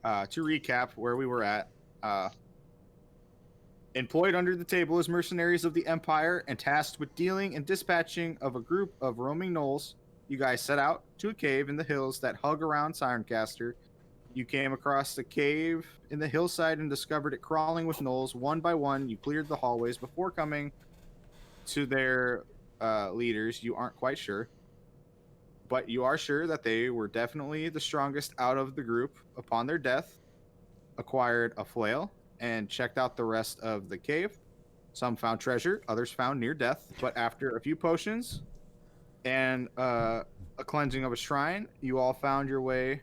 To recap where we were at, employed under the table as mercenaries of the Empire and tasked with dealing and dispatching of a group of roaming gnolls, you guys set out to a cave in the hills that hug around Sirencaster. You came across the cave in the hillside and discovered it crawling with gnolls. One by one, you cleared the hallways before coming to their leaders. You aren't quite sure, but you are sure that they were definitely the strongest out of the group. Upon their death, acquired a flail and checked out the rest of the cave. Some found treasure, others found near death, but after a few potions and a cleansing of a shrine, you all found your way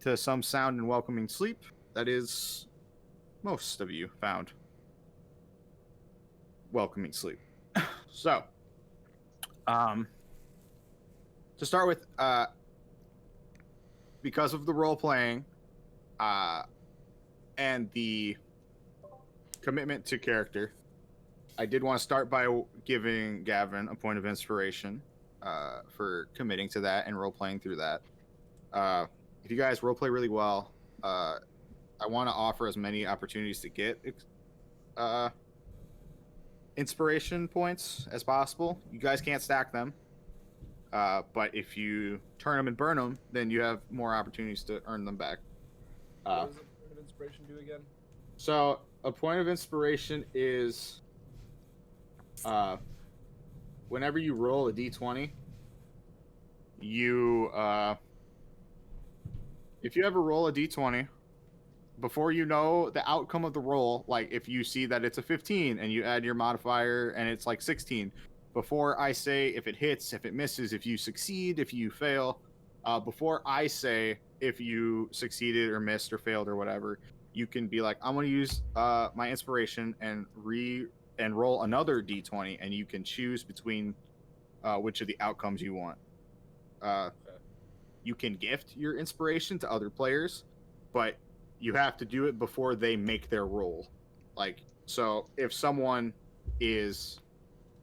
to some sound and welcoming sleep. That is, most of you found welcoming sleep. So, to start with, because of the role playing, and the commitment to character, I did want to start by giving Gavin a point of inspiration for committing to that and role playing through that. If you guys role play really well, I want to offer as many opportunities to get inspiration points as possible. You guys can't stack them, but if you turn them and burn them, then you have more opportunities to earn them back. What does a point of inspiration do again? So a point of inspiration is whenever you roll a d20, you if you ever roll a d20, before you know the outcome of the roll, like if you see that it's a 15 and you add your modifier and it's like 16, before I say if it hits, if it misses, if you succeed, if you fail, before I say if you succeeded or missed or failed or whatever, you can be like, I'm going to use my inspiration and roll another d20, and you can choose between which of the outcomes you want. You can gift your inspiration to other players, but you have to do it before they make their roll. Like, so if someone is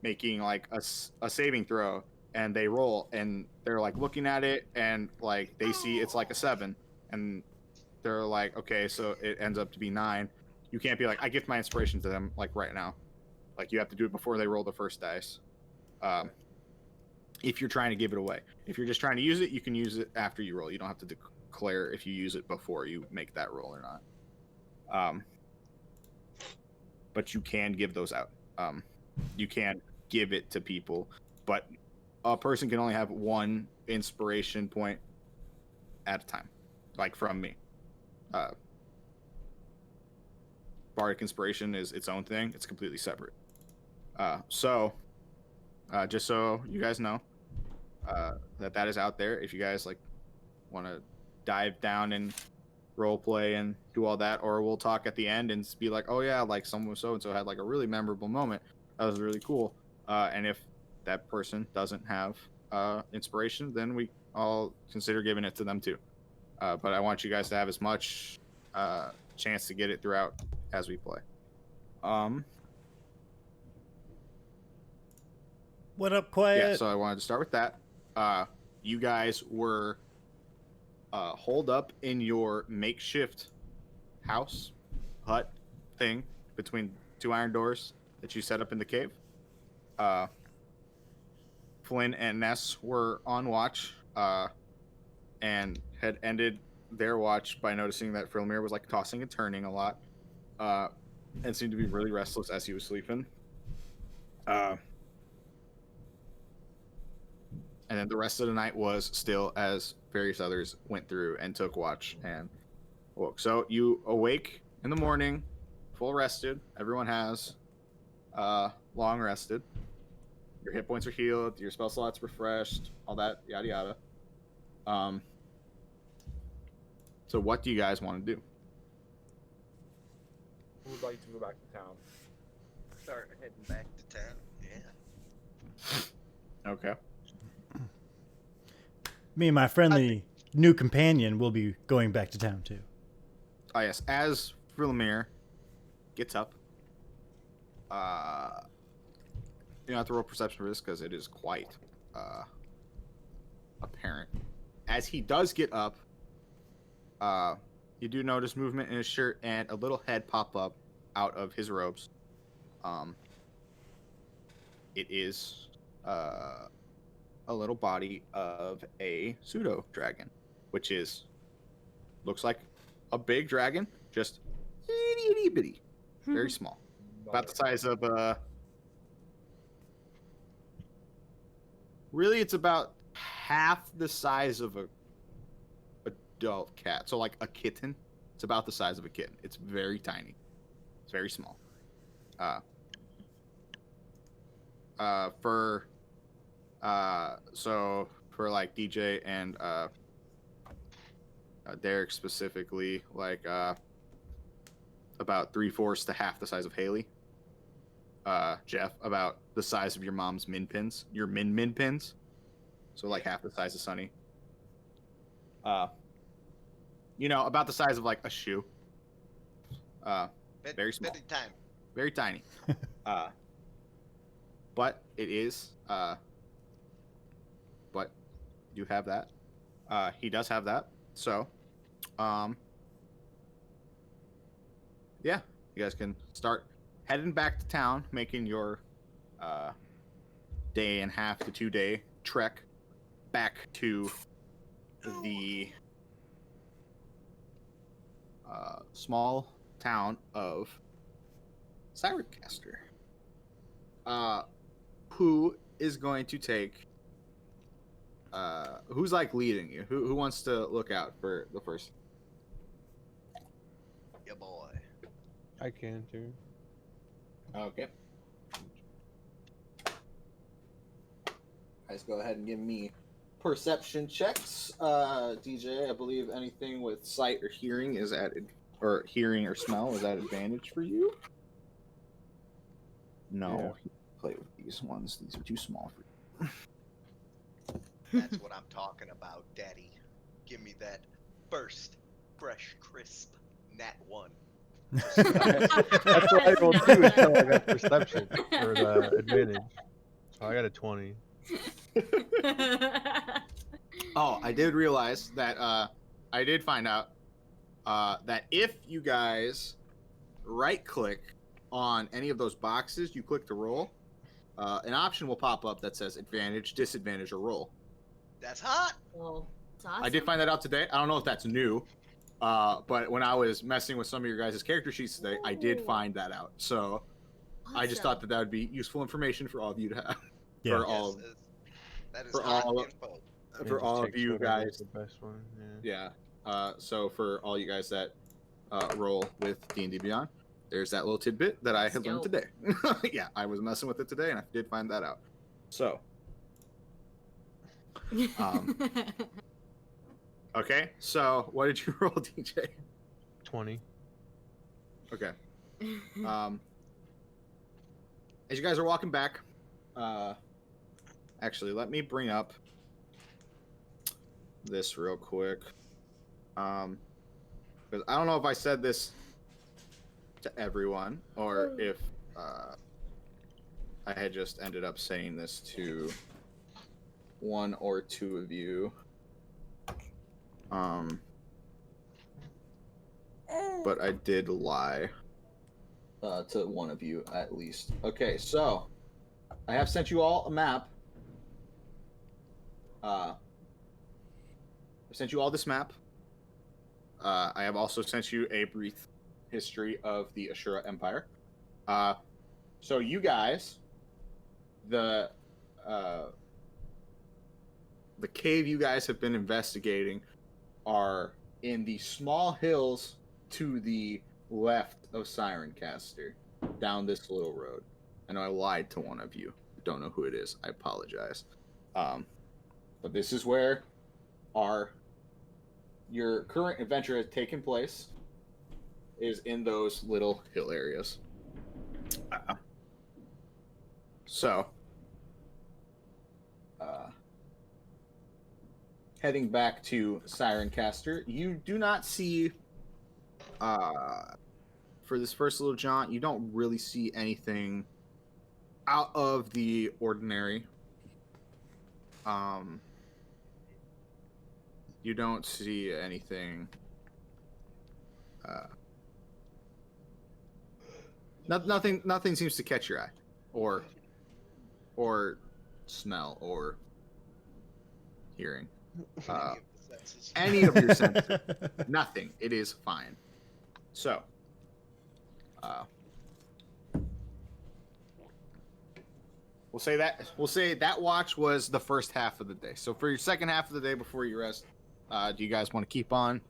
making like a saving throw and they roll and they're like looking at it and like they see it's like a 7 and they're like, okay, so it ends up to be 9. You can't be like, I gift my inspiration to them like right now. Like, you have to do it before they roll the first dice. If you're trying to give it away. If you're just trying to use it, you can use it after you roll. You don't have to declare if you use it before you make that roll or not. But you can give those out. You can give it to people, but a person can only have one inspiration point at a time, like from me. Bardic inspiration is its own thing. It's completely separate. So just so you guys know, that is out there. If you guys like want to dive down and role play and do all that, or we'll talk at the end and be like, oh yeah, like someone so and so had like a really memorable moment. That was really cool. And if that person doesn't have inspiration, then we all consider giving it to them too. But I want you guys to have as much chance to get it throughout as we play. What up, Quiet? Yeah, so I wanted to start with that. You guys were holed up in your makeshift house, hut thing between two iron doors that you set up in the cave. Flynn and Ness were on watch and had ended their watch by noticing that Frilmir was like tossing and turning a lot and seemed to be really restless as he was sleeping. And then the rest of the night was still as various others went through and took watch and woke. So you awake in the morning, full rested. Everyone has long rested. Your hit points are healed. Your spell slots refreshed. All that, yada yada. So what do you guys want to do? Who would like to go back to town? Start heading back to town. Yeah. Okay. Me and my friendly new companion will be going back to town too. Oh yes, as Frilmir gets up, you don't have to roll perception for this because it is quite apparent. As he does get up, You do notice movement in his shirt and a little head pop up out of his robes. It is a little body of a pseudo dragon, which looks like a big dragon, just itty bitty, very small, about the size of really, it's about half the size of a adult cat. So like a kitten. It's about the size of a kitten. It's very tiny. It's very small. So for like DJ and Derek specifically, like about 3/4 to half the size of Haley. Jeff, about the size of your mom's min pins, your min pins. So like half the size of Sunny. About the size of like a shoe. Very small. Very time. Very tiny. But it is but you have that. He does have that. So yeah, you guys can start heading back to town, making your day and half to 2-day trek back to the small town of Sirencaster. Who is going to take? Who's like leading you? Who wants to look out for the first? Yeah, boy. I can too. Okay. Guys, go ahead and give me perception checks. DJ, I believe anything with sight or hearing is added, or hearing or smell is at advantage for you. No, play with these ones. These are too small for you. That's what I'm talking about, Daddy. Give me that first, fresh, crisp, nat 1. That's what I rolled too until I got perception for the advantage. So I got a 20. Oh, I did realize that I did find out that if you guys right click on any of those boxes, you click to roll, an option will pop up that says advantage, disadvantage, or roll. That's hot. Well, it's awesome. I did find that out today. I don't know if that's new, but when I was messing with some of your guys' character sheets today, I did find that out. So I just thought that would be useful information for all of you to have. Yeah. For all, Yes, that is for hot all- info. Yeah, for just all of takes you whatever guys. is the best one. Yeah. Yeah. So for all you guys that roll with D&D Beyond, there's that little tidbit that I had learned Let's today. Yeah, I was messing with it today, and I did find that out. So, okay. So what did you roll, DJ? 20. Okay. As you guys are walking back, actually, let me bring up this real quick. Because I don't know if I said this to everyone or if I had just ended up saying this to one or two of you. But I did lie to one of you at least. Okay, so I have sent you all a map. I've sent you all this map. I have also sent you a brief history of the Ashura Empire. So you guys, the cave you guys have been investigating are in the small hills to the left of Sirencaster, down this little road. I know I lied to one of you. Don't know who it is. I apologize. But this is where your current adventure has taken place, is in those little hill areas. So, heading back to Sirencaster, you do not see, for this first little jaunt, you don't really see anything out of the ordinary. You don't see anything Nothing seems to catch your eye, or smell, or hearing. Any of your senses. Nothing. It is fine. So, we'll say that watch was the first half of the day. So for your second half of the day before you rest, do you guys want to keep on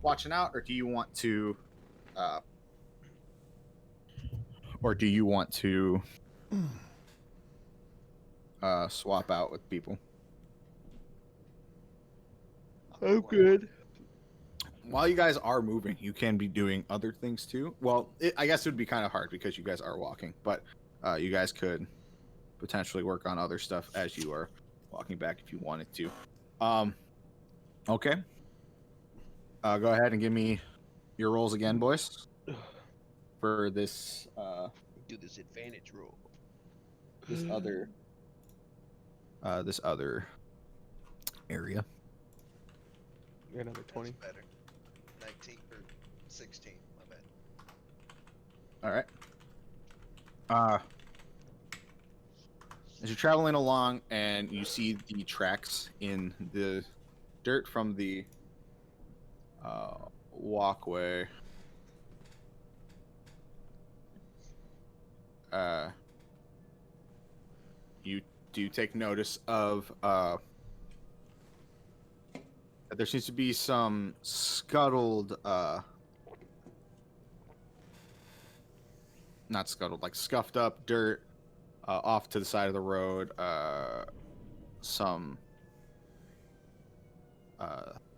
watching out, or do you want to swap out with people? I'm good. While you guys are moving, you can be doing other things too. Well, I guess it would be kind of hard because you guys are walking, but you guys could potentially work on other stuff as you are walking back if you wanted to. Okay. Go ahead and give me your rolls again, boys, for this Do this advantage roll. this other area. Got another 20. That's better. 19 or 16. My bad. All right. As you're traveling along and you see the tracks in the dirt from the walkway, you do take notice of that there seems to be some scuttled, not scuttled, like scuffed up dirt off to the side of the road. Some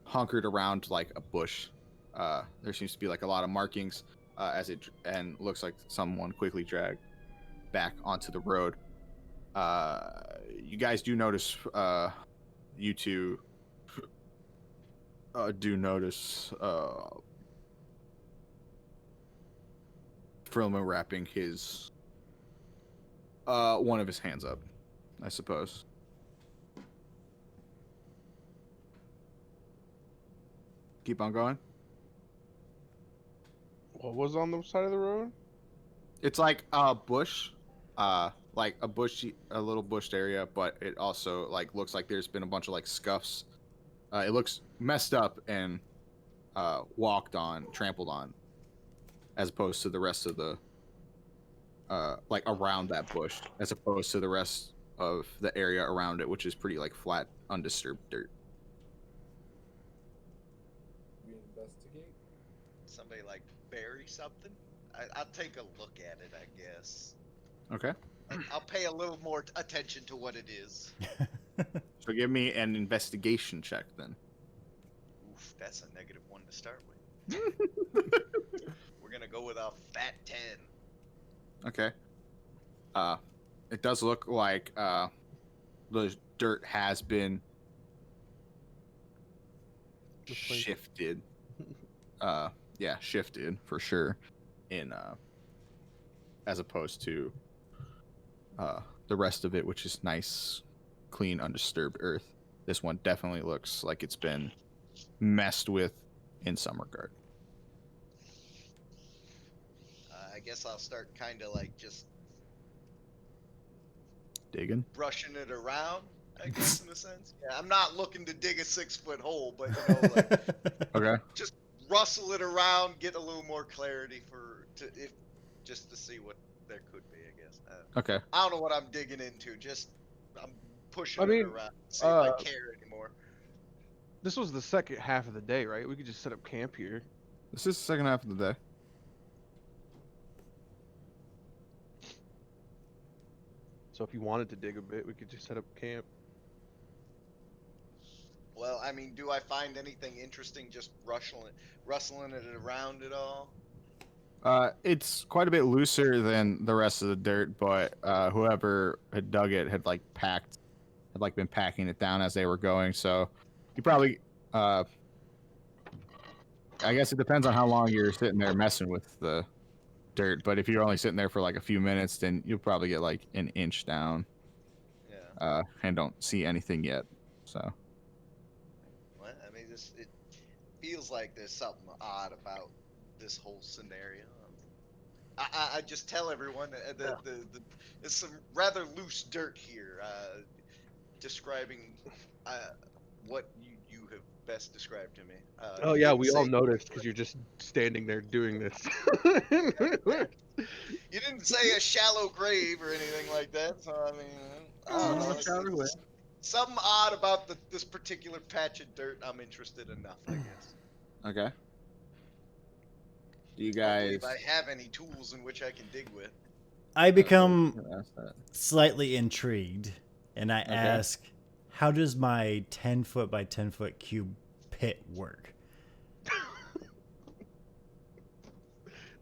hunkered around like a bush. There seems to be like a lot of markings and looks like someone quickly dragged back onto the road. You guys do notice, you two do notice Frillman wrapping his one of his hands up, I suppose. Keep on going. What was on the side of the road? It's like a bush, like a little bushed area, but it also like looks like there's been a bunch of like scuffs. It looks messed up and walked on, trampled on, as opposed to the rest of the like around that bush, as opposed to the rest of the area around it, which is pretty like flat, undisturbed dirt. We investigate. Somebody like bury something? I'll take a look at it, I guess. Okay. I'll pay a little more attention to what it is. So give me an investigation check then. Oof, that's a -1 to start with. We're gonna go with a fat 10. Okay. It does look like the dirt has been Replaced. shifted. Yeah, shifted for sure. In as opposed to the rest of it, which is nice, clean, undisturbed earth. This one definitely looks like it's been messed with in some regard. I guess I'll start kind of like just Digging. brushing it around, I guess, in a sense. Yeah, I'm not looking to dig a 6-foot hole, but you know, like Okay. just rustle it around, get a little more clarity just to see what there could be, I guess. Okay. I don't know what I'm digging into. Just I'm pushing I mean, it around, see if I care anymore. This was the second half of the day, right? We could just set up camp here. This is the second half of the day. So if you wanted to dig a bit, we could just set up camp. Well, I mean, do I find anything interesting just rustling it around at all? It's quite a bit looser than the rest of the dirt, but whoever had dug it had been packing it down as they were going. So you probably, I guess it depends on how long you're sitting there messing with the dirt. But if you're only sitting there for like a few minutes, then you'll probably get like an inch down, Yeah. and don't see anything yet. So Well, I mean, feels like there's something odd about this whole scenario. I just tell everyone there's some rather loose dirt here, describing what you have best described to me. Oh You yeah, didn't we all say- noticed because you're just standing there doing this. You didn't say a shallow grave or anything like that, so I mean, I don't know. It's something odd about this particular patch of dirt. I'm interested enough, I guess. Okay. Do you I don't believe guys? I have any tools in which I can dig with. I become Ask that. slightly intrigued, and I Okay. ask, how does my 10-foot by 10-foot cube pit work?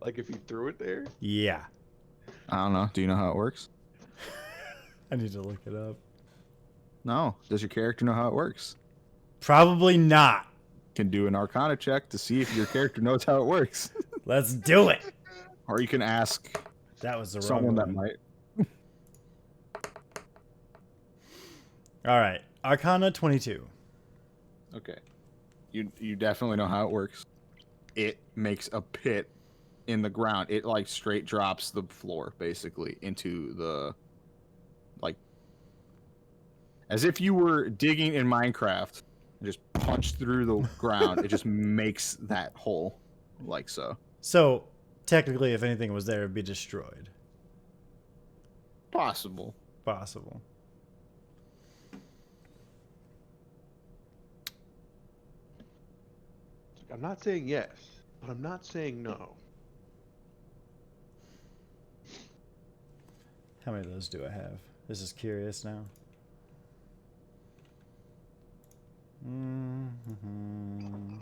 Like if you threw it there. Yeah. I don't know. Do you know how it works? I need to look it up. No. Does your character know how it works? Probably not. Can do an Arcana check to see if your character knows how it works, Let's do it. or you can ask That was the wrong someone that one. might. All right. Arcana 22. Okay. You definitely know how it works. It makes a pit in the ground. It like straight drops the floor basically into the like as if you were digging in Minecraft and just punch through the ground. It just makes that hole like so. So, technically, if anything was there, it would be destroyed. Possible. Possible. I'm not saying yes, but I'm not saying no. How many of those do I have? This is curious now. Mm-hmm.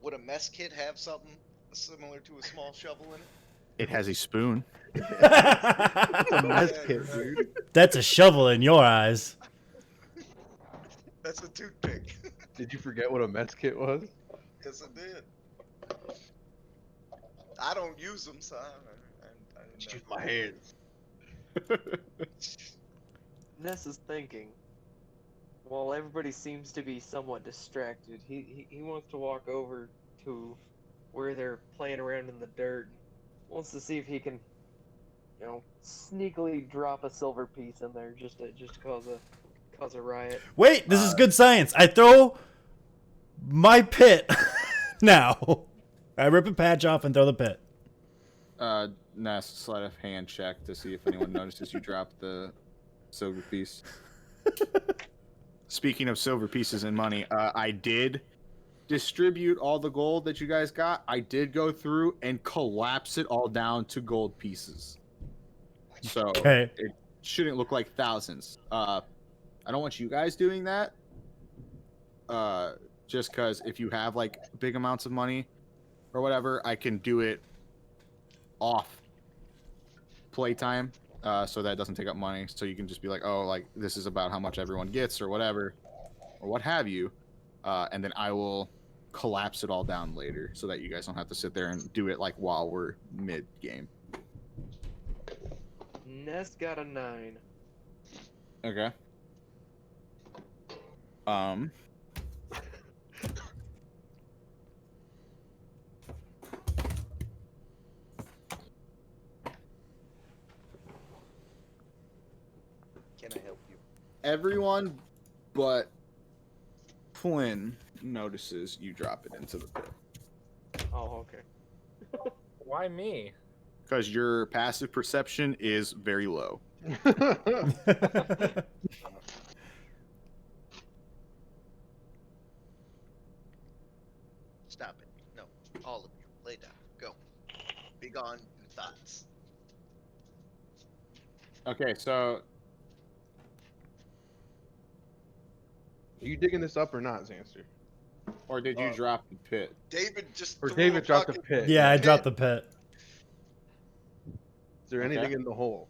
Would a mess kit have something similar to a small shovel in it? It has a spoon. It's a mess kit, dude. That's a shovel in your eyes. That's a toothpick. Did you forget what a mess kit was? Yes, I did. I don't use them, so I Just don't use know. my hands. Ness is thinking. While everybody seems to be somewhat distracted, he wants to walk over to where they're playing around in the dirt. Wants to see if he can, sneakily drop a silver piece in there just to cause a riot. Wait, this is good science. I throw my pit now. I rip a patch off and throw the pit. Ness, sleight of hand check to see if anyone notices you drop the silver piece. Speaking of silver pieces and money, I did distribute all the gold that you guys got. I did go through and collapse it all down to gold pieces. So Okay. it shouldn't look like thousands. I don't want you guys doing that. Just because if you have like big amounts of money or whatever, I can do it off playtime, so that doesn't take up money. So you can just be like, oh, like this is about how much everyone gets or whatever, or what have you, and then I will collapse it all down later so that you guys don't have to sit there and do it like while we're mid game. Ness got a 9. Okay. Can I help you? Everyone but Flynn notices you drop it into the pit Oh, okay. Why me? because your passive perception is very low. Stop it. No. All of you. Lay down. Go. Be gone in thoughts. Okay, so Are you digging this up or not, Xanster? or did you drop the pit? David just Or threw David a dropped the fucking- pit. Yeah, I Okay. dropped the pit. Is there anything in the hole?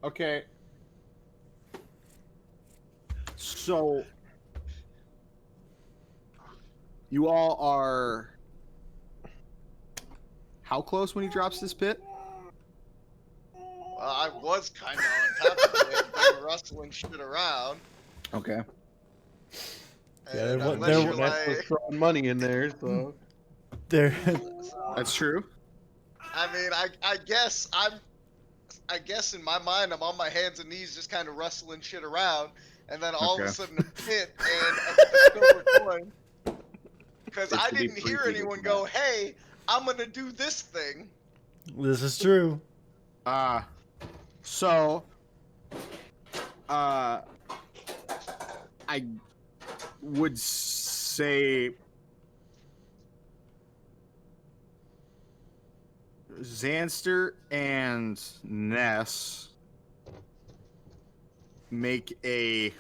Okay. So you all are how close when he drops this pit? I was kind of on top of it, they were rustling shit around. Okay. Yeah, And there wa- unless there you're wa- Ness was like, throwing money in there, so There, That's true. I mean, I guess in my mind, I'm on my hands and knees, just kind of rustling shit around, and then all of Okay. a sudden a pit and a silver coin. Because It I should be didn't hear pre-figured anyone from go, "Hey, I'm gonna do this thing." this is true. So, I would say Xanster and Ness make a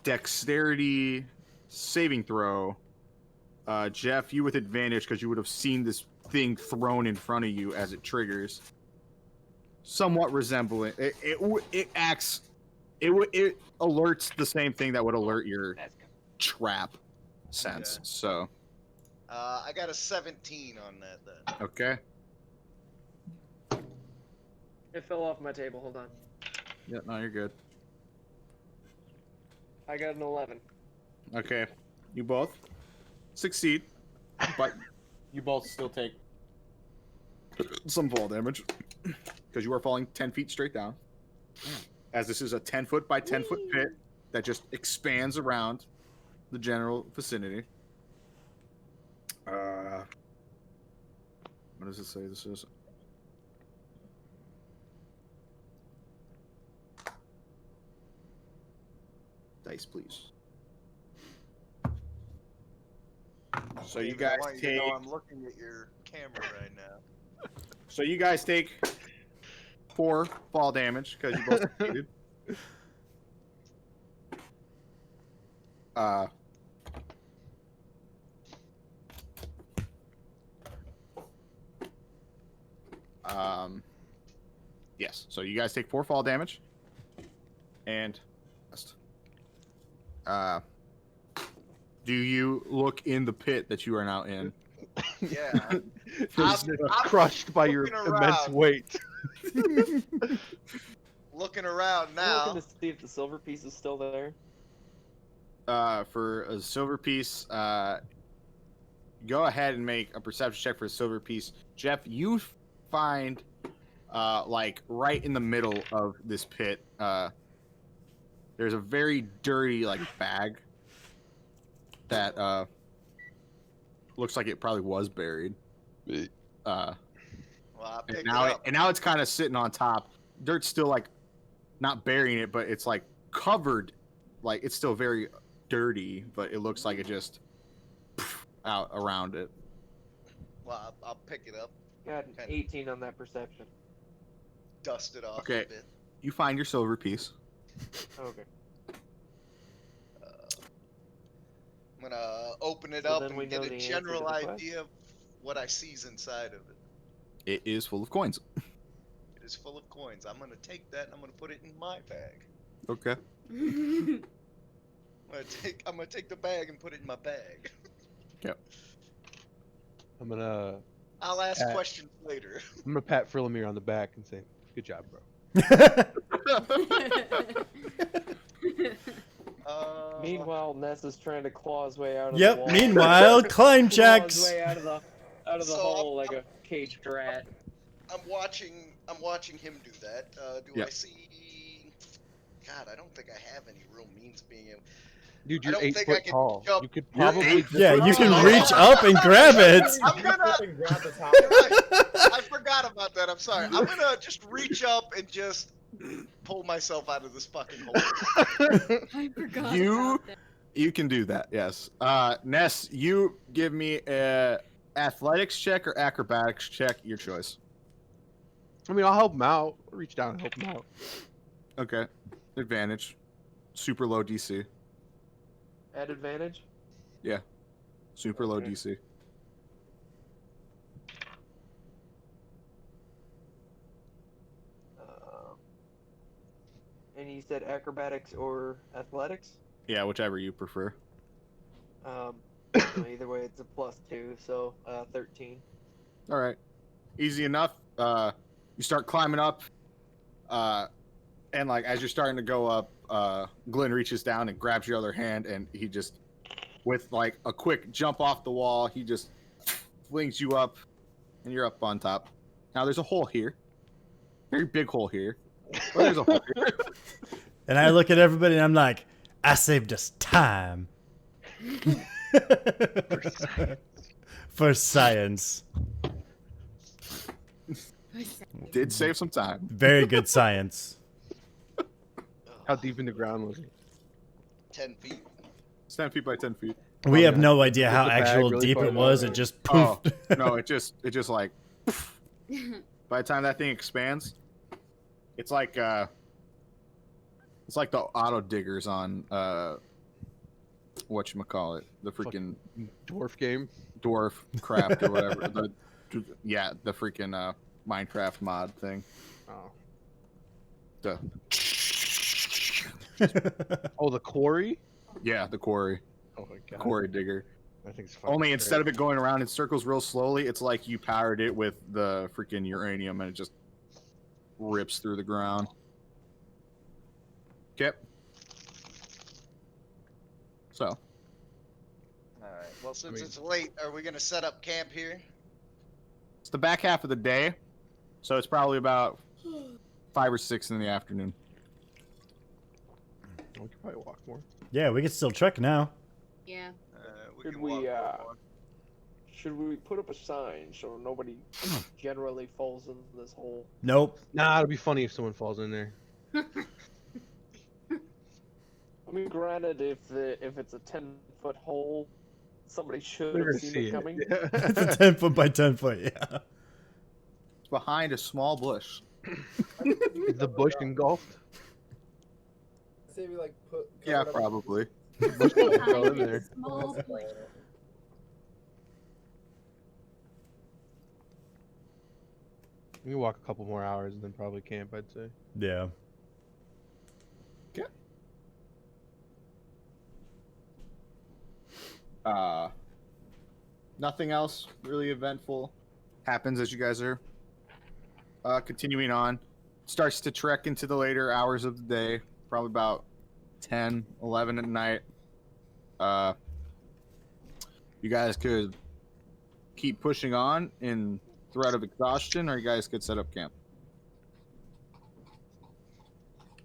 dexterity saving throw. Jeff, you with advantage because you would have seen this thing thrown in front of you as it triggers. Somewhat resembling it acts. It alerts the same thing that would alert your trap sense. Okay. So I got a 17 on that then. okay. It fell off my table. Hold on. Yeah, no, you're good. I got an 11. Okay, you both succeed, but you both still take some fall damage because you are falling 10 feet straight down. As this is a 10-foot by 10-foot pit that just expands around the general vicinity. What does it say this is? Dice, please. So you David, I guys want you take. to know I'm looking at your camera right now. So you guys take 4 fall damage because you both succeeded. Yes. So you guys take 4 fall damage, and do you look in the pit that you are now in? Yeah. Just I'm crushed by your looking immense around. weight. Looking around I'm now. looking to see if the silver piece is still there. For a silver piece, go ahead and make a perception check for a silver piece. Jeff, you find, like right in the middle of this pit, there's a very dirty like bag that looks like it probably was buried. Well, I And picked now it up. and now it's kind of sitting on top. Dirt's still like not burying it, but it's like covered, like it's still very dirty, but it looks like it just out around it. Well, I'll pick it up, Got an Okay. 18 on that perception. dust it off Okay. a bit. You find your silver piece. Okay. I'm gonna open it So up then we and get know a the answer general to the question. idea of what I see's inside of it. It is full of coins. It is full of coins. I'm gonna take that and I'm gonna put it in my bag. Okay. I'm gonna take the bag and put it in my bag. I'm gonna I'll ask Uh, questions later. pat Frilimir on the back and say, "Good job, bro." Meanwhile, Ness is trying to claw his way out of the Yep. wall. Meanwhile, climb Claw his checks. way out of the So, hole like a caged rat. I'm watching him do that. Do Yep. I see? God, I don't think I have any real means being able. Dude, I you're don't 8 think I foot can tall. jump. You could You're probably. 8 Yeah, you can Oh. reach up and grab it. I'm gonna- And grab the top. I forgot about that. I'm sorry. I'm gonna just reach up and just pull myself out of this fucking hole. I forgot You- about that. You can do that, yes. Ness, you give me a athletics check or acrobatics check, your choice. I mean, I'll help him out. I'll reach down and help him out. Okay. Advantage. Super low DC. At advantage? Super low Okay. DC. And you said acrobatics or athletics? Yeah, whichever you prefer. So either way, it's a +2, so 13. All right. Easy enough. You start climbing up, and like as you're starting to go up, Glenn reaches down and grabs your other hand, and he just, with like a quick jump off the wall, he just flings you up, and you're up on top. Now there's a hole here, very big hole here. Well, there's a hole here. And I look at everybody and I'm like, I saved us time. For science. Did save some time. Very good science. How deep in the ground was it? 10 feet. It's 10 feet by 10 feet. We have yeah. no idea how Put the bag actual really deep far it was. down. It just Oh poofed. no! It just like. By the time that thing expands, it's like the auto diggers on whatchamacallit, the freaking Dwarf game. dwarf craft or whatever. the freaking Minecraft mod thing. Oh. The Oh, the quarry. the quarry Oh my god. quarry digger. I think it's fucking Only great. instead of it going around in circles real slowly, it's like you powered it with the freaking uranium and it just rips through the ground. Okay. So, All right. Well, since mean- it's late, are we gonna set up camp here? it's the back half of the day, so it's probably about 5 or 6 in the afternoon. We could probably walk more. Yeah, we can still trek now. Yeah. We Should can we, walk more. Should we put up a sign so nobody generally falls in this hole? Nope. Nah, it'd be funny if someone falls in there. I mean, granted, if it's a 10-foot hole, somebody should They're have gonna seen see it it. coming. It's a 10 foot by 10 foot, yeah. It's behind a small bush. Is the bush engulfed? Say we like put. Yeah, cover it up. probably. Bush fell in Behind there. a small bush. We can walk a couple more hours and then probably camp, I'd say. Yeah. Nothing else really eventful happens as you guys are continuing on. Starts to trek into the later hours of the day, probably about 10, 11 at night. You guys could keep pushing on in threat of exhaustion, or you guys could set up camp.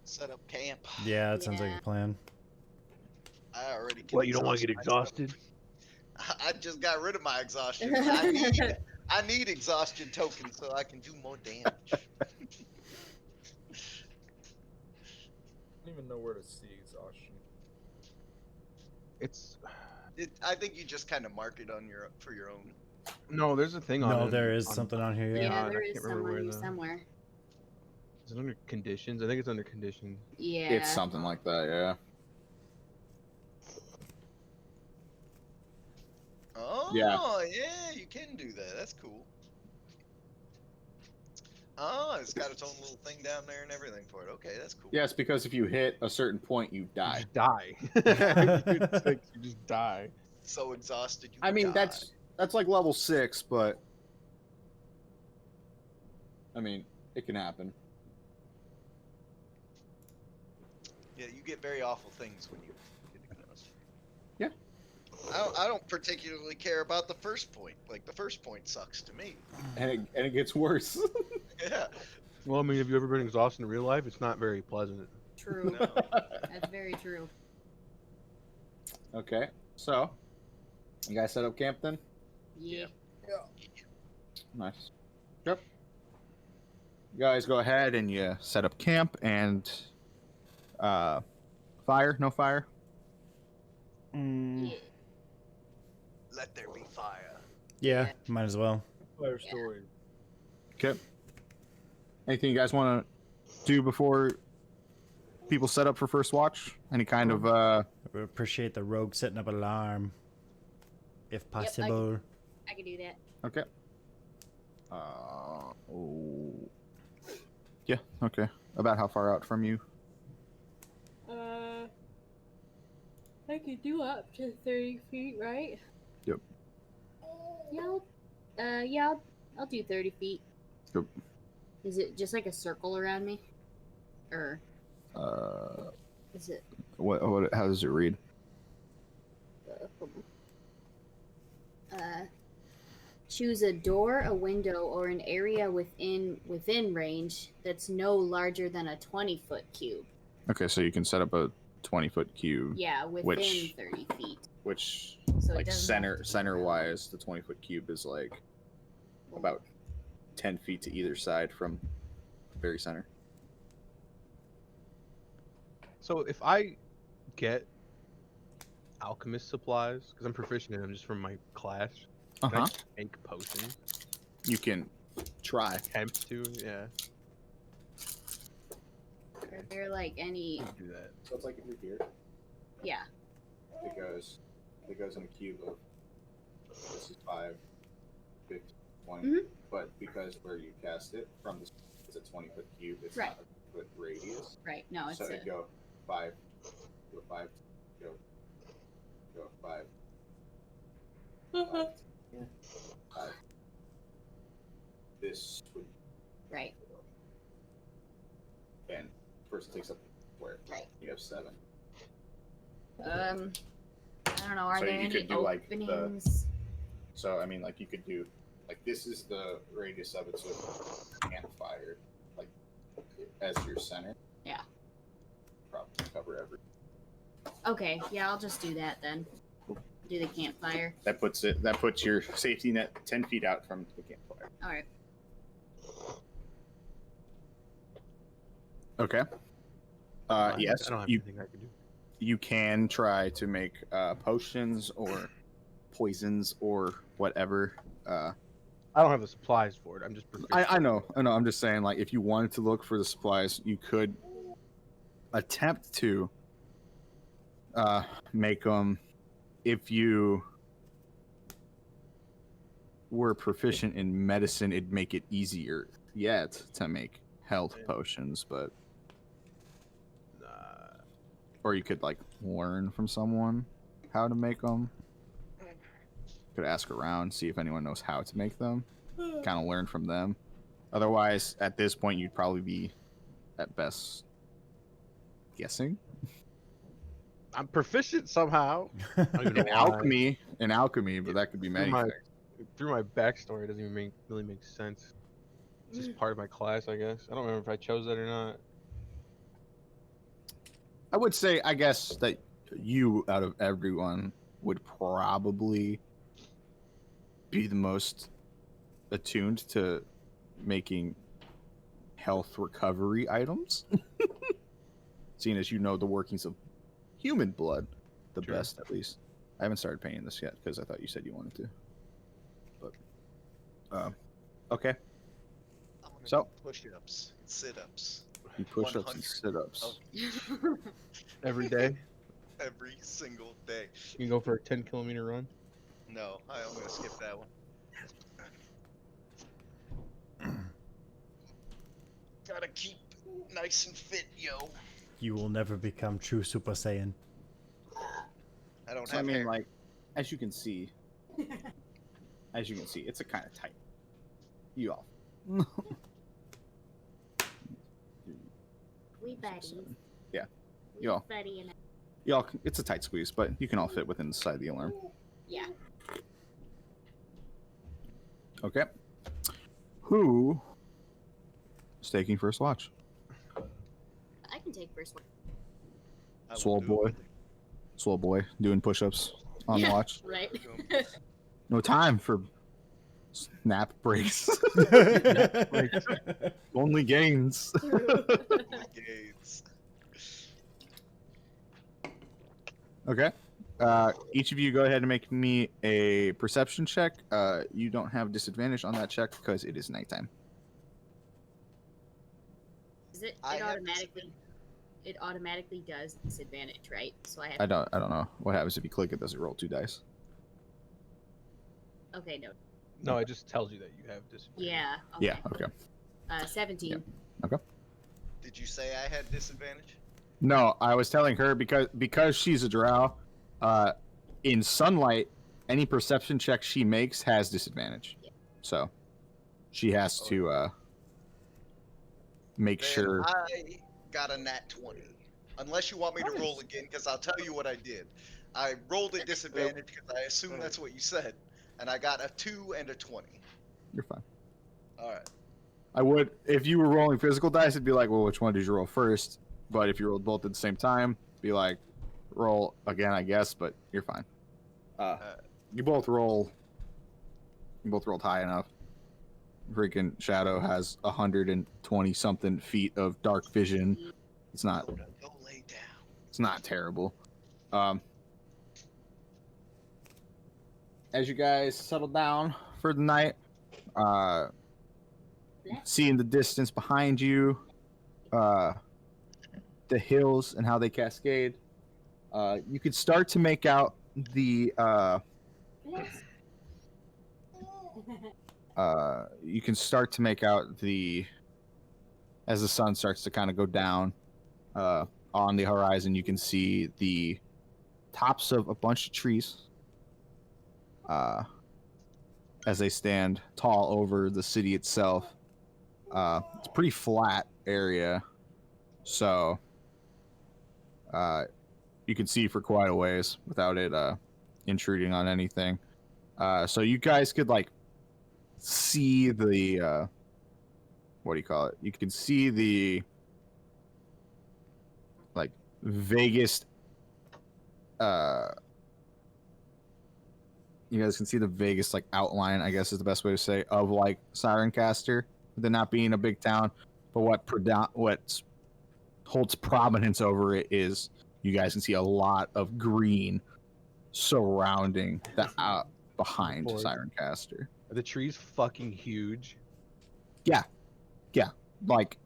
Set up camp. Yeah, that sounds like Yeah. a plan. I already. What, you don't want to get exhaust exhausted? myself. I just got rid of my exhaustion. I need exhaustion tokens so I can do more damage. I don't even know where to see exhaustion. It's I think you just kind of mark it on for your own. no, there's a thing on No, it. there is on- something on here. Yeah, Yeah. on, I there is can't remember someone where here though. somewhere. Is it under conditions? I think it's under conditions. Yeah. It's something like that, yeah. Oh, Yeah. yeah, you can do that. That's cool. Oh, it's got its own little thing down there and everything for it. Okay, that's cool. Yes, because if you hit a certain point, you You die. just die. It's like you just die. So exhausted you I mean, die. that's like level 6, but I mean, it can happen. Yeah, you get very awful things when you get exhausted. Yeah. I don't particularly care about the first point. Like, the first point sucks to me. And it gets worse. Yeah. Well, I mean, have you ever been exhausted in real life? It's not very pleasant. True. No. That's very true. Okay, so you guys set up camp then? Yeah. Nice. Yep. You guys go ahead and you set up camp and fire? No fire? Yeah. Let there be fire. Yeah, might as well. Fire story. Okay. Anything you guys want to do before people set up for first watch? Any kind of We appreciate the rogue setting up alarm. If I possible. I can do that. okay. Oh. Yeah, okay. About how far out from you? I could do up to 30 feet, right? Yep. Yeah. Yeah. I'll do 30 feet. Is it just like a circle around me? Or is it What? How does it read? hold on. Choose a door, a window, or an area within range that's no larger than a 20-foot cube. Okay, so you can set up a 20-foot cube. Yeah, within Which- 30 feet. Which, So it like doesn't have to be center around. wise, the 20-foot cube is like about 10 feet to either side from the very center. So if I get alchemist supplies, because I'm proficient in them just from my class, can I make potions? You can try. Attempt to, yeah. Are there like any? I'll do that. So it's like if you're here, Yeah. it goes in a cube of this is 5, 15, 20. Mhm. But because where you cast it from the it's a 20-foot cube, it's Right. not a foot radius. Right. No, it's So a. it go 5, go 5, go 5. 5. This would Right. and first takes up where Right. you have 7. I don't know. Are So there you any could do, like, the- openings? So I mean, like you could do, like this is the radius of it, so campfire, like as your center. Yeah. Probably cover every. Okay. Yeah, I'll just do that then. Do the campfire. That puts your safety net 10 feet out from the campfire. All right. Okay. Yes, I don't have you anything I can do. you can try to make potions or poisons or whatever. I don't have the supplies for it. I'm just proficient. I know. I'm just saying, like, if you wanted to look for the supplies, you could attempt to make them. If you were proficient in medicine, it'd make it easier yet to make health potions, but or you could like learn from someone how to make them. Could ask around, see if anyone knows how to make them. Kind of learn from them. Otherwise, at this point, you'd probably be, at best, guessing. I'm proficient somehow. I don't even know why. In alchemy, but that could be many my- things. Through my backstory, it doesn't even really make sense. It's just part of my class, I guess. I don't remember if I chose that or not. I would say, I guess, that you, out of everyone, would probably be the most attuned to making health recovery items. Seeing as you know the workings of human blood the Sure. best, at least. I haven't started painting this yet because I thought you said you wanted to. But, okay. I'm gonna So- do push-ups and sit-ups You push-ups and 100 sit-ups. Every day, every single day. you can go for a 10-kilometer run. No, I'm gonna skip that one. Gotta keep nice and fit, yo. You will never become true Super Saiyan. I don't So, I have mean, hair. like, as you can see, it's a kind of tight. You all. We buddies. Yeah. We Y'all. buddy and Y'all, it's a tight squeeze, but you can all fit within the side of the alarm. yeah. Okay. Who is taking first watch? I can take first one. I will Swole do it boy. with you. Swole boy doing push-ups on Yeah. watch. Right. No time for snap breaks. Only gains. Gates. Okay. Each of you go ahead and make me a perception check. You don't have disadvantage on that check because it is nighttime. Is it? I It have automatically. It automatically does disadvantage, right? So I have. I don't know what happens if you click it. Does it roll 2 dice? Okay. No. No, it just tells you that you have disadvantage. Yeah. Okay. Yeah. Okay. 17. Did you say I had disadvantage? No, I was telling her because she's a drow. In sunlight, any perception check she makes has disadvantage. Yeah. So she has to make Then sure. I got a nat 20. Unless you want me to roll again, because I'll tell you what I did. I rolled at disadvantage because I assume that's what you said, and I got a 2 and a 20. You're fine. All right. I would, if you were rolling physical dice, it'd be like, well, which one did you roll first? But if you rolled both at the same time, be like, roll again, I guess. But you're fine. You both rolled high enough. Freaking Shadow has 120 something feet of dark vision. It's not. Go lay down. It's not terrible. As you guys settle down for the night, see in the distance behind you, the hills and how they cascade. You could start to make out the you can start to make out the as the sun starts to kind of go down on the horizon. You can see the tops of a bunch of trees as they stand tall over the city itself. It's a pretty flat area, so you can see for quite a ways without it intruding on anything. So you guys could like see the what do you call it? You can see the like vaguest you guys can see the vaguest like outline, I guess is the best way to say, of like Sirencaster, with it not being a big town. But what holds prominence over it is you guys can see a lot of green surrounding the behind Boy. Sirencaster. Are the trees fucking huge? Yeah, like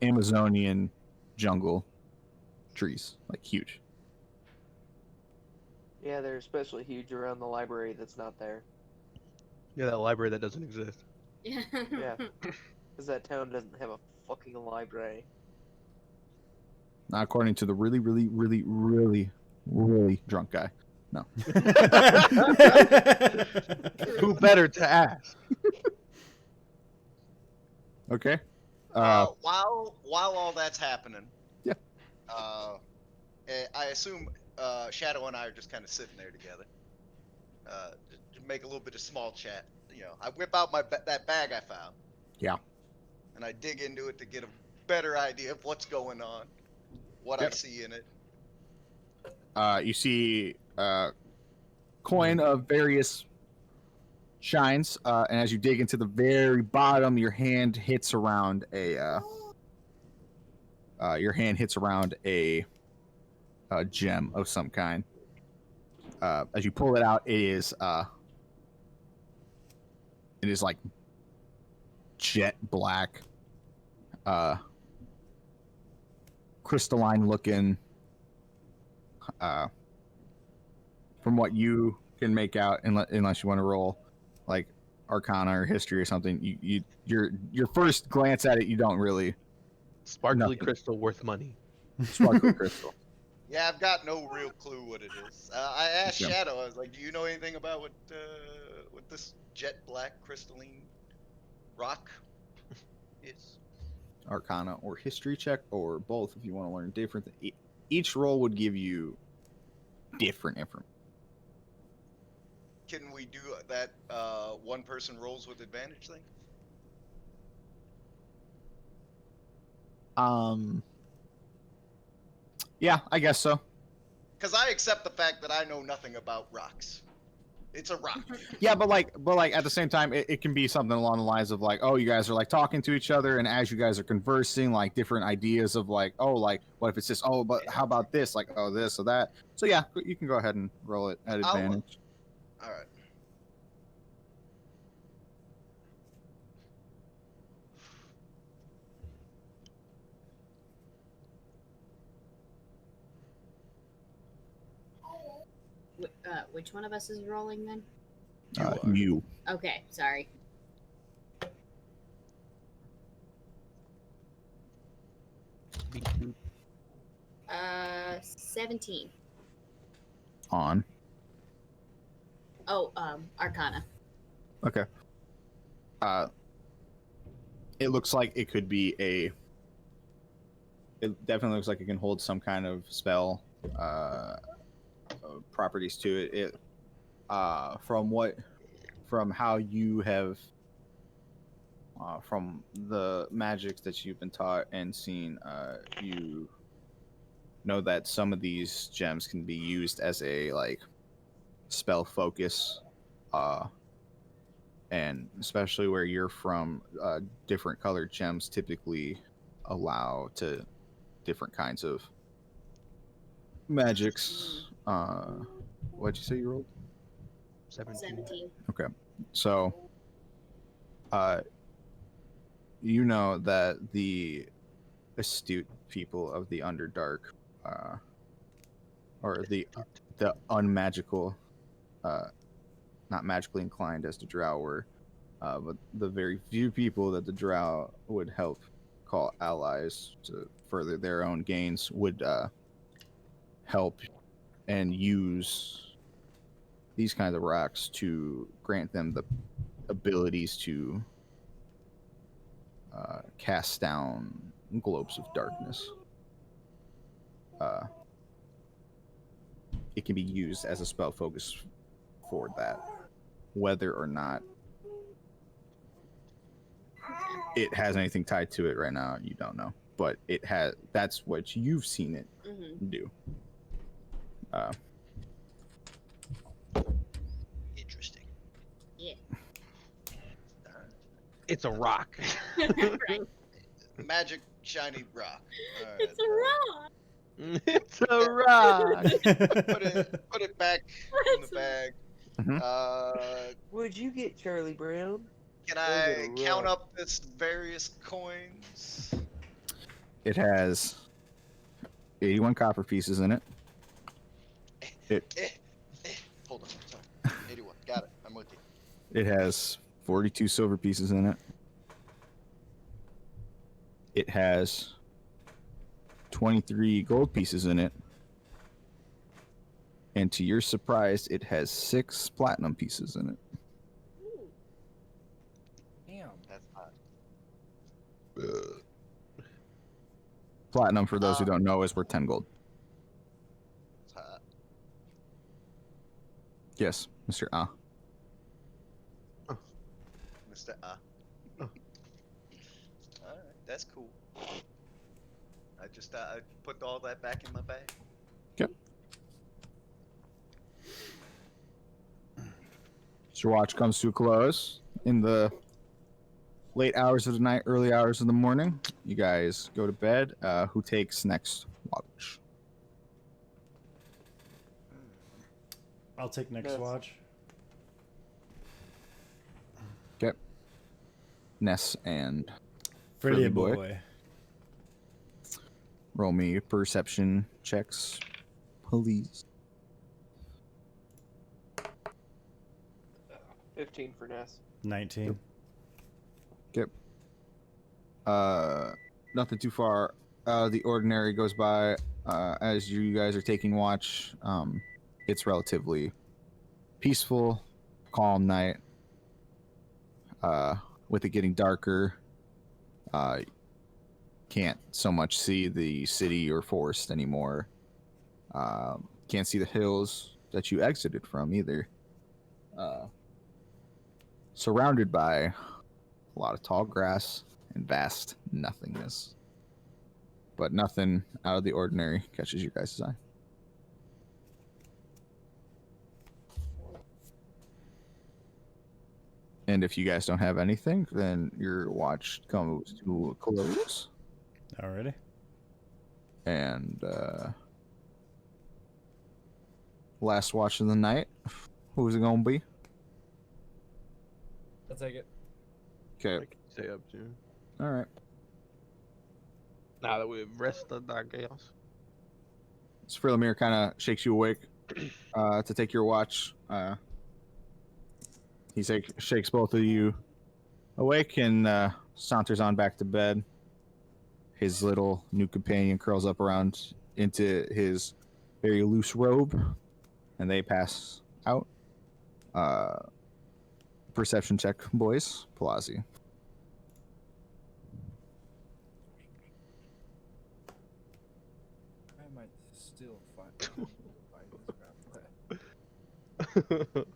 Amazonian jungle trees, like huge. Yeah, they're especially huge around the library that's not there. Yeah, that library that doesn't exist. Yeah. Yeah. Because that town doesn't have a fucking library. Not according to the really, really, really, really, really drunk guy. No. Who better to ask? Okay. While all that's happening, Yeah. I assume Shadow and I are just kind of sitting there together, to make a little bit of small chat. You know, I whip out that bag I found. Yeah. And I dig into it to get a better idea of what's going on, what I Yep. see in it. You see coin of various shines, and as you dig into the very bottom, your hand hits around a gem of some kind. As you pull it out, it is like jet black, crystalline looking. From what you can make out, unless you want to roll like Arcana or History or something, your first glance at it, you don't really Sparkly Nothing. crystal worth money. sparkly crystal. Yeah, I've got no real clue what it is. I asked Yeah. Shadow, I was like, do you know anything about what this jet black crystalline rock is? Arcana or History check, or both if you want to learn different. Each roll would give you different information. Can we do that one person rolls with advantage thing? Yeah, I guess so. Because I accept the fact that I know nothing about rocks. It's a rock. Yeah, but like at the same time, it can be something along the lines of like, oh, you guys are like talking to each other, and as you guys are conversing, like different ideas of like, oh, like what if it's this? Oh, but how about this? Like, oh, this or that. So yeah, you can go ahead and roll it at advantage. All right. Which one of us is rolling then? You. Okay, sorry. Beep, boop. 17. On. Oh, Arcana. Okay. It looks like it could be a it definitely looks like it can hold some kind of spell properties to it. From how you have from the magics that you've been taught and seen, you know that some of these gems can be used as a like spell focus, and especially where you're from, different colored gems typically allow to different kinds of magics. What'd you say you rolled? 17. Okay, so you know that the astute people of the Underdark, or the unmagical, not magically inclined as the Drow were, but the very few people that the Drow would help call allies to further their own gains would help and use these kinds of rocks to grant them the abilities to cast down globes of darkness. It can be used as a spell focus for that, whether or not it has anything tied to it right now, you don't know, but it has. That's what you've seen it do. Interesting. Yeah. It's a rock. Right. Magic shiny rock. All right. It's a rock. It's a rock. Put it back in the bag. Mhm. Would you get Charlie Brown? Can Or is I it a count rock? up this various coins? It has 81 copper pieces in it. Hold on. Sorry. 81. Got it. I'm with you. It has 42 silver pieces in it. It has 23 gold pieces in it. And to your surprise, it has 6 platinum pieces in it. Damn. That's hot. Platinum, for those who don't know, is worth 10 gold. That's hot. Yes, Mr. Ah. Mr. Alright, that's cool. I just I put all that back in my bag. Your watch comes to a close in the late hours of the night, early hours of the morning. You guys go to bed. Who takes next watch? I'll take next Yes. watch. Okay. Ness and Pretty Frilly boy. boy. roll me perception checks, please. 15 for Ness. 19. Nothing too far the ordinary goes by as you guys are taking watch. It's relatively peaceful, calm night. With it getting darker, can't so much see the city or forest anymore. Can't see the hills that you exited from either. Surrounded by a lot of tall grass and vast nothingness. But nothing out of the ordinary catches your guys' eye. And if you guys don't have anything, then your watch comes to a close. Already? And last watch of the night. Who's it gonna be? I'll take it. Okay. I can stay up too. All right. Now that we've rested our chaos. So Frilamir kind of shakes you awake to take your watch. He shakes both of you awake and saunters on back to bed. His little new companion curls up around into his very loose robe, and they pass out. Perception check, boys. Palazzi. might still find this crap. What'd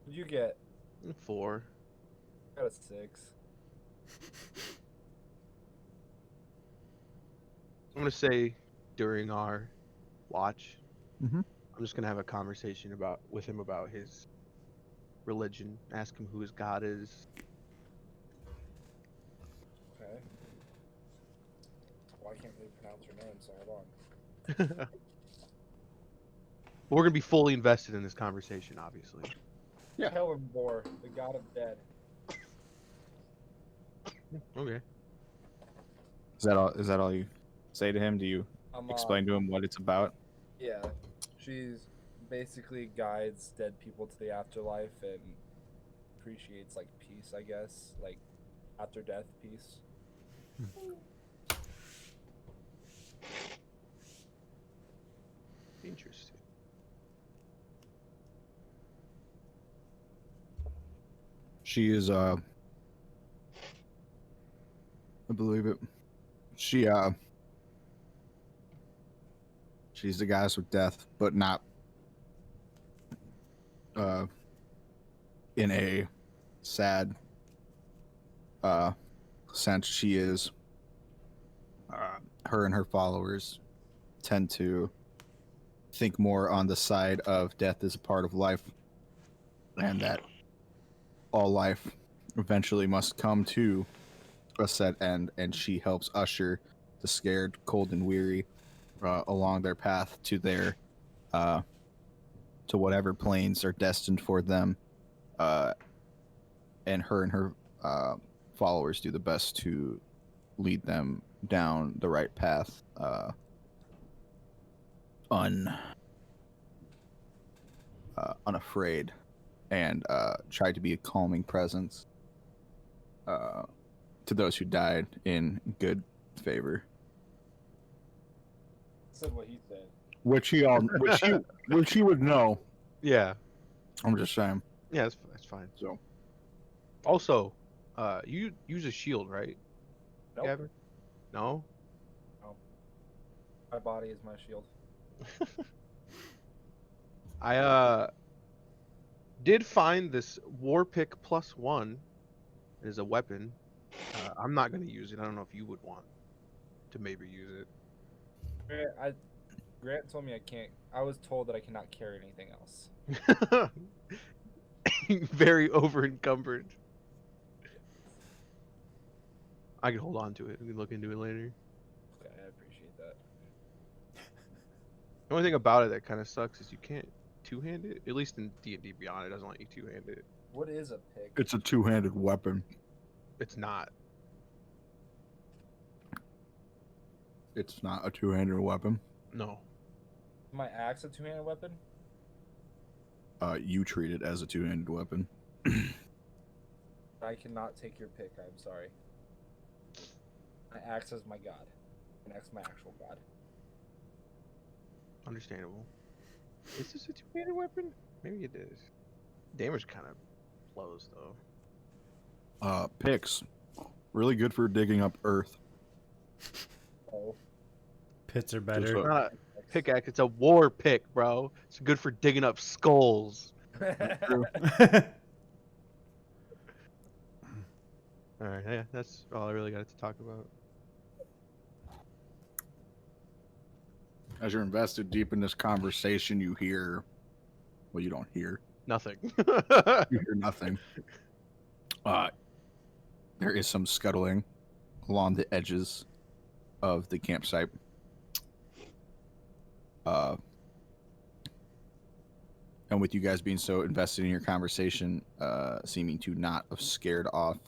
you get? 4. Got a 6. I'm gonna say during our watch, Mhm. I'm just gonna have a conversation with him about his religion. Ask him who his god is. Okay. Why can't we pronounce your name so long? We're gonna be fully invested in this conversation, obviously. Yeah. Celeborn, the god of dead. Okay. Is that all you say to him? Do you explain to him what it's about? Yeah. She's basically guides dead people to the afterlife and appreciates like peace, I guess, like after death peace. Interesting. She is I believe it. She's the goddess of death, but not in a sad sense. She is her and her followers tend to think more on the side of death as a part of life, and that all life eventually must come to a set end, and she helps usher the scared, cold, and weary along their path to their to whatever planes are destined for them, and her followers do the best to lead them down the right path, unafraid, and try to be a calming presence to those who died in good favor. Said what he said. Which he would know. Yeah. I'm just saying. Yeah, that's fine. So Also, you use a shield, right? Nope. Gavin? No? My body is my shield. I did find this War Pick +1 as a weapon. I'm not gonna use it. I don't know if you would want to maybe use it. Grant told me I can't. I was told that I cannot carry anything else. Very over encumbered. I can hold on to it. We can look into it later. Okay, I appreciate that. The only thing about it that kind of sucks is you can't two-hand it. At least in D&D Beyond, it doesn't let you two-hand it. What is a pick? it's a two-handed weapon. It's not. It's not a two-handed weapon. No. My axe a two-handed weapon? You treat it as a two-handed weapon. I cannot take your pick. I'm sorry. My axe is my god. My axe is my actual god. Understandable. Is this a two-handed weapon? Maybe it is. Damage kind of blows though. Picks. Really good for digging up earth. Oh. Pits are Just better. It's not a pickaxe. It's a war pick, bro. It's good for digging up skulls. All right, yeah, that's all I really got to talk about. As you're invested deep in this conversation, you hear... Well, you don't hear. Nothing. You hear nothing. There is some scuttling along the edges of the campsite. And with you guys being so invested in your conversation, seeming to not have scared off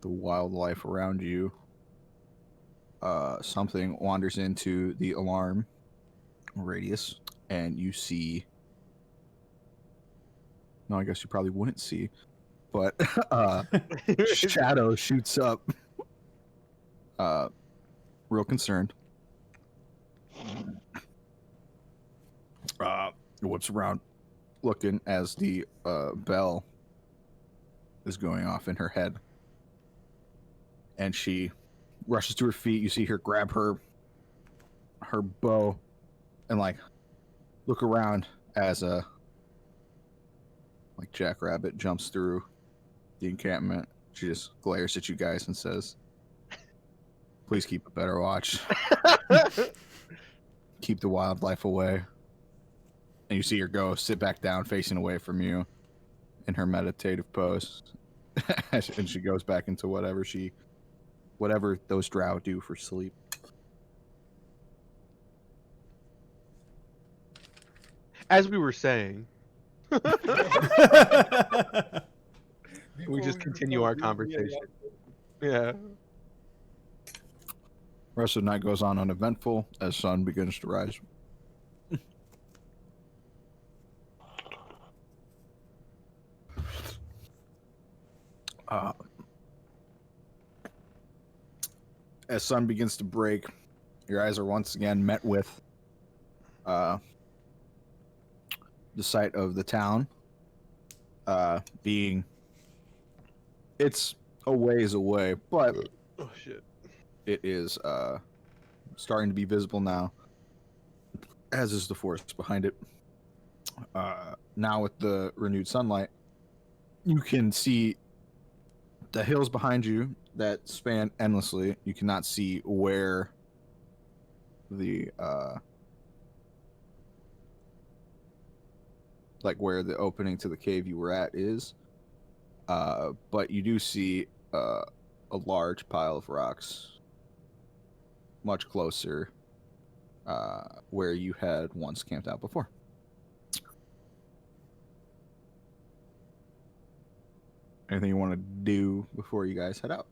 the wildlife around you, something wanders into the alarm radius, and you see... No, I guess you probably wouldn't see, but Shadow shoots up, real concerned. Whips around, looking as the bell is going off in her head, and she rushes to her feet. You see her grab her bow and like look around as a like Jackrabbit jumps through the encampment. She just glares at you guys and says, "Please keep a better watch. Keep the wildlife away." And you see her go sit back down, facing away from you in her meditative pose. And she goes back into whatever those drow do for sleep. As we were saying, we Before just continue our conversation. Yeah. Rest of the night goes on uneventful as sun begins to rise. As sun begins to break, your eyes are once again met with the sight of the town. It's a ways away, but Oh shit. it is starting to be visible now, as is the forest behind it. Now with the renewed sunlight, you can see the hills behind you that span endlessly. You cannot see where the where the opening to the cave you were at is, but you do see a large pile of rocks much closer where you had once camped out before. Anything you want to do before you guys head out?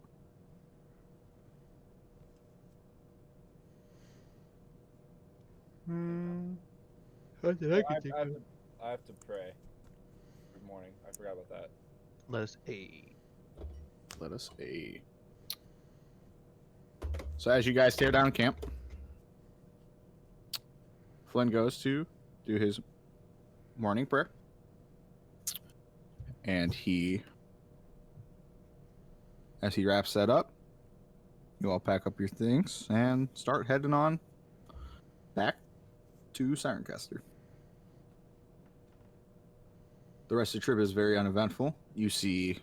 I have to pray every morning. I forgot about that. Let us aid. Let us a. So as you guys tear down camp, Flynn goes to do his morning prayer, and as he wraps that up, you all pack up your things and start heading on back to Sirencaster. The rest of the trip is very uneventful. You see,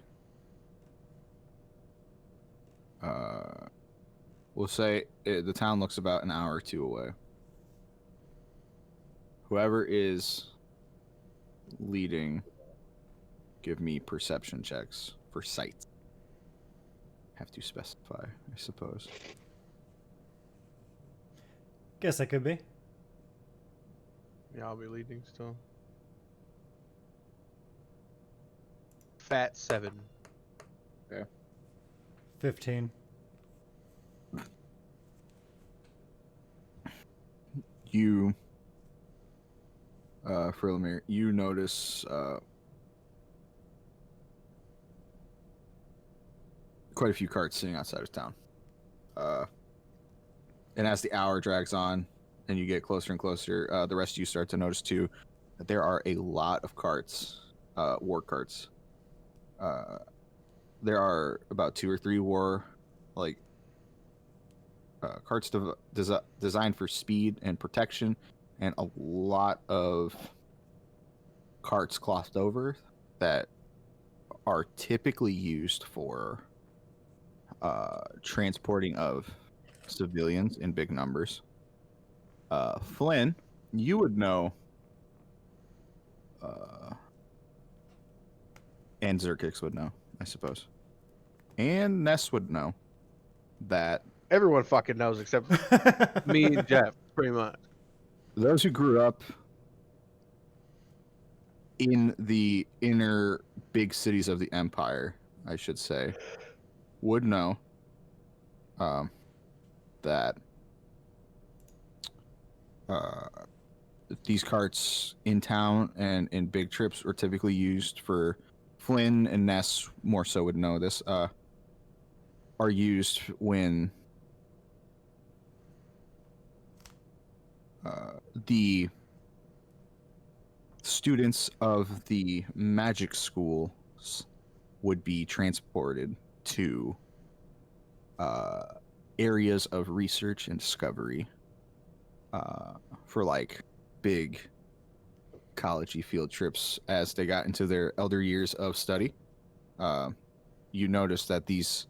we'll say the town looks about an hour or two away. Whoever is leading, give me perception checks for sight. Have to specify, I suppose. Guess that could be. Yeah, I'll be leading still. Fat 7. 15. You, Frilimir, you notice quite a few carts sitting outside of town. And as the hour drags on and you get closer and closer, the rest of you start to notice too that there are a lot of carts, war carts. There are about 2 or 3 war, carts designed for speed and protection, and a lot of carts clothed over that are typically used for transporting of civilians in big numbers. Flynn, you would know, and Zerkix would know, I suppose, and Ness would know that Everyone fucking knows except me and Jeff, pretty much. those who grew up in the inner big cities of the Empire, I should say, would know that these carts in town and in big trips were typically used for Flynn, and Ness more so would know this, are used when the students of the magic schools would be transported to areas of research and discovery for like big college-y field trips as they got into their elder years of study. You notice that these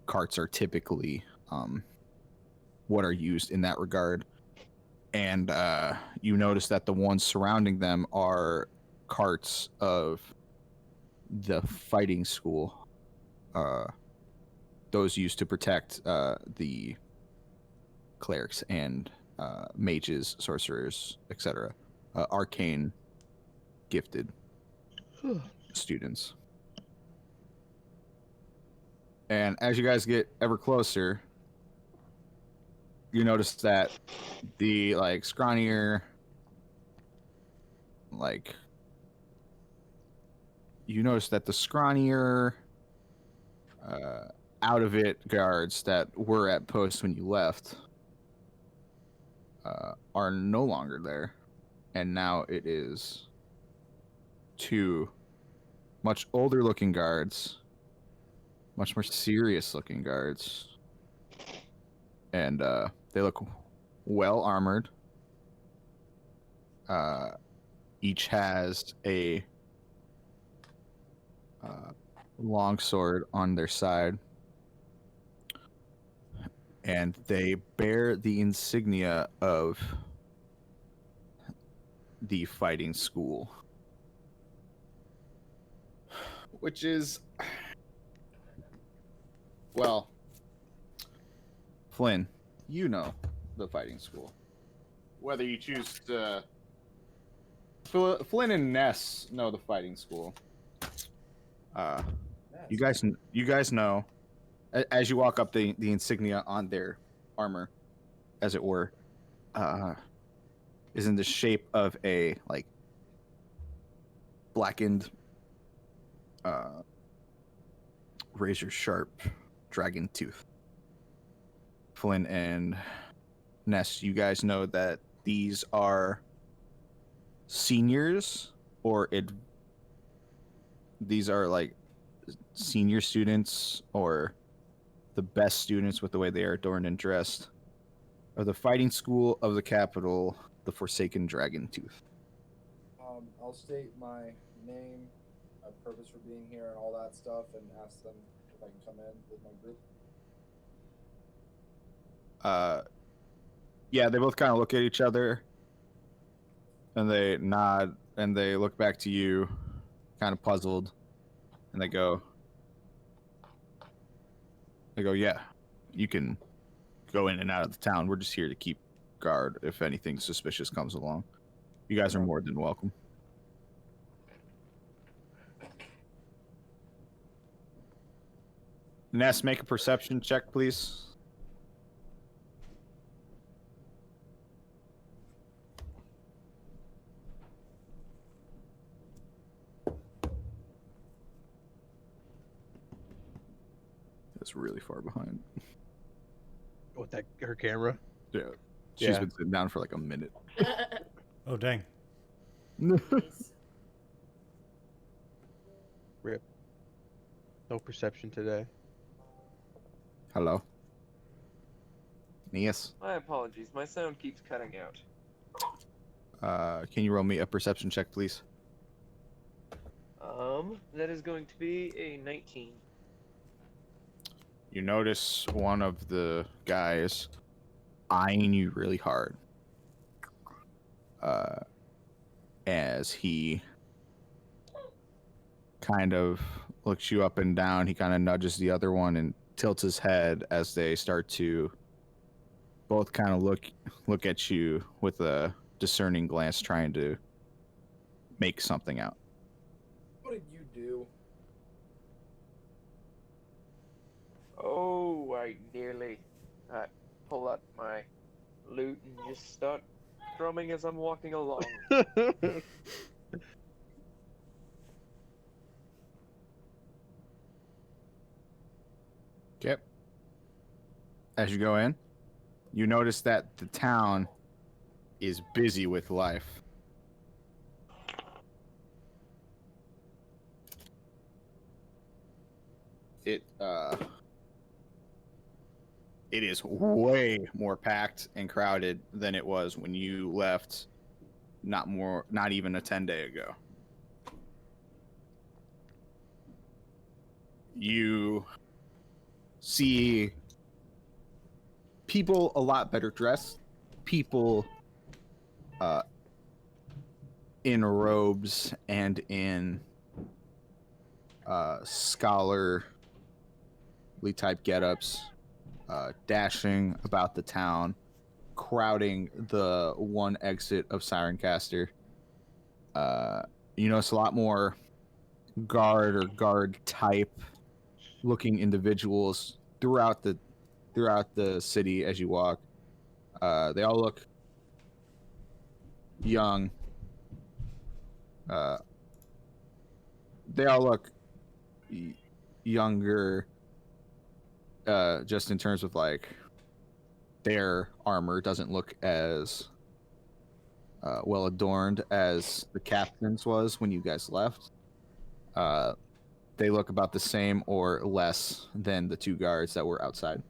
carts are typically what are used in that regard. And you notice that the ones surrounding them are carts of the fighting school. Those used to protect the clerics and mages, sorcerers, etc. Arcane gifted students. And as you guys get ever closer, you notice that the like scrawnier, like you notice that the scrawnier, out of it guards that were at post when you left are no longer there, and now it is two much older looking guards, much more serious looking guards, and they look well armored. Each has a long sword on their side, and they bear the insignia of the fighting school, which is, well, Flynn, you know the fighting school. Whether you choose to, Flynn and Ness know the fighting school. You guys know, as you walk up, the insignia on their armor, as it were, is in the shape of a like blackened, razor sharp dragon tooth. Flynn and Ness, you guys know that these are seniors, or these are like senior students, or the best students with the way they are adorned and dressed, of the fighting school of the capital, the Forsaken Dragon Tooth. I'll state my name, my purpose for being here, and all that stuff, and ask them if I can come in with my group. Yeah, they both kind of look at each other, and they nod, and they look back to you, kind of puzzled, and they go, yeah, you can go in and out of the town. We're just here to keep guard if anything suspicious comes along. You guys are more than welcome. Ness, make a perception check, please. That's really far behind. What, that her camera? Yeah. She's been sitting down for like a minute. Oh, dang. Rip. No perception today. Hello. Yes. My apologies. My sound keeps cutting out. Can you roll me a perception check, please? That is going to be a 19. You notice one of the guys eyeing you really hard. As he kind of looks you up and down, he kind of nudges the other one and tilts his head as they start to both kind of look at you with a discerning glance, trying to make something out. What did you do? Oh, I nearly pull out my lute and just start drumming as I'm walking along. Yep. As you go in, you notice that the town is busy with life. it is way more packed and crowded than it was when you left not even a 10-day ago. You see people a lot better dressed, people in robes and in scholarly type getups, dashing about the town, crowding the one exit of Sirencaster. You notice a lot more guard or guard type looking individuals throughout the city as you walk. They all look young. They all look younger, just in terms of like their armor doesn't look as well adorned as the captain's was when you guys left. They look about the same or less than the two guards that were outside.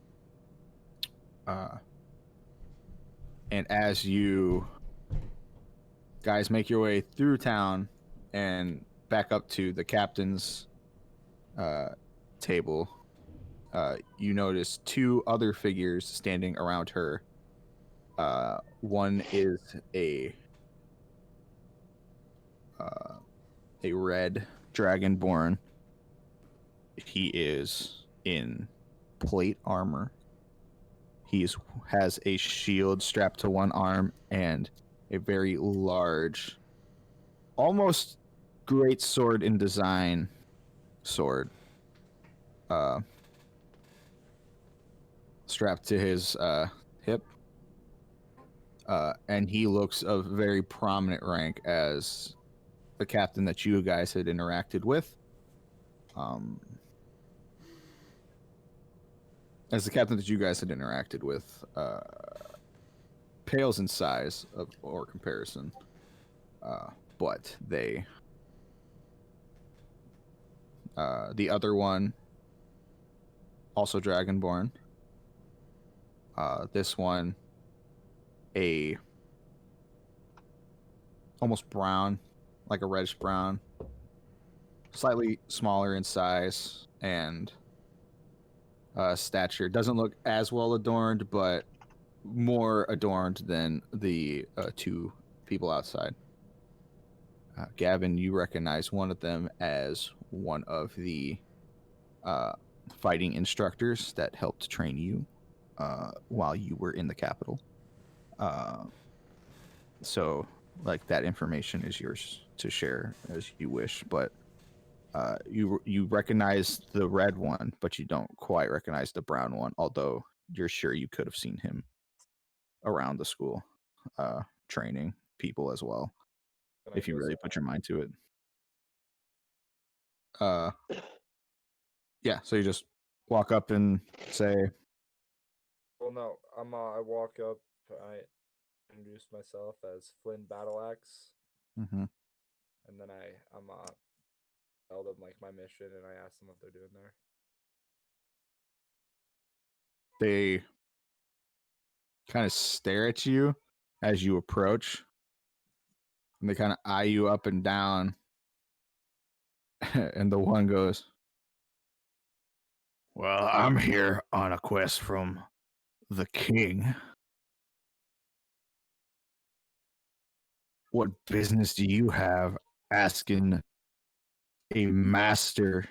And as you guys make your way through town and back up to the captain's table, you notice two other figures standing around her. One is a red dragonborn. He is in plate armor. He has a shield strapped to one arm and a very large, almost great sword in design sword strapped to his hip. And he looks of very prominent rank as the captain that you guys had interacted with. As the captain that you guys had interacted with, pales in size or comparison, but they, the other one, also Dragonborn. This one, almost brown, like a reddish brown, slightly smaller in size and stature. Doesn't look as well adorned, but more adorned than the two people outside. Gavin, you recognize one of them as one of the fighting instructors that helped train you while you were in the capital. So, like, that information is yours to share as you wish, but you recognize the red one, but you don't quite recognize the brown one, although you're sure you could have seen him around the school training people as well, if you really put your mind to it. Yeah, so you just walk up and say, Well, no, I walk up, I introduce myself as Flynn Battleaxe, mm-hmm. and then I'm tell them like my mission, and I ask them what they're doing there. They kind of stare at you as you approach, and they kind of eye you up and down. And the one goes, "Well, I'm here on a quest from the king. What business do you have asking a master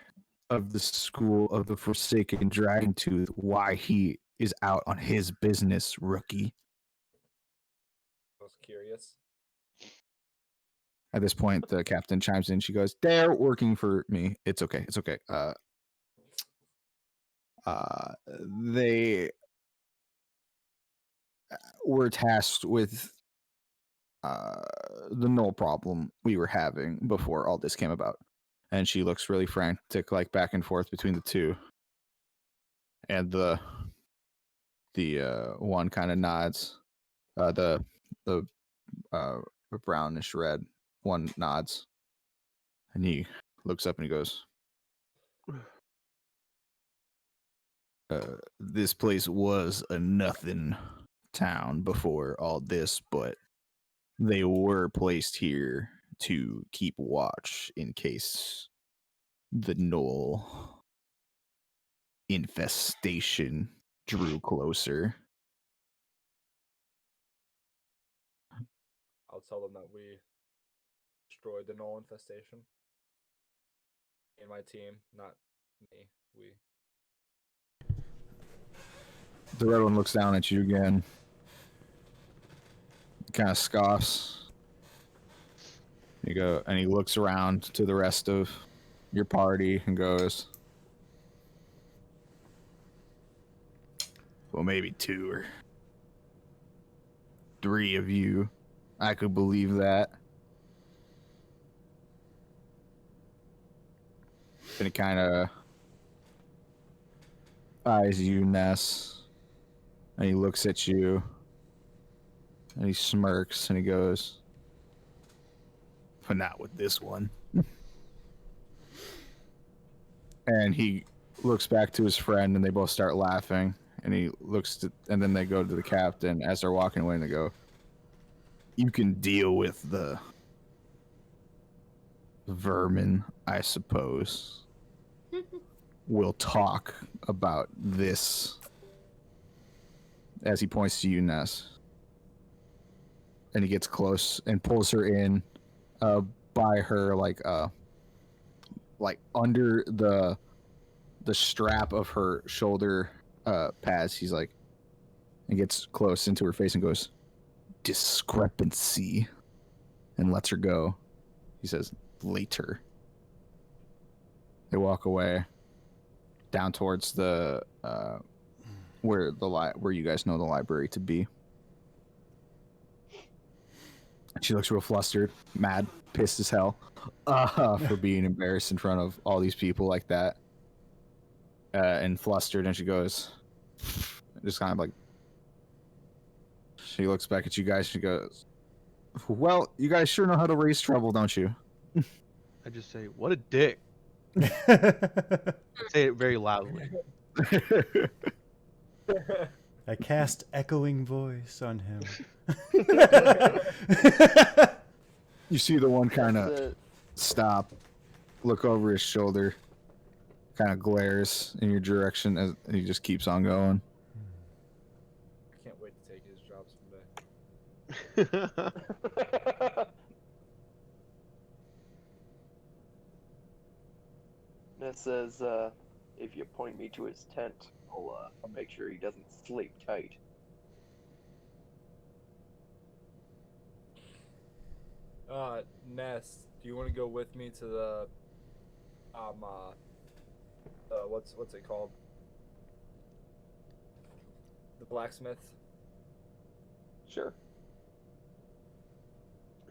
of the school of the Forsaken Dragontooth why he is out on his business, rookie?" I was curious. At this point, the captain chimes in. She goes, "They're working for me. It's okay. It's okay. They were tasked with the null problem we were having before all this came about." And she looks really frantic, like back and forth between the two. And the one kind of nods. The brownish red one nods, and he looks up and he goes, this place was a nothing town before all this, but they were placed here to keep watch in case the Knoll infestation drew closer. I'll tell them that we destroyed the Knoll infestation. And my team, not me. We. The red one looks down at you again. Kind of scoffs. You go, and he looks around to the rest of your party and goes, well, maybe 2 or 3 of you. I could believe that. And he kind of eyes you, Ness. And he looks at you. And he smirks and he goes, but not with this one. And he looks back to his friend and they both start laughing. And he looks to, and then they go to the captain as they're walking away and they go, you can deal with the vermin, I suppose. We'll talk about this. As he points to you, Ness. And he gets close and pulls her in by her like under the strap of her shoulder pads. He's like, and gets close into her face and goes, discrepancy, and lets her go. He says, later. They walk away down towards the where you guys know the library to be. She looks real flustered, mad, pissed as hell for being embarrassed in front of all these people like that. And flustered, and she goes, just kind of like, she looks back at you guys, she goes, well, you guys sure know how to raise trouble, don't you? I just say, what a dick. Say it very loudly. I cast echoing voice on him. You see the one kind of stop, look over his shoulder, kind of glares in your direction, and he just keeps on going. I can't wait to take his job someday. Ness says, if you point me to his tent, I'll make sure he doesn't sleep tight. Ness, do you want to go with me to the what's it called? The blacksmith? Sure.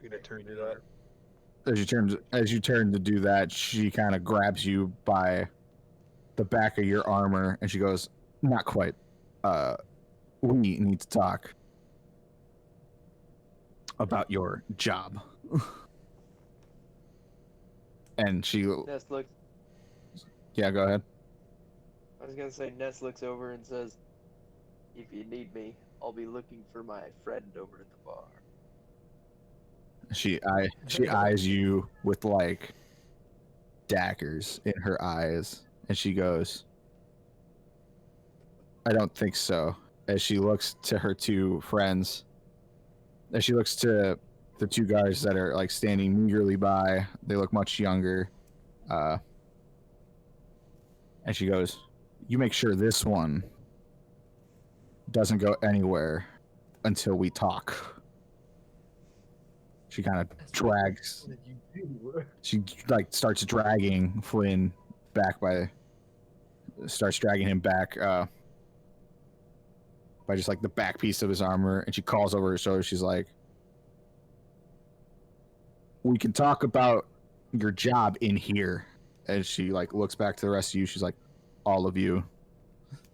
We're gonna turn do you that. As you turn to do that, she kind of grabs you by the back of your armor, and she goes, not quite. We need to talk about your job. And she, Ness looks. yeah, go ahead. I was gonna say Ness looks over and says, "If you need me, I'll be looking for my friend over at the bar." She eyes you with like daggers in her eyes, and she goes, I don't think so. As she looks to her 2 friends, as she looks to the 2 guys that are like standing meagerly by, they look much younger, and she goes, you make sure this one doesn't go anywhere until we talk. She kind of drags. She like starts dragging Flynn back starts dragging him back by just like the back piece of his armor, and she calls over her shoulder. She's like, we can talk about your job in here. And she like looks back to the rest of you. She's like, all of you.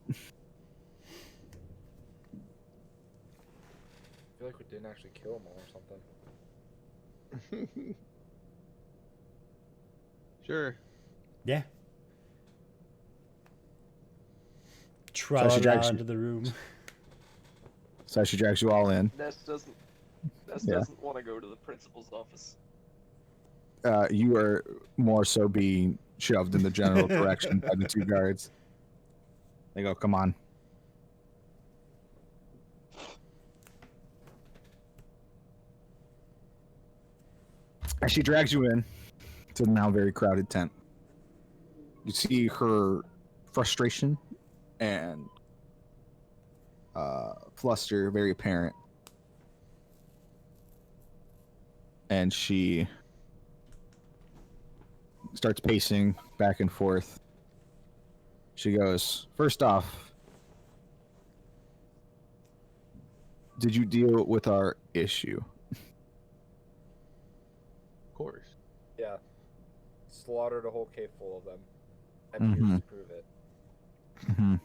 I feel like we didn't actually kill him all or something. Sure. Yeah. Trot she drags out you- into the room. So she drags you all in. Ness doesn't. Ness Yeah. doesn't want to go to the principal's office. You are more so being shoved in the general direction by the 2 guards. They go, come on. As she drags you in to the now very crowded tent, you see her frustration and fluster very apparent. And she starts pacing back and forth. She goes, first off, did you deal with our issue? Of course. Yeah. Slaughtered a whole cave full of them. I Mhm. to prove it. Mm-hmm.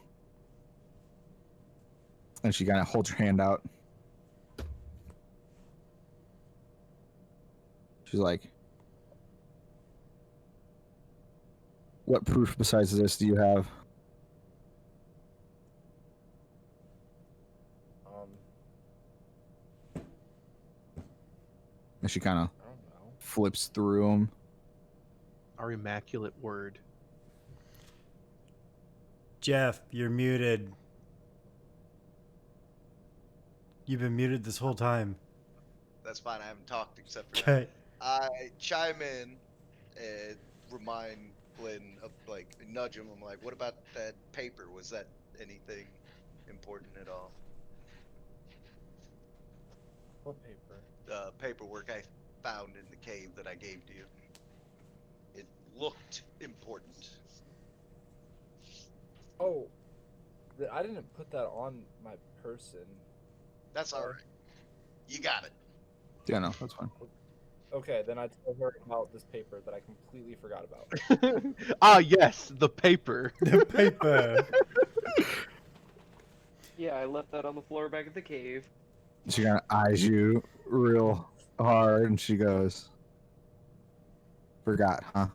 And she kind of holds her hand out. She's like, what proof besides this do you have? And she kind of I don't know. flips through them. Our immaculate word. Jeff, you're muted. You've been muted this whole time. That's fine. I haven't talked except for that. Okay. I chime in and remind Flynn of, like, nudge him. I'm like, what about that paper? Was that anything important at all? What paper? The paperwork I found in the cave that I gave to you. It looked important. Oh, I didn't put that on my person. That's all right. You got it. Yeah, no, that's fine. Okay, then I told her about this paper that I completely forgot about. Ah, yes, the paper. The paper. Yeah, I left that on the floor back at the cave. She kind of eyes you real hard, and she goes, forgot, huh?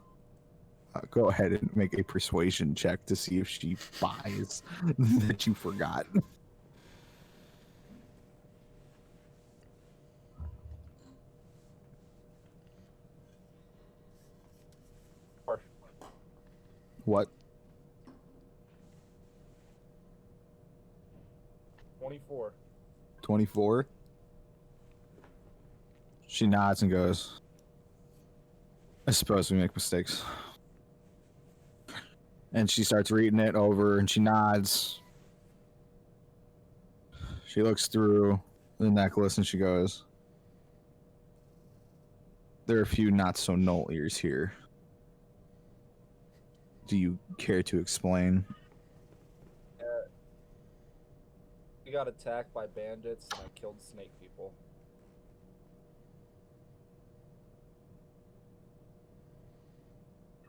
Go ahead and make a persuasion check to see if she buys that you forgot. What? 24. 24? She nods and goes, I suppose we make mistakes. And she starts reading it over and she nods. She looks through the necklace and she goes, there are a few not so null ears here. Do you care to explain? We got attacked by bandits and I killed snake people.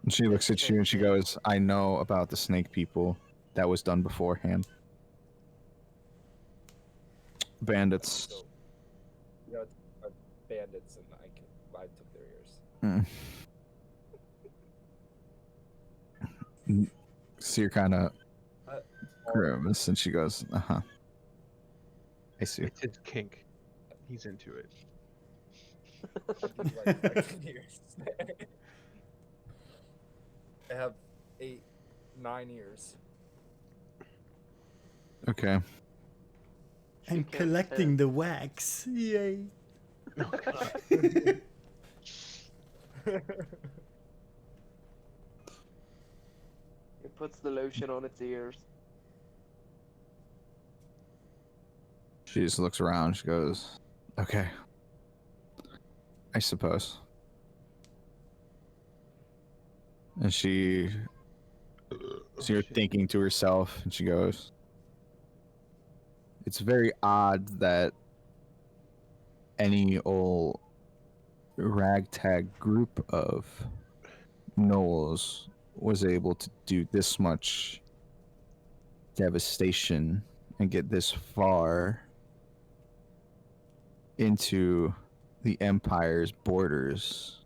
And she looks at you and she goes, I know about the snake people. That was done beforehand. Bandits. So, we got attacked by bandits and I took their ears. So you're kind of Oh, grimace, and she goes, uh-huh. I see. It's his kink. He's into it. like, fucking ears. I have 8, 9 ears. Okay. I'm She can't collecting tell. the wax. Yay. It puts the lotion on its ears. She just looks around. She goes, okay. I suppose. And so you're thinking to herself, and she goes, it's very odd that any old ragtag group of gnolls was able to do this much devastation and get this far into the Empire's borders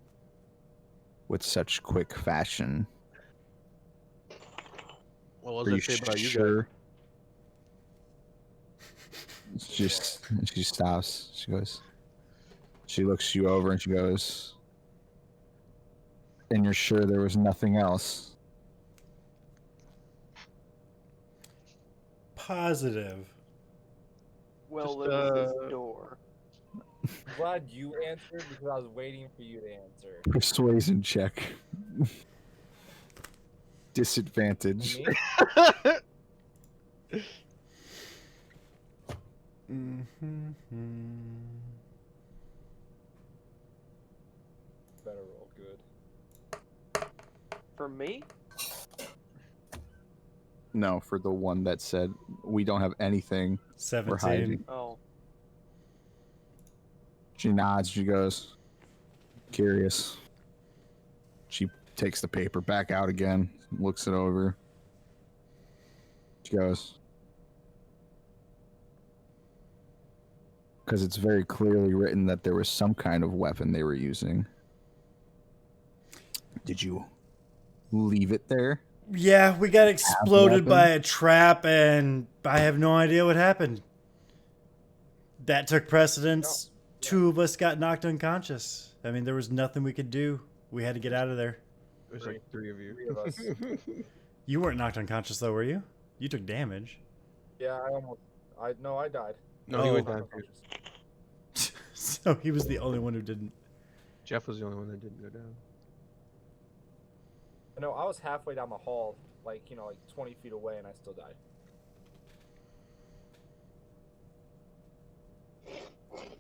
with such quick fashion. What Are does you that say about you guys? sure She stops. She goes. She looks you over and she goes. And you're sure there was nothing else? Positive. Well, Just, there was this door. I'm glad you answered because I was waiting for you to answer. Persuasion check. Disadvantage. Me? Better roll good. For me? No, for the one that said we don't have anything. 17. hiding. Oh. She nods. She goes, curious. She takes the paper back out again, looks it over. She goes, because it's very clearly written that there was some kind of weapon they were using. Did you leave it there? Yeah, we got exploded weapon? by a trap, and I have no idea what happened. That took precedence. No. Two of us got knocked unconscious. I mean, there was nothing we could do. We had to get out of there. There's like 3 of you. 3 of us. You weren't knocked unconscious, though, were you? You took damage. Yeah, I died. No, he Oh. went down. Too. So he was the only one who didn't. Jeff was the only one that didn't go down. No, I was halfway down the hall, like 20 feet away, and I still died.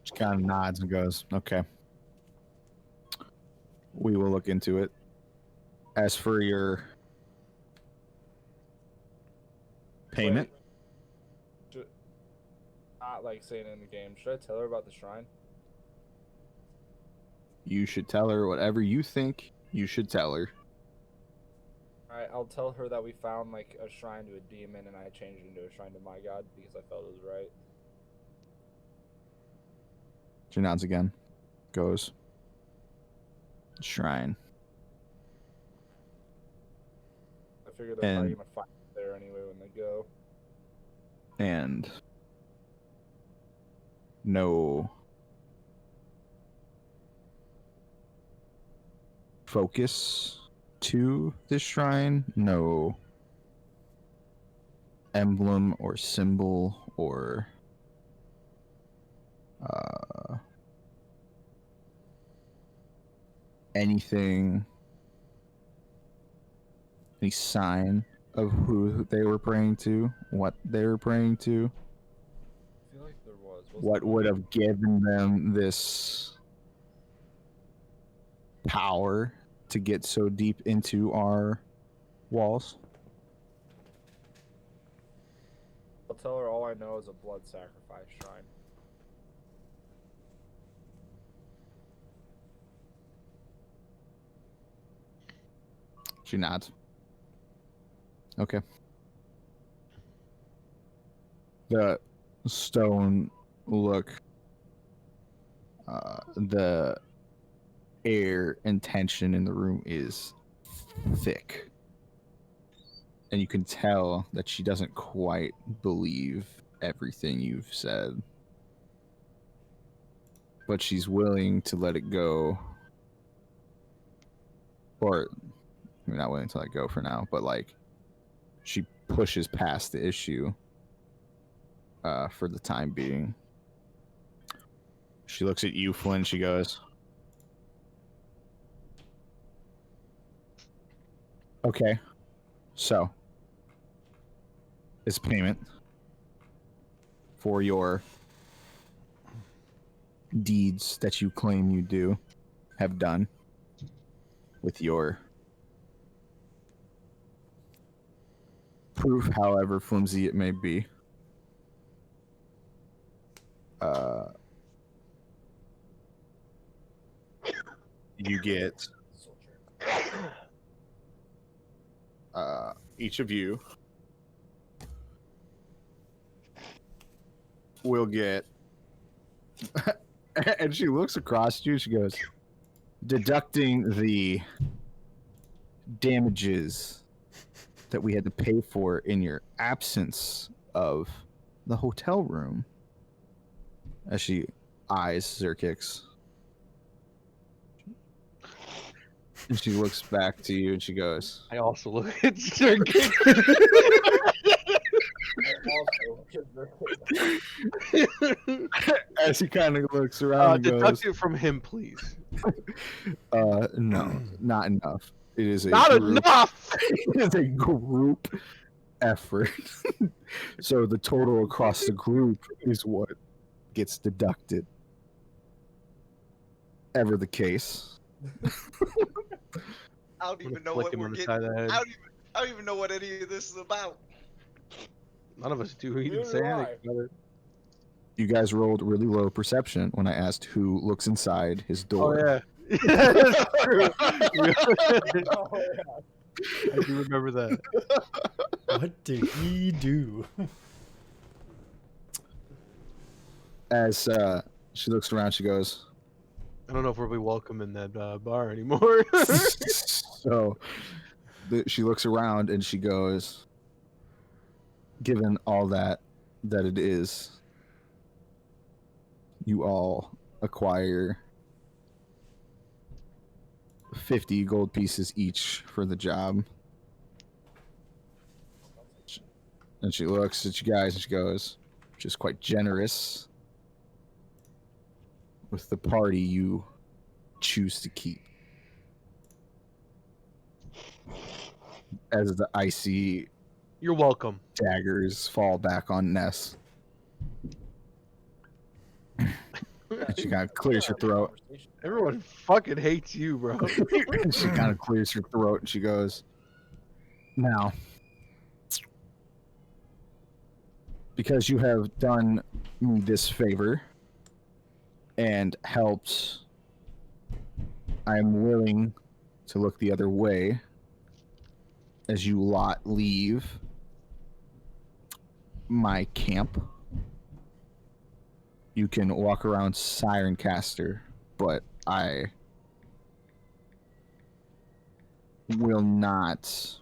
She kind of nods and goes, okay. We will look into it. As for your payment, Wait. Not like saying it in the game. Should I tell her about the shrine? you should tell her whatever you think you should tell her. Alright, I'll tell her that we found like a shrine to a demon, and I changed it into a shrine to my god because I felt it was right. She nods again. Goes. Shrine. I figured they're probably And- gonna fight there anyway when they go. And no focus to this shrine, no emblem or symbol or anything, any sign of who they were praying to, what they were praying to, I feel like there was. what would have given them this power to get so deep into our walls. I'll tell her all I know is a blood sacrifice shrine. She nods. Okay. The stone look, the air and tension in the room is thick. And you can tell that she doesn't quite believe everything you've said. But she's willing to let it go. Or, I mean, not willing to let it go for now, but like, she pushes past the issue for the time being. She looks at you, Flynn. She goes, okay, so this payment for your deeds that you claim you have done with your proof, however flimsy it may be. You get each of you will get and she looks across you, she goes, deducting the damages that we had to pay for in your absence of the hotel room, as she eyes Zerkix. And she looks back to you and she goes, I also look at Sergey. as she kind of looks around and goes, Deduct it from him, please. no, not enough. It is a Not group, enough. it is a group effort. So the total across the group is what gets deducted. Ever the case. I don't even know Flick what him we're on the getting. side of the head. I don't even know what any of this is about. None of us do. He didn't Neither say do anything I. about it. You guys rolled really low perception when I asked who looks inside his Oh door. yeah. That's true. Oh, yeah. I do remember that. What did he do? As she looks around, she goes, I don't know if we'll be welcome in that bar anymore. so she looks around and she goes, given all that it is, you all acquire 50 gold pieces each for the job. And she looks at you guys and she goes, which is quite generous with the party you choose to keep. As the icy You're welcome. daggers fall back on Ness. And she kind of clears her throat. Everyone fucking hates you, bro. And she kind of clears her throat and she goes, now, because you have done me this favor and helped, I am willing to look the other way as you lot leave my camp. You can walk around Sirencaster, but I will not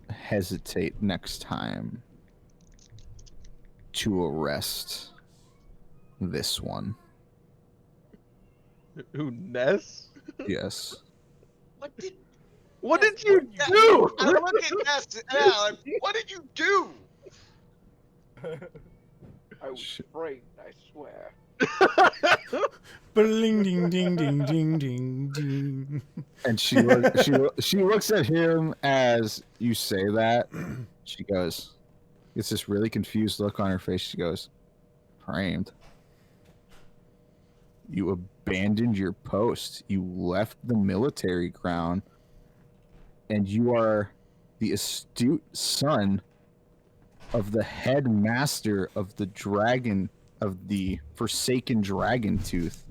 hesitate next time to arrest this one. Who, Ness? Yes. What did What did you do? I look at Ness, Alan, what did you do? I was frightened, I swear. Bling ding ding ding ding ding ding. And she looks at him as you say that. She goes, it's this really confused look on her face. She goes, framed. You abandoned your post. You left the military ground. And you are the astute son of the headmaster of the dragon, of the Forsaken Dragon Tooth.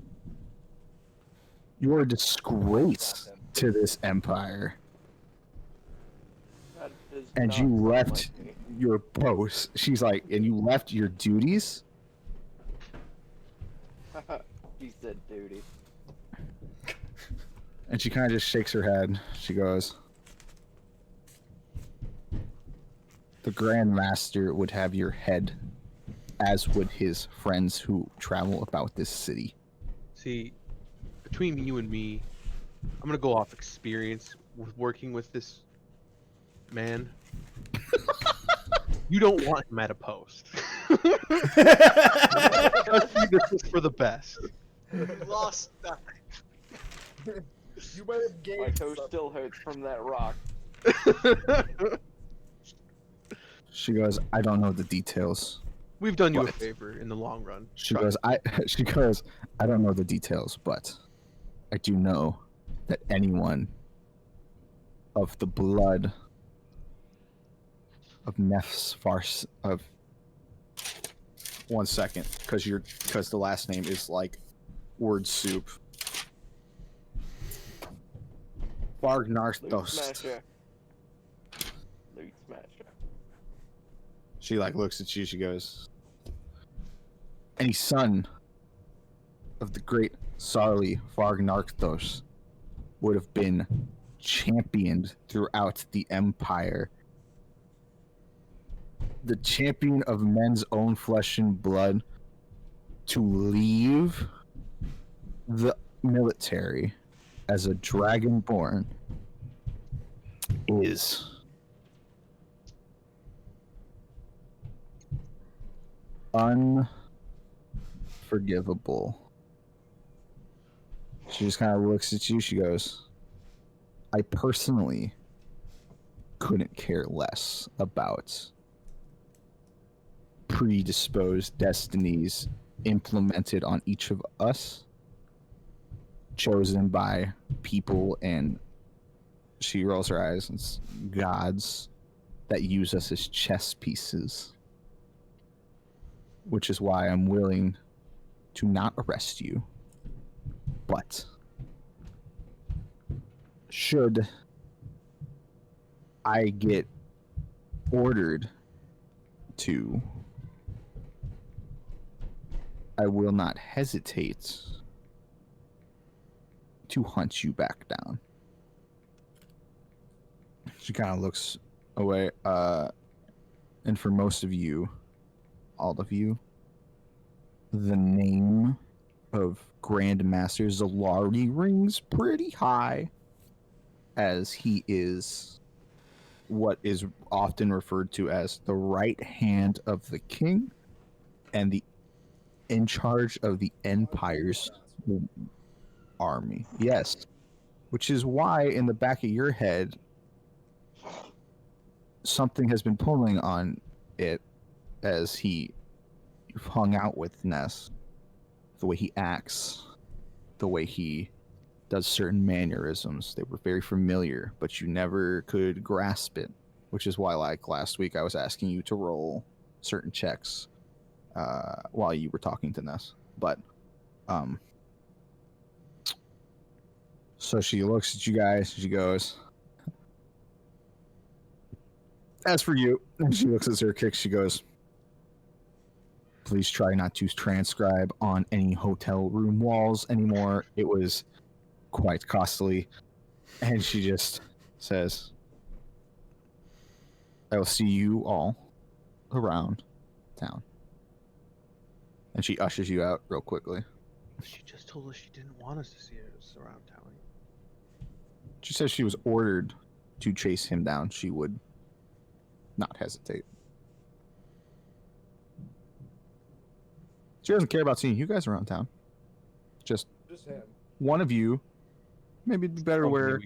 You are a disgrace to this empire. That does And not you sound left like me. your post. She's like, and you left your duties? She said duty. And she kind of just shakes her head. She goes, the Grand Master would have your head, as would his friends who travel about this city. See, between you and me, I'm gonna go off experience with working with this man. You don't want him at a post. Trust me, this is for the best. You lost nothing. You might have My gained toe something. still hurts from that rock. She goes, I don't know the details. We've done you a What? favor in the long run. She Trust goes, she goes, I don't know the details, but I do know that anyone of the blood of Nef's farce of 1 second, because the last name is like word soup. Loot Bargnarthos. smasher. Loot smasher. She like looks at you, she goes, any son of the great Sarli Vargnarthos would have been championed throughout the empire the champion of men's own flesh and blood to leave the military as a dragonborn is unforgivable. She just kind of looks at you. She goes, I personally couldn't care less about predisposed destinies implemented on each of us, chosen by people, and she rolls her eyes, and it's gods that use us as chess pieces, which is why I'm willing to not arrest you. But should I get ordered to, I will not hesitate to hunt you back down. She kind of looks away, and for most of you, all of you, the name of Grandmaster Zalari rings pretty high, as he is what is often referred to as the right hand of the king and the in charge of the Empire's army. Yes. Which is why in the back of your head something has been pulling on it, as you've hung out with Ness. The way he acts, the way he does certain mannerisms, they were very familiar, but you never could grasp it, which is why, like last week, I was asking you to roll certain checks while you were talking to Ness. But so she looks at you guys and she goes, as for you, and she looks at Zerkik, she goes, please try not to transcribe on any hotel room walls anymore. It was quite costly. And she just says, I will see you all around town. And she ushers you out real quickly. She just told us she didn't want us to see us around town. She says she was ordered to chase him down. She would not hesitate. She doesn't care about seeing you guys around town. Just him. one of you. Maybe it'd be better wear.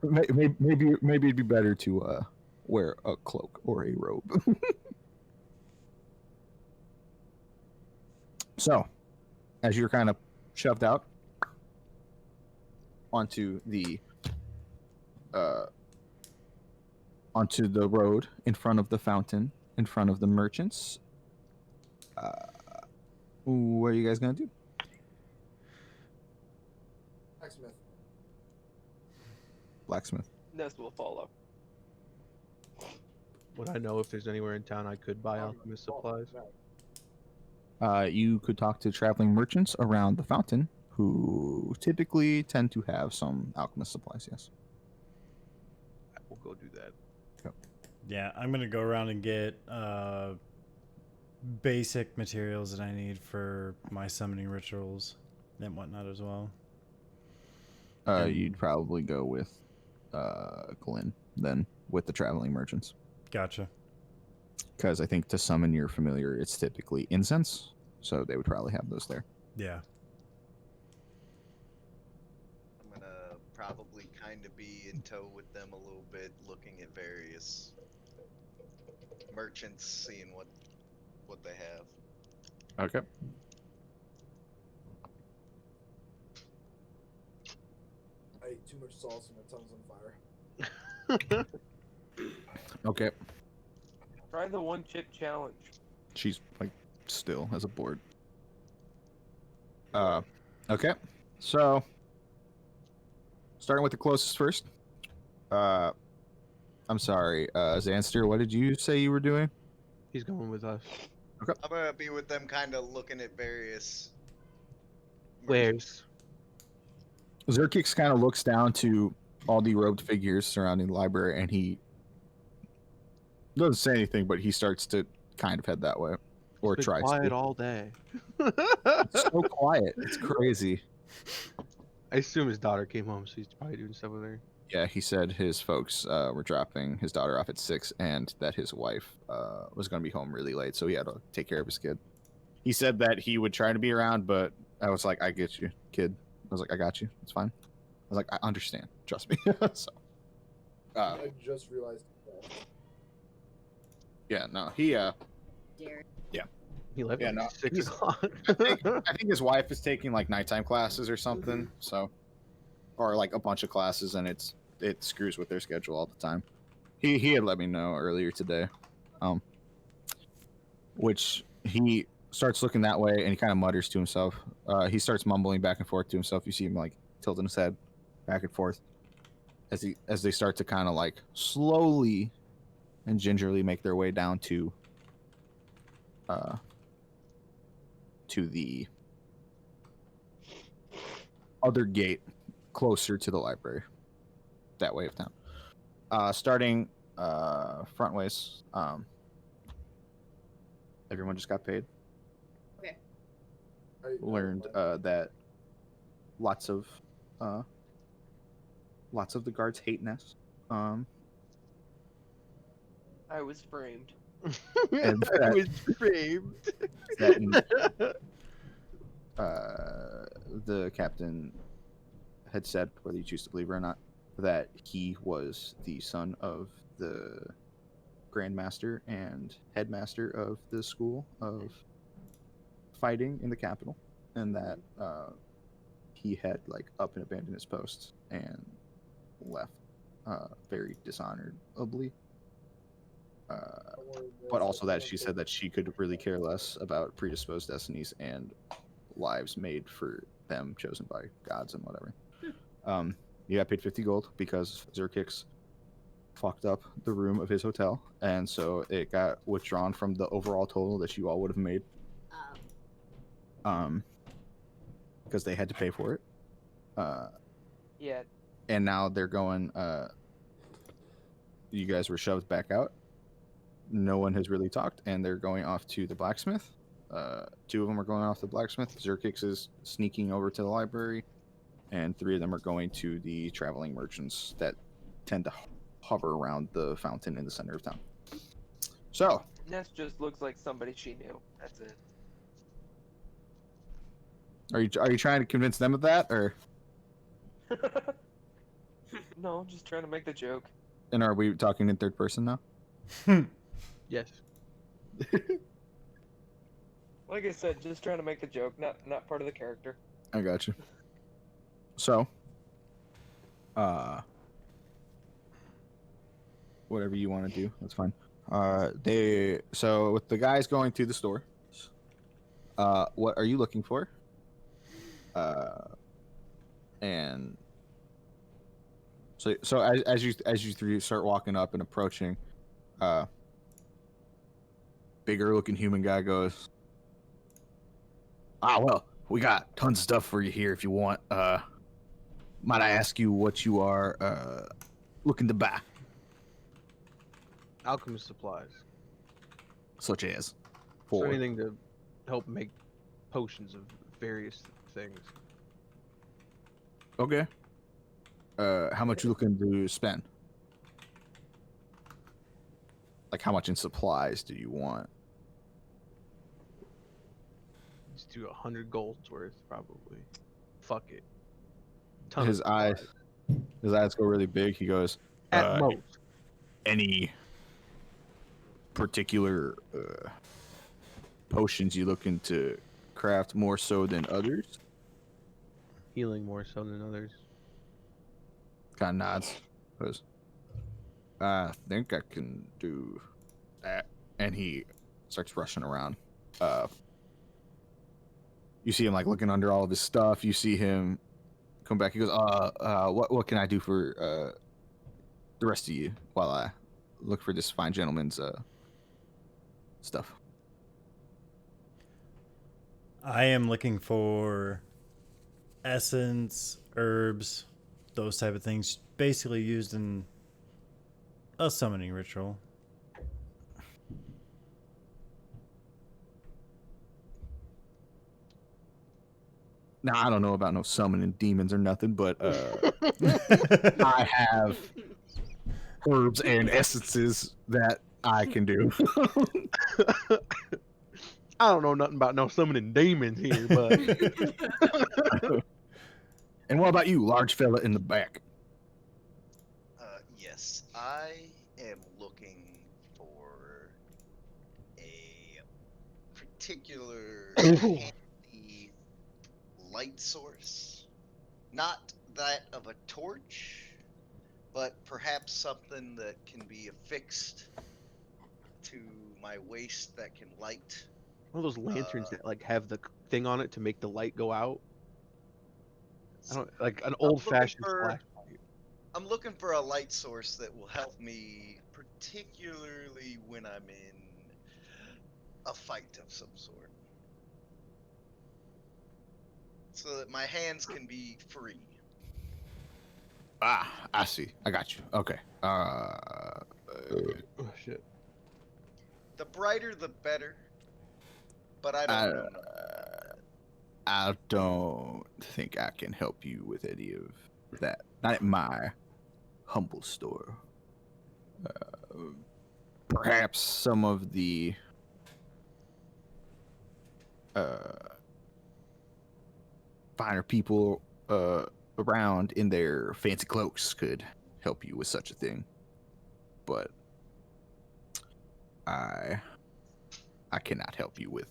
Maybe it'd be better to wear a cloak or a robe. So, as you're kind of shoved out onto the road in front of the fountain, in front of the merchants, what are you guys gonna do? Blacksmith. Ness will follow. Would I know if there's anywhere in town I could buy alchemist supplies? You could talk to traveling merchants around the fountain who typically tend to have some alchemist supplies, yes. We'll go do that. Yeah, I'm gonna go around and get basic materials that I need for my summoning rituals and whatnot as well. You'd probably go with Glenn then with the traveling merchants. Gotcha. Because I think to summon your familiar, it's typically incense, so they would probably have those there. Yeah. I'm gonna probably kind of be in tow with them a little bit, looking at various merchants, seeing what they have. Okay. I ate too much sauce and my tongue's on fire. Okay. Try the one chip challenge. She's like still as a board. Okay. So starting with the closest first. I'm sorry, Zanster, what did you say you were doing? He's going with us. Okay. I'm gonna be with them, kind of looking at various. Wares. Zerkix kind of looks down to all the robed figures surrounding the library, and he doesn't say anything, but he starts to kind of head that way, or It's been tries quiet to. all day. It's so quiet. It's crazy. I assume his daughter came home, so he's probably doing stuff with her. Yeah, he said his folks were dropping his daughter off at 6, and that his wife was going to be home really late, so he had to take care of his kid. He said that he would try to be around, but I was like, I get you, kid. I was like, I got you. It's fine. I was like, I understand. Trust me. So, I just realized that. yeah, no, he, Derek. He left Yeah, at no, 6 he's- o'clock. I think his wife is taking like nighttime classes or something, so, or like a bunch of classes, and it screws with their schedule all the time. He had let me know earlier today, which he starts looking that way and he kind of mutters to himself. He starts mumbling back and forth to himself. You see him like tilting his head back and forth as they start to kind of like slowly and gingerly make their way down to the other gate closer to the library, that way of town. Starting front ways. Everyone just got paid. Learned that lots of the guards hate Ness. I was framed. And I was framed. that the captain had said, whether you choose to believe it or not, that he was the son of the grandmaster and headmaster of the school of fighting in the capital, and that he had like up and abandoned his post and left very dishonorably. But also that she said that she could really care less about predisposed destinies and lives made for them, chosen by gods and whatever. You got paid 50 gold because Zerkix fucked up the room of his hotel, and so it got withdrawn from the overall total that you all would have made. Because they had to pay for it. Yeah. And now they're going. You guys were shoved back out. No one has really talked, and they're going off to the blacksmith. 2 of them are going off to the blacksmith. Zerkix is sneaking over to the library, and 3 of them are going to the traveling merchants that tend to hover around the fountain in the center of town. So, Ness just looks like somebody she knew. That's it. are you trying to convince them of that, or No, just trying to make the joke. and are we talking in third person now? Yes. Like I said, just trying to make the joke, not part of the character. I got you. So, whatever you want to do, that's fine. So with the guys going to the store, what are you looking for? And so as you 3 start walking up and approaching, bigger looking human guy goes, well, we got tons of stuff for you here if you want. Might I ask you what you are looking to buy? Alchemist supplies. Such as So anything to help make potions of various things. Okay. How much you looking to spend? Like, how much in supplies do you want? Let's do 100 gold's worth, probably. Fuck it. His eyes go really big. He goes, At most. any particular potions you looking to craft more so than others? Healing more so than others. Kind of nods. Goes, I think I can do that. And he starts rushing around. You see him like looking under all of his stuff. You see him come back. He goes, what can I do for the rest of you while I look for this fine gentleman's stuff? I am looking for essence, herbs, those type of things, basically used in a summoning ritual. Now I don't know about no summoning demons or nothing, but I have herbs and essences that I can do. I don't know nothing about no summoning demons here, but And what about you, large fella in the back? Yes, I am looking for a particular handy light source. Not that of a torch, but perhaps something that can be affixed to my waist that can light. one of those lanterns that like have the thing on it to make the light go out. I don't like an old-fashioned flashlight. I'm looking for a light source that will help me, particularly when I'm in a fight of some sort. So that my hands can be free. Ah, I see. I got you. Okay. Oh shit. The brighter the better. But I don't know. I don't think I can help you with any of that. Not at my humble store. Perhaps some of the finer people around in their fancy cloaks could help you with such a thing. But I cannot help you with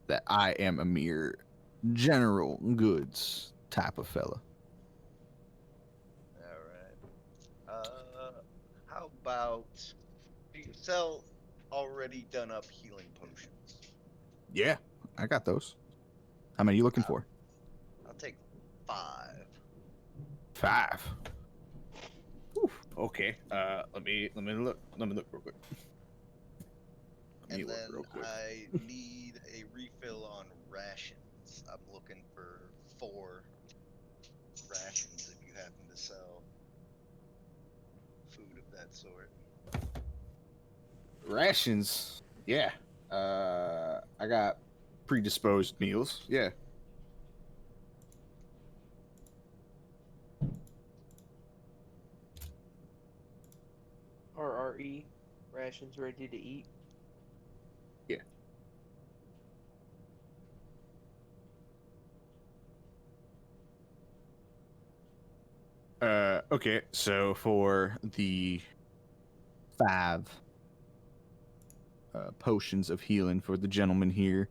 that. I am a mere general goods type of fella. Alright. How about, do you sell already done up healing potions? Yeah, I got those. How many are you looking for? I'll take 5. 5. Oof, okay. Let me look. Let me look real quick. And then I need a refill on rations. I'm looking for 4 rations if you happen to sell food of that sort. Rations. Yeah. I got predisposed meals. Yeah. RRE, rations ready to eat. Yeah. Okay, so for the 5 potions of healing for the gentleman here,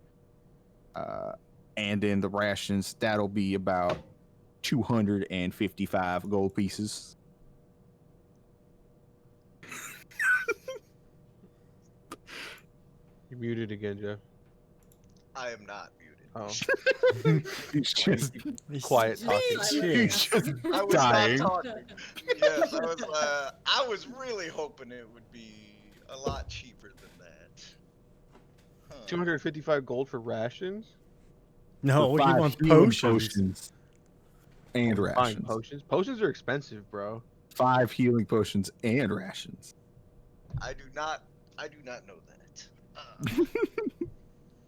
and in the rations, that'll be about 255 gold pieces. You're muted again, Jeff. I am not muted. Oh, He's just quiet Just talking. silent. He's just I was dying. not talking. Yes, I was really hoping it would be a lot cheaper than that. Huh. 255 gold for rations. No, For he 5 wants healing potions. and Buying rations. potions. Potions are expensive, bro. 5 healing potions and rations. I do not know that.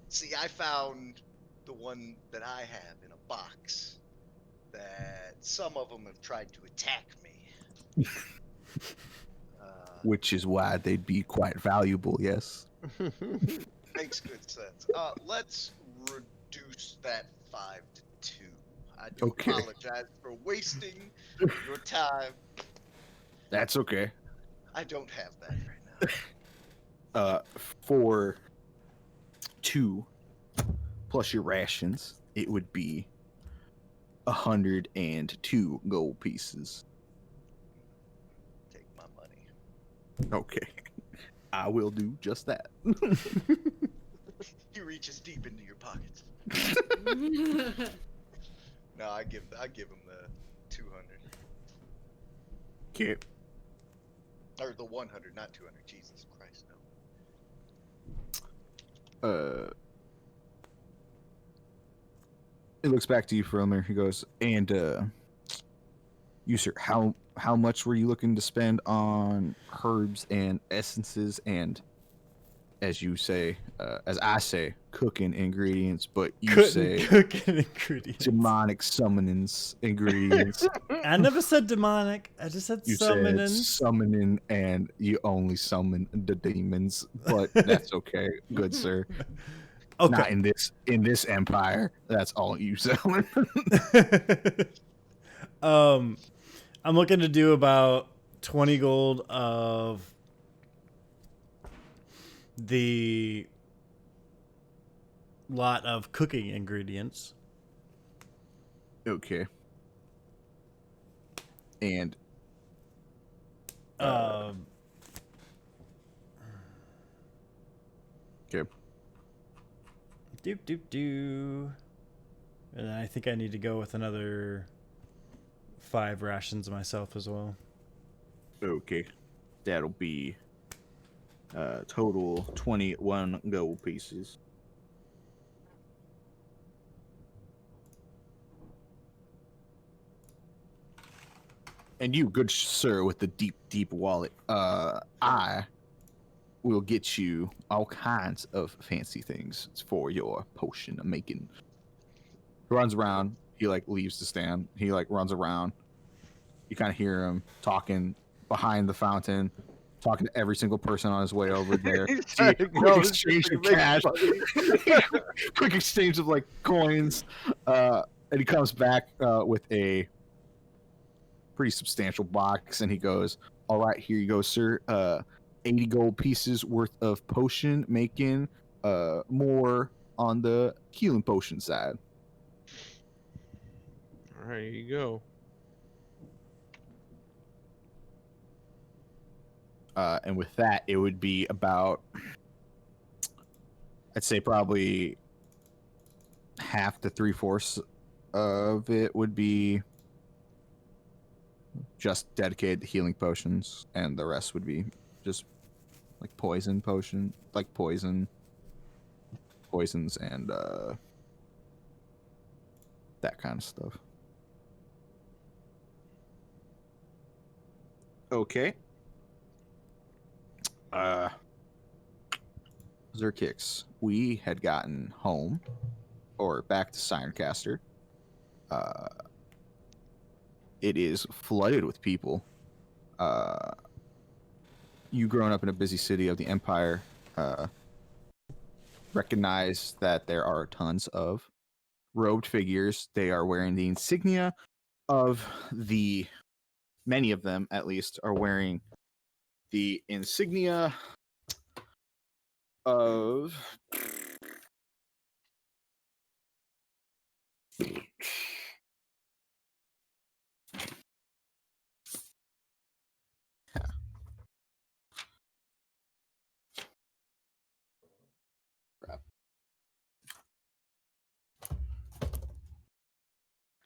See, I found the one that I have in a box that some of them have tried to attack me. Which is why they'd be quite valuable, yes. Makes good sense. Let's reduce that 5 to 2. I do Okay. apologize for wasting your time. That's okay. I don't have that right now. For 2 plus your rations, it would be 102 gold pieces. Take my money. Okay. I will do just that. He reaches deep into your pockets. No, I give him the 200 Okay. or the 100, not 200. Jesus Christ, no. It looks back to you, Frelmer. He goes, and you, sir, how much were you looking to spend on herbs and essences and as you say, as I say, cooking ingredients, but you Couldn't say cooking ingredients. demonic summonings ingredients. I never said demonic. I just said You summoning. said summoning, and you only summon the demons, but that's okay, good sir. Not Okay. in this empire. That's all you summon. I'm looking to do about 20 gold of the lot of cooking ingredients. Okay. And Um, okay. doop doop doo. And then I think I need to go with another 5 rations myself as well. Okay. That'll be total 21 gold pieces. And you, good sir, with the deep wallet, I will get you all kinds of fancy things for your potion making. He runs around. He like leaves the stand. He like runs around. You kind of hear him talking behind the fountain, talking to every single person on his way over there. He's See, trying to quick go exchange to of make cash. money. Quick exchange of like coins. And he comes back with a pretty substantial box, and he goes, "All right, here you go, sir. 80 gold pieces worth of potion making. More on the healing potion side." All right, here you go. And with that, it would be about, I'd say probably half to 3/4 of it would be just dedicated to healing potions, and the rest would be just like poison potion, like poisons, and that kind of stuff. Okay. Zerkix, we had gotten home, or back to Cirencaster. It is flooded with people. You growing up in a busy city of the Empire, recognize that there are tons of robed figures. They are wearing the insignia of the, many of them at least, are wearing the insignia of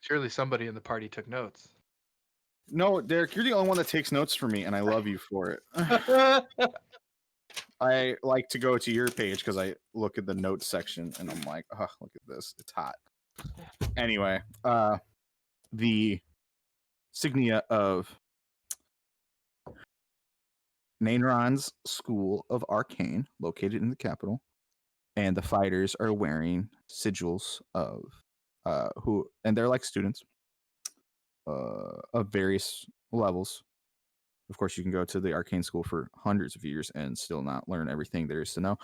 Surely somebody in the party took notes. No, Derek, you're the only one that takes notes for me, and I love you for it. I like to go to your page because I look at the notes section and I'm like, oh, look at this. It's hot. Anyway, the insignia of Nainron's School of Arcane, located in the capital, and the fighters are wearing sigils of and they're like students of various levels. Of course, you can go to the arcane school for hundreds of years and still not learn everything there is to know.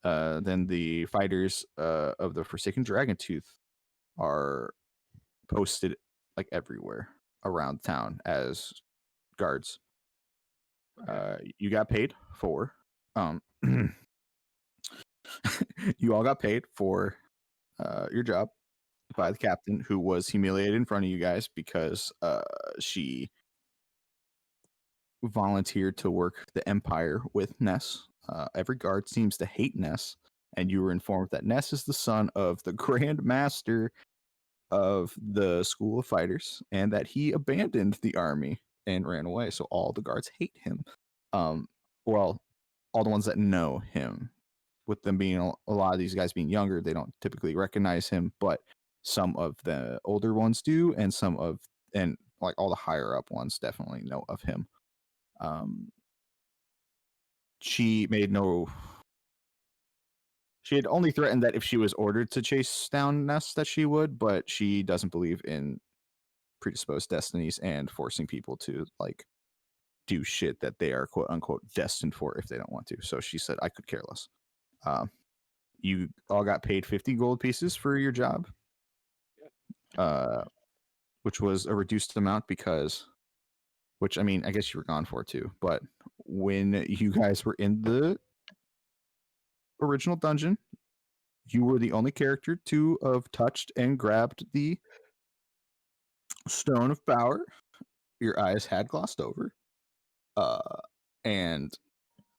Then the fighters of the Forsaken Dragon Tooth are posted like everywhere around town as guards. You got paid for you all got paid for your job by the captain, who was humiliated in front of you guys because she volunteered to work the Empire with Ness. Every guard seems to hate Ness, and you were informed that Ness is the son of the Grand Master of the School of Fighters, and that he abandoned the army and ran away. So all the guards hate him. Well, all the ones that know him. With them being a lot of these guys being younger, they don't typically recognize him, but some of the older ones do, and like all the higher up ones definitely know of him. she made no. She had only threatened that if she was ordered to chase down Ness, that she would, but she doesn't believe in predisposed destinies and forcing people to like do shit that they are quote unquote destined for if they don't want to. So she said, "I could care less." You all got paid 50 gold pieces for your job, which was a reduced amount because, which I mean, I guess you were gone for too. But when you guys were in the original dungeon, you were the only character to have touched and grabbed the Stone of Power. Your eyes had glossed over, and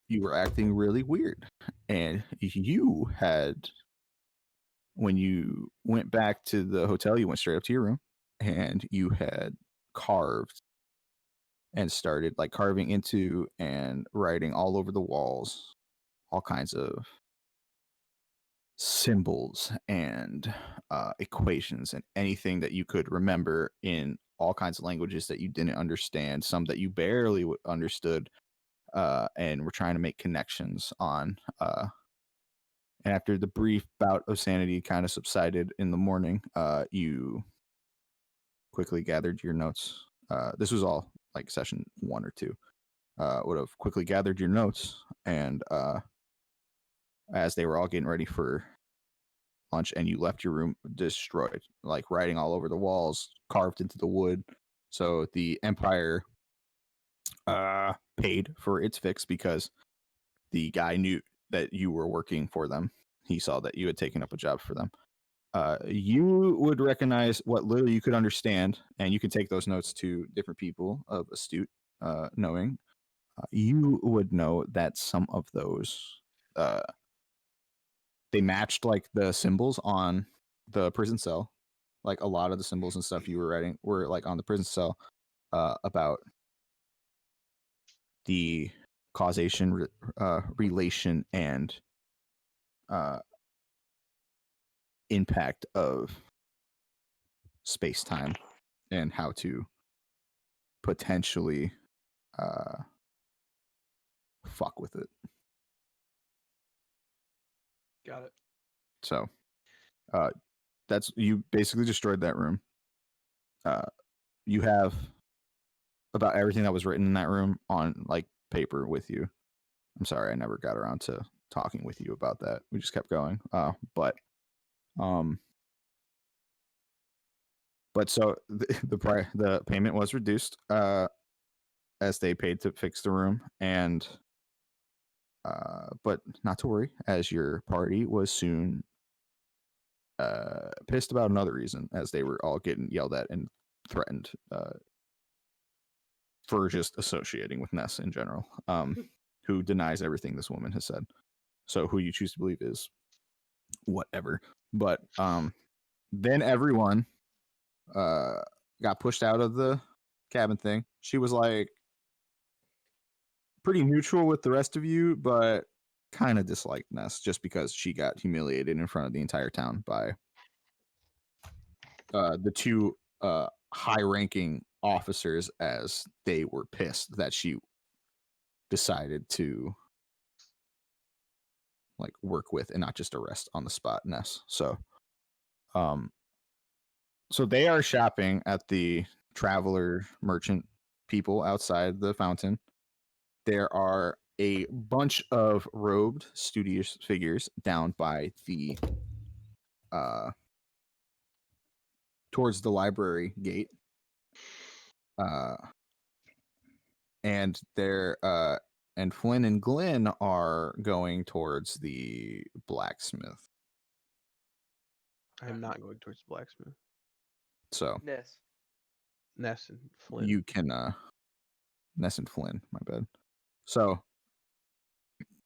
you were acting really weird. And you had, when you went back to the hotel, you went straight up to your room, and you had carved and started like carving into and writing all over the walls all kinds of symbols and equations and anything that you could remember in all kinds of languages that you didn't understand, some that you barely understood, and were trying to make connections on. And after the brief bout of sanity kind of subsided in the morning, you quickly gathered your notes. This was all like session 1 or 2. Would have quickly gathered your notes, and as they were all getting ready for lunch, and you left your room destroyed, like writing all over the walls, carved into the wood. So the Empire paid for its fix because the guy knew that you were working for them. He saw that you had taken up a job for them. You would recognize what little you could understand, and you can take those notes to different people of astute knowing. You would know that some of those they matched like the symbols on the prison cell. Like a lot of the symbols and stuff you were writing were like on the prison cell about the causation, relation, and impact of space-time, and how to potentially fuck with it. Got it. So that's, you basically destroyed that room. You have about everything that was written in that room on like paper with you. I'm sorry I never got around to talking with you about that. We just kept going. But so the payment was reduced as they paid to fix the room, and but not to worry, as your party was soon pissed about another reason, as they were all getting yelled at and threatened for just associating with Ness in general, who denies everything this woman has said. So who you choose to believe is whatever. But then everyone got pushed out of the cabin thing. She was like pretty neutral with the rest of you, but kind of disliked Ness just because she got humiliated in front of the entire town by the two high-ranking officers, as they were pissed that she decided to like work with and not just arrest on the spot Ness. So so they are shopping at the traveler merchant people outside the fountain. There are a bunch of robed studious figures down by the towards the library gate. And they're and Flynn and Glenn are going towards the blacksmith. I am not going towards the blacksmith. So Ness. And Flynn. you can Ness and Flynn, my bad. So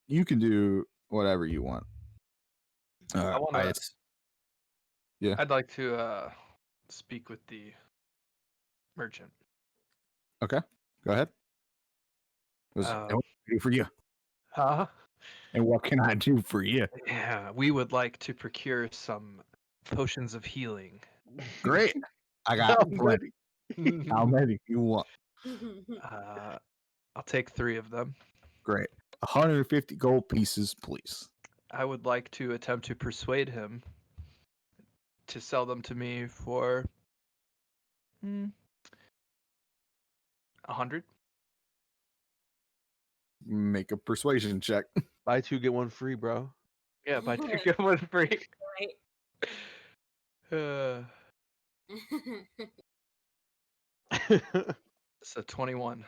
you can do whatever you want. I'd like to speak with the merchant. Okay, go ahead. And what can I do for you? Huh? And what can I do for you? Yeah, we would like to procure some potions of healing. Great. I got plenty. How many you want? I'll take 3 of them. Great. 150 gold pieces, please. I would like to attempt to persuade him to sell them to me for 100. Make a persuasion check. Buy two get one free, bro. Yeah, buy two get one free. Right. It's a 21.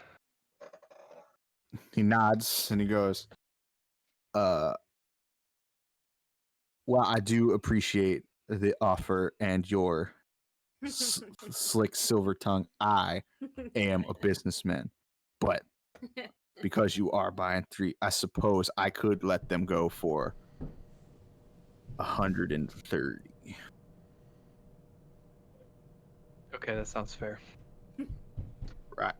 He nods and he goes, well, I do appreciate the offer and your slick silver tongue. I am a businessman, but because you are buying 3, I suppose I could let them go for 130. Okay, that sounds fair. Right.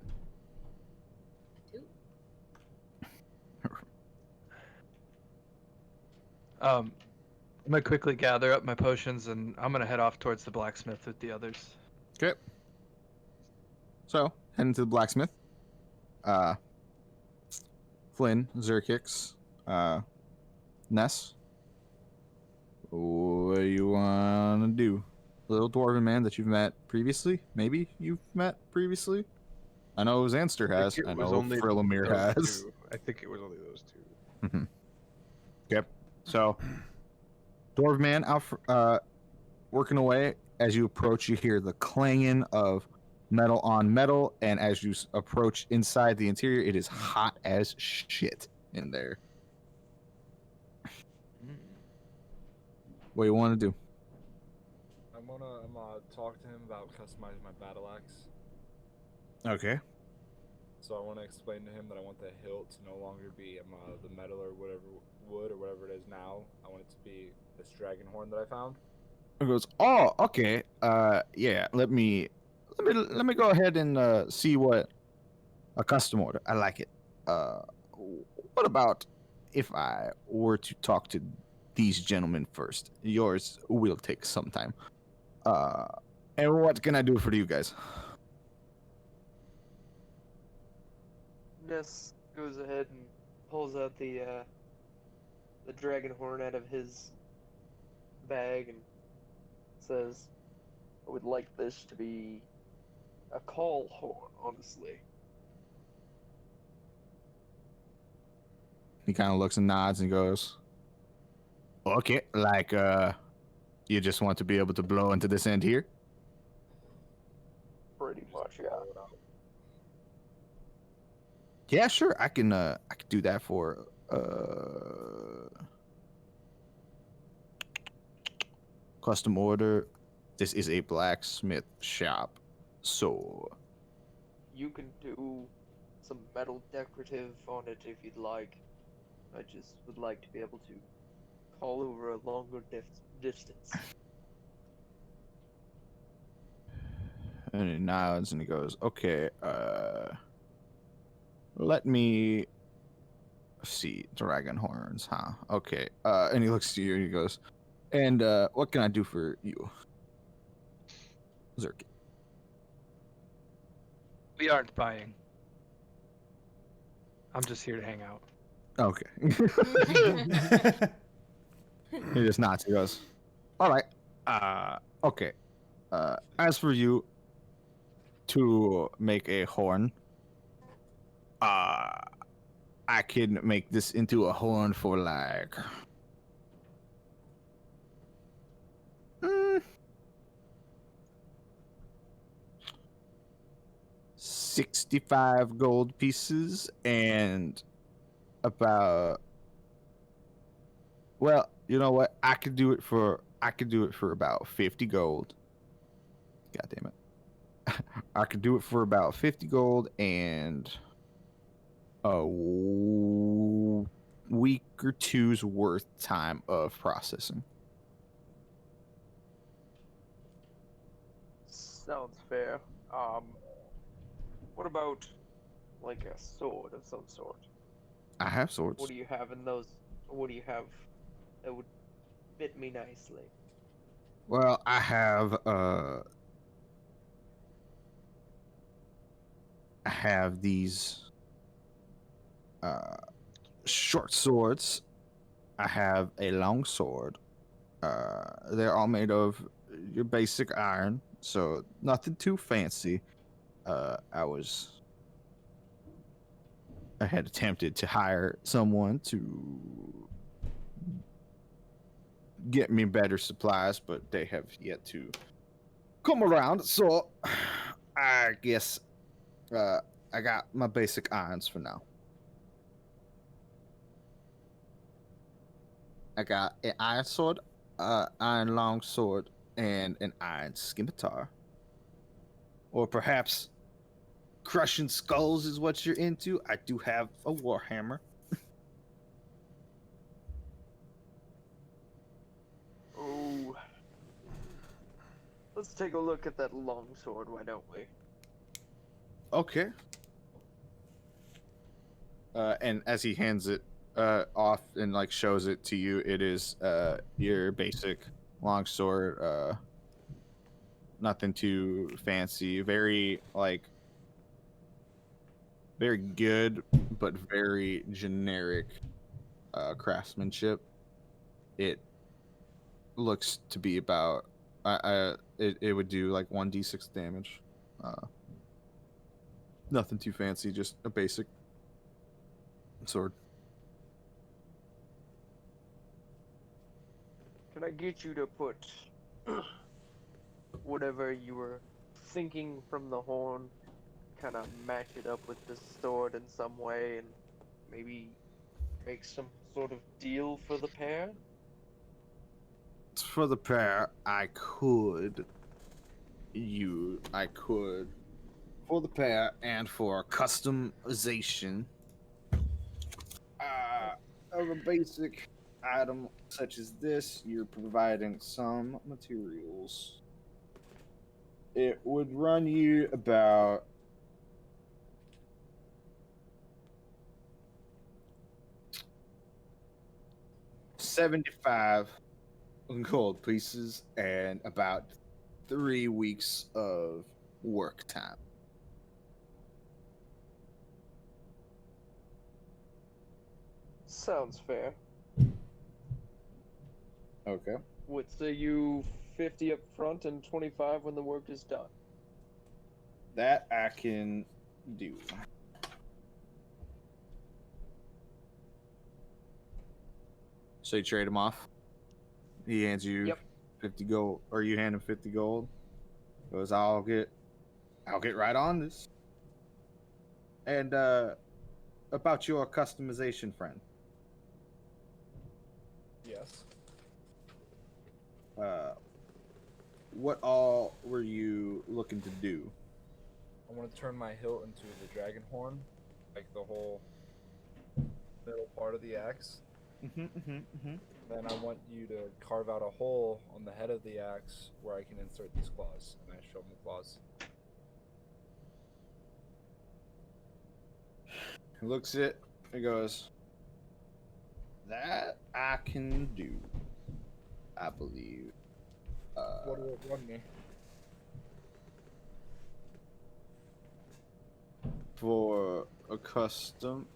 I'm gonna quickly gather up my potions and I'm gonna head off towards the blacksmith with the others. Okay. So, heading to the blacksmith. Flynn, Zerkix, Ness. What do you want to do? Little dwarven man that you've met previously? Maybe you've met previously? I know Xanster has. I know Frillamir has. I think it was only those two. Mm-hmm. Okay. So, dwarven man out working away. As you approach, you hear the clanging of metal on metal, and as you approach inside the interior, it is hot as shit in there. What do you want to do? I'm gonna talk to him about customizing my battle axe. Okay. So I want to explain to him that I want the hilt to no longer be the metal or whatever wood or whatever it is now. I want it to be this dragon horn that I found. He goes, oh, okay. Yeah. Let me go ahead and see what a custom order. I like it. What about if I were to talk to these gentlemen first? Yours will take some time. And what can I do for you guys? Ness goes ahead and pulls out the dragon horn out of his bag and says, I would like this to be a call horn, honestly. He kind of looks and nods and goes, okay, like, you just want to be able to blow into this end here? Pretty much, yeah. Yeah, sure. I can do that for custom order. This is a blacksmith shop, so You can do some metal decorative on it if you'd like. I just would like to be able to call over a longer distance. and he nods and he goes, okay, let me see. Dragon horns, huh? Okay. And he looks to you and he goes, and what can I do for you? Zerk. We aren't buying. I'm just here to hang out. Okay. He just nods. He goes, all right. Okay. As for you to make a horn, I can make this into a horn for like 65 gold pieces and about, well, you know what? I could do it for about 50 gold. God damn it. I could do it for about 50 gold and a week or two's worth time of processing. Sounds fair. What about like a sword of some sort? I have swords. What do you have in those? What do you have that would fit me nicely? Well, I have these short swords. I have a long sword. They're all made of your basic iron, so nothing too fancy. I had attempted to hire someone to get me better supplies, but they have yet to come around. So I guess I got my basic irons for now. I got an iron sword, iron long sword, and an iron scimitar. Or perhaps crushing skulls is what you're into. I do have a warhammer. Oh. Let's take a look at that long sword, why don't we? Okay. And as he hands it off and like shows it to you, it is your basic longsword. Nothing too fancy. Very very good, but very generic craftsmanship. It looks to be about it would do like 1d6 damage. Nothing too fancy, just a basic sword. Can I get you to put whatever you were thinking from the horn, kind of match it up with the sword in some way, and maybe make some sort of deal for the pair? For the pair, I could. For the pair and for customization of a basic item such as this, you're providing some materials. It would run you about $75 gold pieces and about 3 weeks of work time. Sounds fair. Okay. What say you 50 up front and 25 when the work is done? That I can do. So you trade him off? He hands you Yep. 50 gold, or you hand him 50 gold. Goes, I'll get right on this. And about your customization, friend. Yes. What all were you looking to do? I want to turn my hilt into the dragon horn, like the whole middle part of the axe. Then I want you to carve out a hole on the head of the axe where I can insert these claws, and I show him the claws. He looks at it and goes, that I can do, I believe. What will it run me? For the custom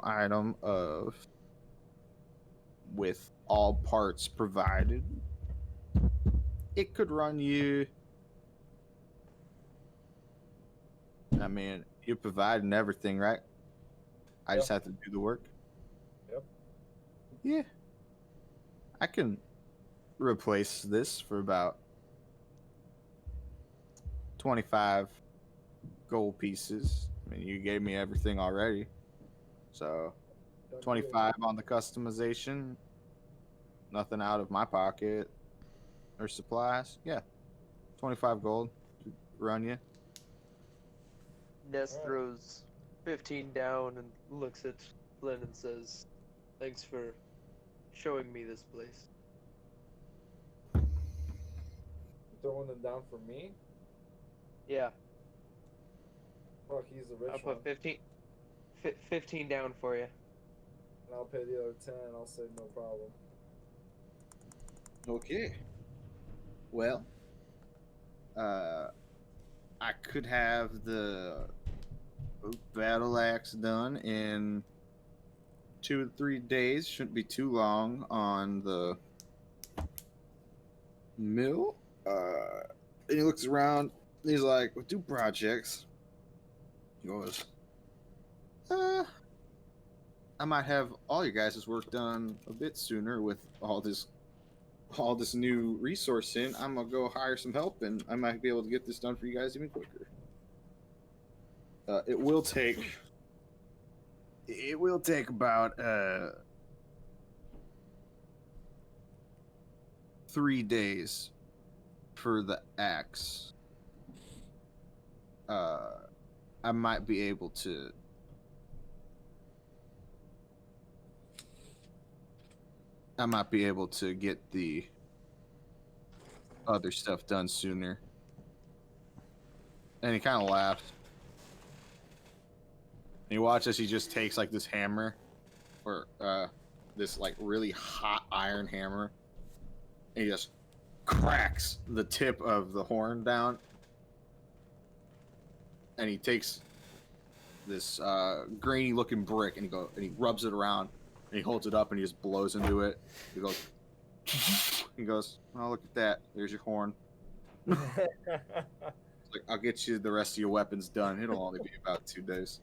item of with all parts provided, it could run you, I mean, you're providing everything, right? I just have to do the work. Yep. Yeah, I can replace this for about 25 gold pieces. I mean, you gave me everything already. So, 25 on the customization. Nothing out of my pocket or supplies. Yeah. 25 gold to run you. Ness throws 15 down and looks at Flynn and says, "Thanks for showing me this place." Throwing them down for me? Yeah, Fuck, he's the rich I'll one. put 15 down for you. And I'll pay the other 10, I'll say no problem. Okay. Well, I could have the battle axe done in 2 to 3 days. Shouldn't be too long on the mill. And he looks around. And he's like, "We do projects." He goes, I might have all you guys' work done a bit sooner with all this new resource in. I'm gonna go hire some help, and I might be able to get this done for you guys even quicker. It will take about 3 days for the axe. I might be able to get the other stuff done sooner. And he kind of laughs. And you watch as he just takes like this hammer, or this like really hot iron hammer, and he just cracks the tip of the horn down. And he takes this grainy looking brick and he rubs it around and he holds it up and he just blows into it. He goes, "Oh, look at that. There's your horn." It's like, "I'll get you the rest of your weapons done. It'll only be about 2 days."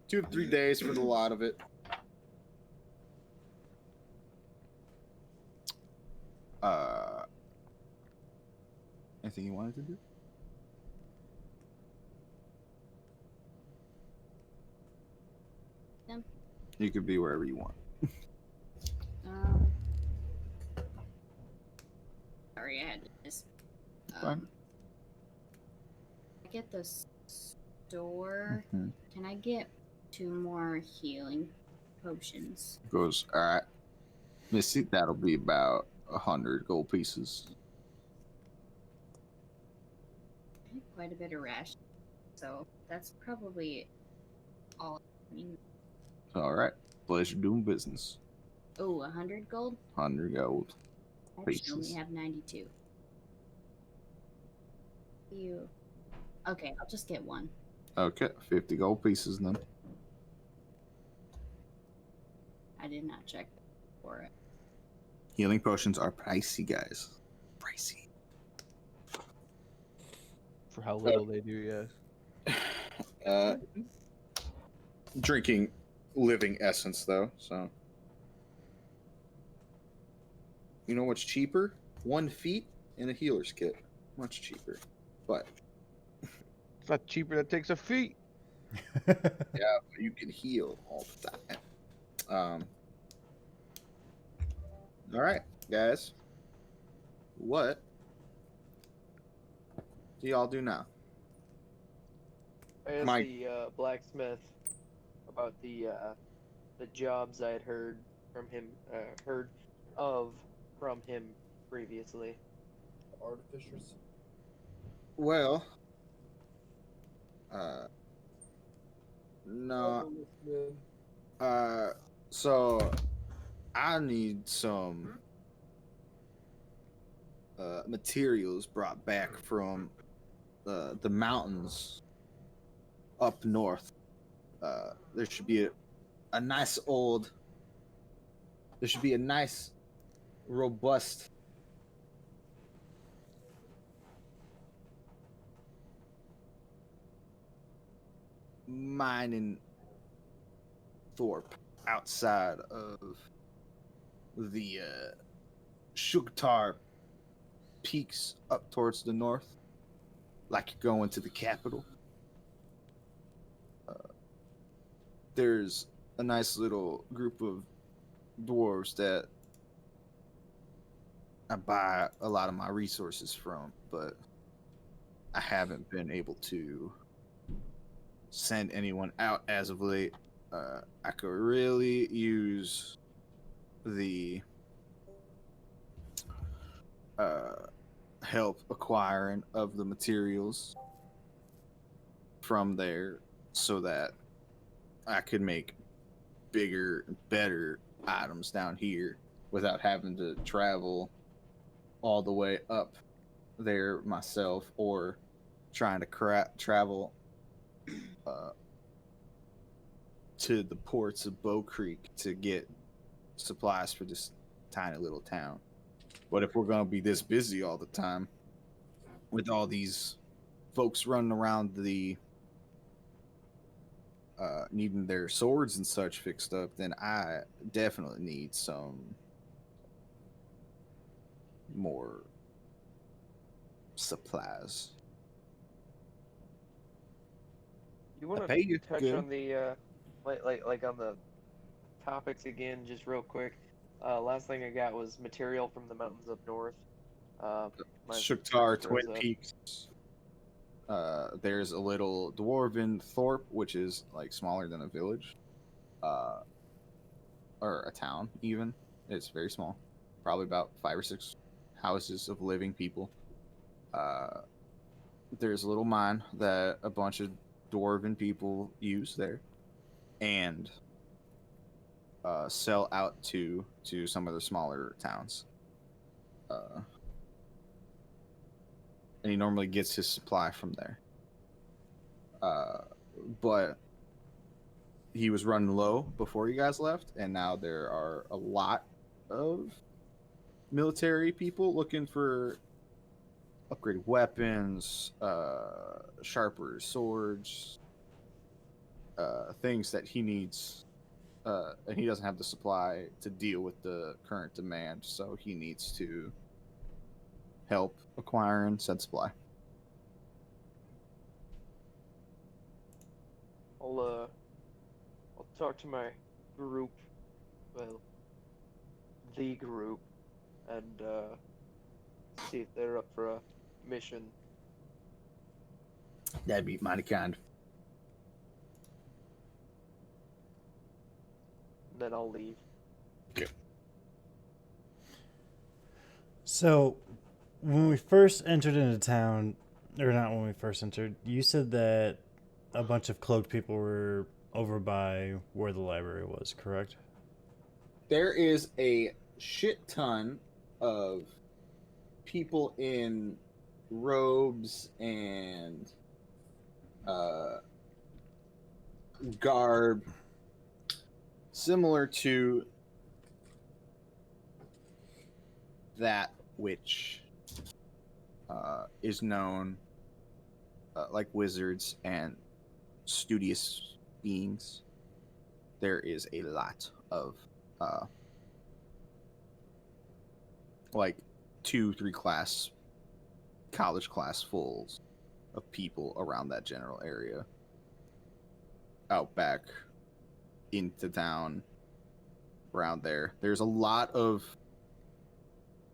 2 to 3 days for the lot of it. Anything you wanted to do? You could be wherever you want. Sorry, I had this. Fine. I get the store. Mm-hmm. Can I get 2 more healing potions? Goes, "All right, Missy, that'll be about 100 gold pieces." I have quite a bit of ration, so that's probably all. I mean, All right, pleasure doing business. oh, 100 gold? 100 gold. I actually Pieces. only have 92. You. Okay, I'll just get 1. Okay, 50 gold pieces then. I did not check for it. Healing potions are pricey, guys. Pricey. For how little they do, yes. Drinking living essence though, so you know what's cheaper? 1 feat and a healer's kit. Much cheaper, but It's not cheaper. That takes a feat. yeah, but you can heal all the time. All right, guys. What do y'all do now? I asked My- the blacksmith about the jobs I had heard from him previously. Artificers. Well, no. So I need some materials brought back from the mountains up north. There should be a nice robust mining thorpe outside of the Shugtar peaks up towards the north, like you're going to the capital. There's a nice little group of dwarves that I buy a lot of my resources from, but I haven't been able to send anyone out as of late. I could really use the help acquiring of the materials from there so that I could make bigger, better items down here without having to travel all the way up there myself or trying to travel to the ports of Bow Creek to get supplies for this tiny little town. But if we're gonna be this busy all the time, with all these folks running around the needing their swords and such fixed up, then I definitely need some more supplies. You want pay to you touch good. on the like on the topics again, just real quick. Last thing I got was material from the mountains up north. My Shuktar, friend Twin froze up. Peaks. There's a little dwarven Thorpe, which is like smaller than a village, or a town. Even it's very small, probably about 5 or 6 houses of living people. There's a little mine that a bunch of dwarven people use there, and sell out to some of the smaller towns. And he normally gets his supply from there. But he was running low before you guys left, and now there are a lot of military people looking for upgraded weapons, sharper swords, things that he needs, and he doesn't have the supply to deal with the current demand, so he needs to help acquiring said supply. I'll talk to my group, well, the group, and see if they're up for a mission. That'd be mighty kind. Then I'll leave. So, when we first entered into town, or not when we first entered, you said that a bunch of cloaked people were over by where the library was, correct? There is a shit ton of people in robes and garb similar to that which is known like wizards and studious beings. There is a lot of like 2-3 class college class fulls of people around that general area, out back into town, around there. There's a lot of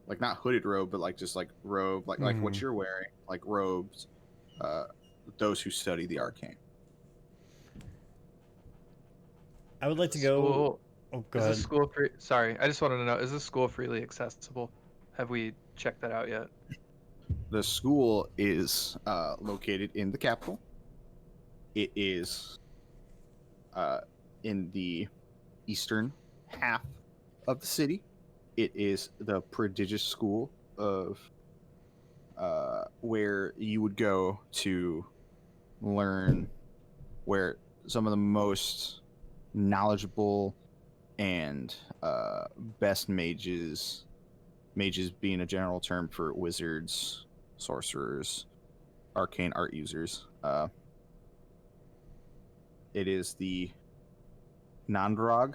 like not hooded robe, but like just like robe, like what you're wearing, like robes. Those who study the arcane. I would like to go. School. Oh, go Is ahead. this school free? Sorry, I just wanted to know: is this school freely accessible? Have we checked that out yet? The school is located in the capital. It is in the eastern half of the city. It is the prodigious school of where you would go to learn, where some of the most knowledgeable and best mages being a general term for wizards, sorcerers, arcane art users. It is the Nandrog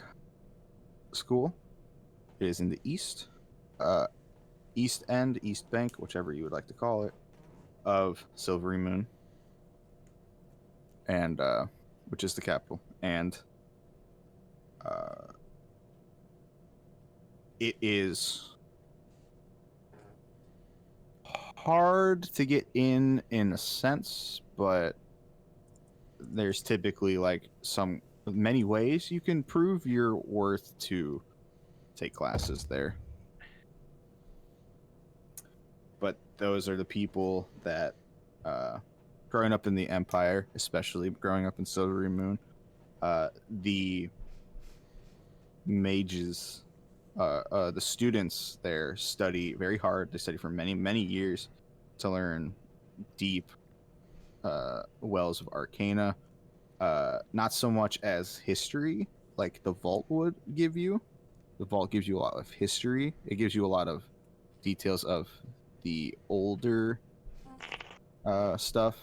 school. It is in the east, east end, east bank, whichever you would like to call it, of Silvery Moon, and which is the capital. And it is hard to get in a sense, but there's typically like many ways you can prove your worth to take classes there. But those are the people that growing up in the Empire, especially growing up in Silvery Moon, the mages, the students there study very hard. They study for many years to learn deep wells of arcana. Not so much as history, like the vault would give you. The vault gives you a lot of history. It gives you a lot of details of the older stuff.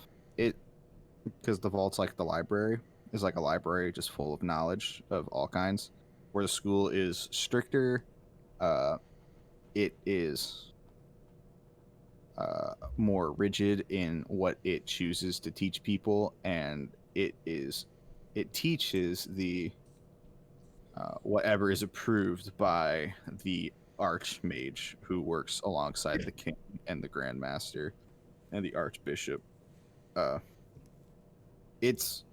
Because the vault's like the library, is like a library just full of knowledge of all kinds. Where the school is stricter, it is more rigid in what it chooses to teach people, and it teaches the whatever is approved by the archmage who works alongside the king and the grandmaster and the archbishop. It's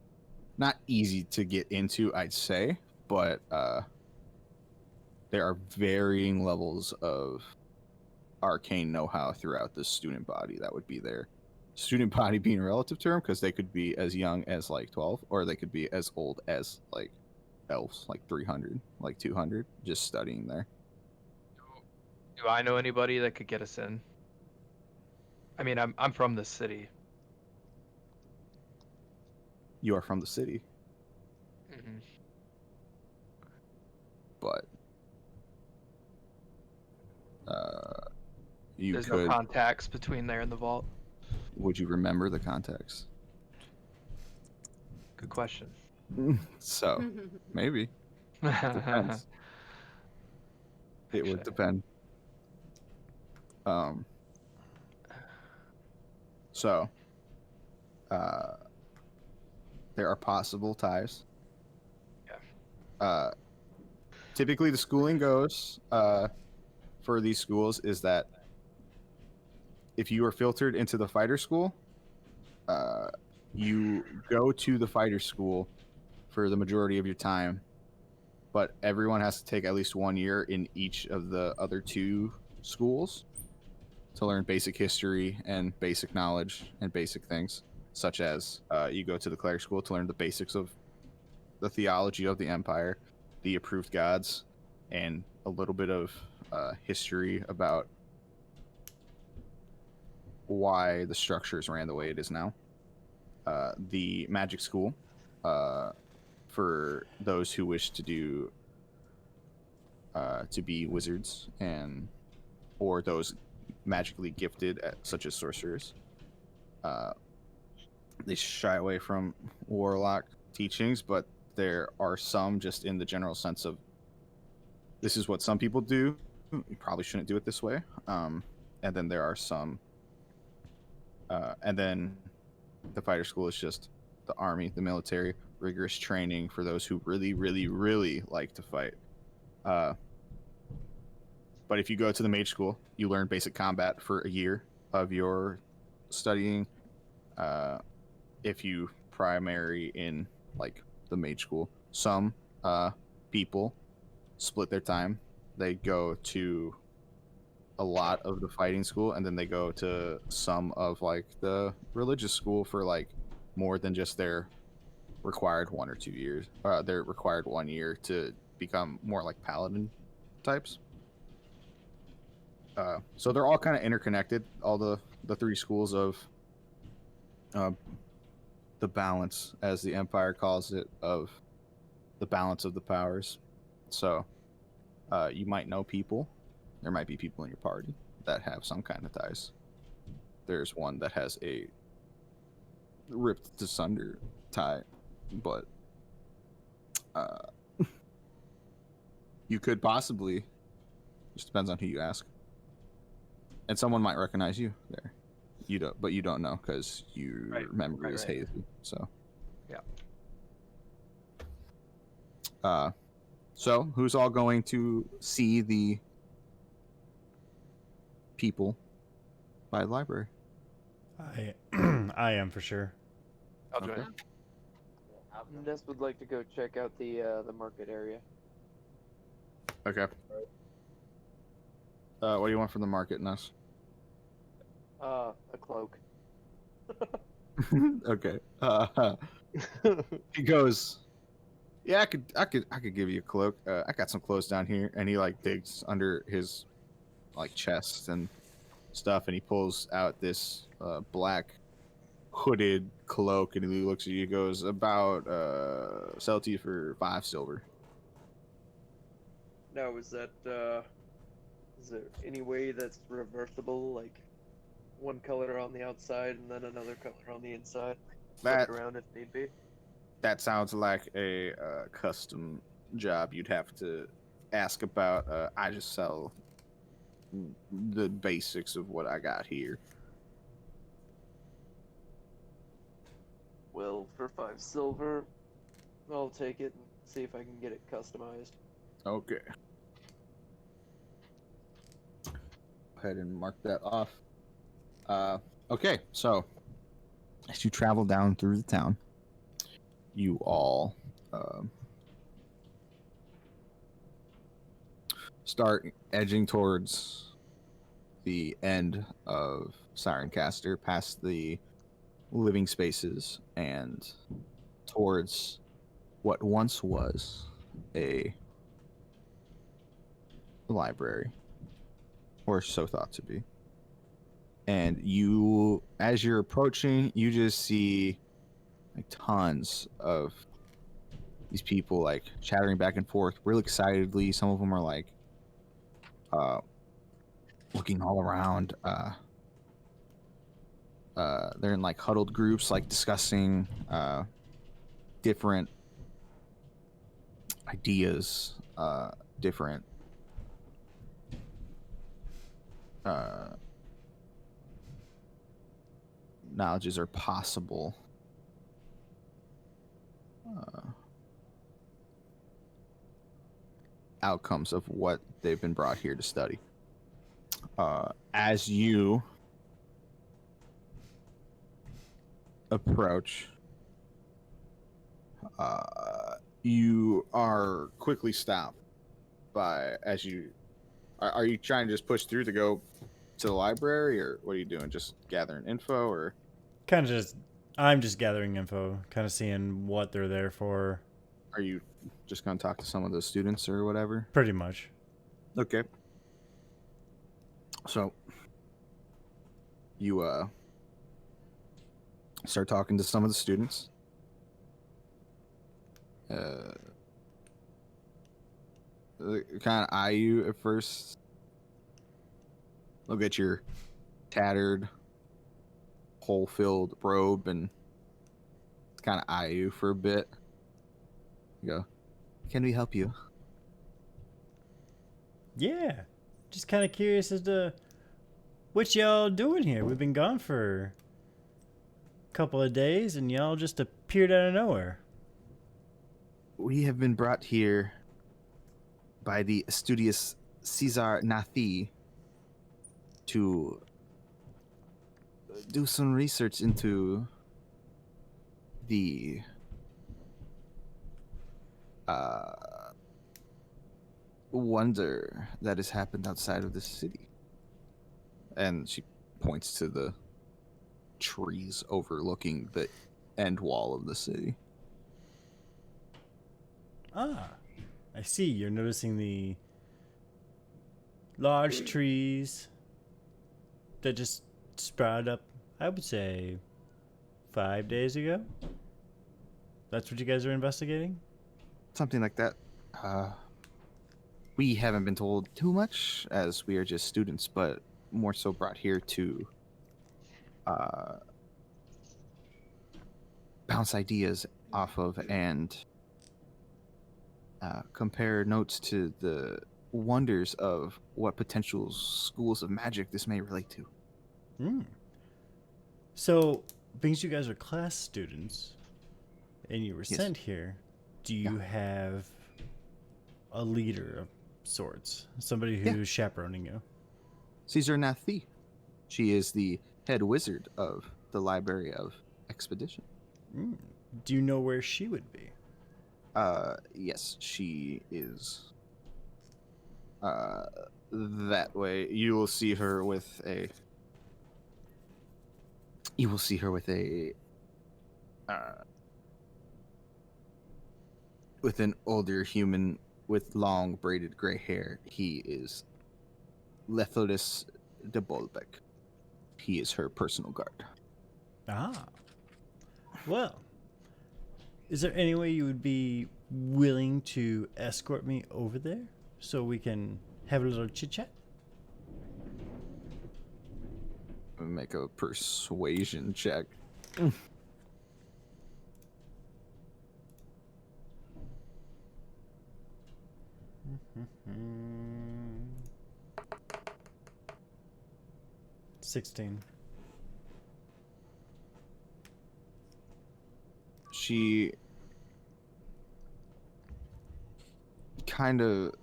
not easy to get into, I'd say, but there are varying levels of arcane know-how throughout the student body that would be there. Student body being a relative term because they could be as young as like 12, or they could be as old as like elves, like 300, like 200, just studying there. Do I know anybody that could get us in? I mean, I'm from the city. You are from the city, Mm-hmm. but you There's could. no contacts between there and the vault. Would you remember the context? Good question. So maybe depends. It would Actually. depend. So there are possible ties. Yeah. Typically the schooling goes for these schools is that if you are filtered into the fighter school, you go to the fighter school for the majority of your time, but everyone has to take at least 1 year in each of the other 2 schools to learn basic history and basic knowledge and basic things, such as you go to the cleric school to learn the basics of the theology of the empire, the approved gods, and a little bit of history about why the structures ran the way it is now. The magic school, for those who wish to do to be wizards and or those magically gifted, such as sorcerers. They shy away from warlock teachings, but there are some just in the general sense of this is what some people do. You probably shouldn't do it this way. And then there are some, and then the fighter school is just the army, the military, rigorous training for those who really, really, really like to fight. But if you go to the mage school, you learn basic combat for a year of your studying. If you primary in like the mage school, some people split their time. They go to a lot of the fighting school, and then they go to some of like the religious school for like more than just their required 1 or 2 years. Their required 1 year to become more like paladin types. So they're all kind of interconnected. All the 3 schools of the balance, as the Empire calls it, of the balance of the powers. So you might know people. There might be people in your party that have some kind of ties. There's one that has a ripped to sunder tie, but you could possibly, just depends on who you ask. And someone might recognize you there. You don't, but you don't know because your memory is hazy. So yeah. So who's all going to see the people by the library? I am for sure. I'll join. Okay. Ness would like to go check out the market area. Okay. What do you want from the market, Ness? A cloak. Okay. He goes, yeah, I could give you a cloak. I got some clothes down here, and he like digs under his like chest and stuff, and he pulls out this black hooded cloak, and he looks at you. Goes about sell to you for 5 silver. Now, is there any way that's reversible, like one color on the outside and then another color on the inside? That Flip around if need be. that sounds like a custom job. You'd have to ask about. I just sell the basics of what I got here. Well, for 5 silver, I'll take it and see if I can get it customized. Okay. Go ahead and mark that off. Okay, so as you travel down through the town, you all start edging towards the end of Sirencaster, past the living spaces, and towards what once was a library, or so thought to be. And you, as you're approaching, you just see like tons of these people like chattering back and forth real excitedly. Some of them are like looking all around. They're in like huddled groups, like discussing different ideas, different knowledges are possible. Outcomes of what they've been brought here to study. As you approach, you are quickly stopped by, as you are you trying to just push through to go to the library, or what are you doing? Just gathering info, or I'm just gathering info, kind of seeing what they're there for. are you just gonna talk to some of the students or whatever? Pretty much. Okay. So you start talking to some of the students. Kind of eye you at first. Look at your tattered, hole-filled robe and kind of eye you for a bit. You go, "Can we help you?" Yeah. Just kind of curious as to what y'all doing here. We've been gone for a couple of days, and y'all just appeared out of nowhere. We have been brought here by the studious Caesar Nathi to do some research into the wonder that has happened outside of the city. And she points to the trees overlooking the end wall of the city. Ah, I see. You're noticing the large trees that just sprouted up, I would say, 5 days ago. That's what you guys are investigating? Something like that. We haven't been told too much, as we are just students, but more so brought here to bounce ideas off of and compare notes to the wonders of what potential schools of magic this may relate to. So, because you guys are class students and you were Yes. sent here, do you have a leader of sorts? Somebody who's chaperoning you? Caesar Nathi. She is the head wizard of the Library of Expedition. Do you know where she would be? Yes, she is that way. You will see her with a with an older human with long braided gray hair. He is Letholis de Bolbeck. He is her personal guard. Ah, Well, is there any way you would be willing to escort me over there so we can have a little chit chat? Make a persuasion check. Mm-hmm. 16. She kind of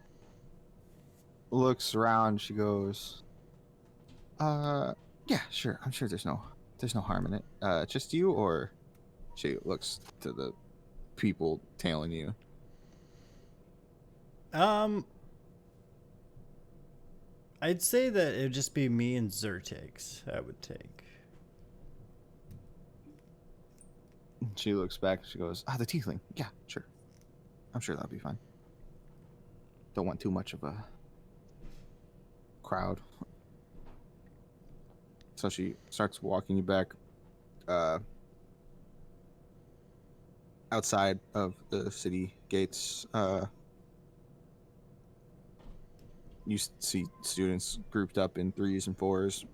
looks around. She goes, yeah, sure. I'm sure there's no harm in it. Just you, or she looks to the people tailing you. I'd say that it'd just be me and Zertix I would take. She looks back. She goes, the tiefling. Yeah, sure. I'm sure that'll be fine. Don't want too much of a crowd. So she starts walking you back outside of the city gates. You see students grouped up in 3s and 4s,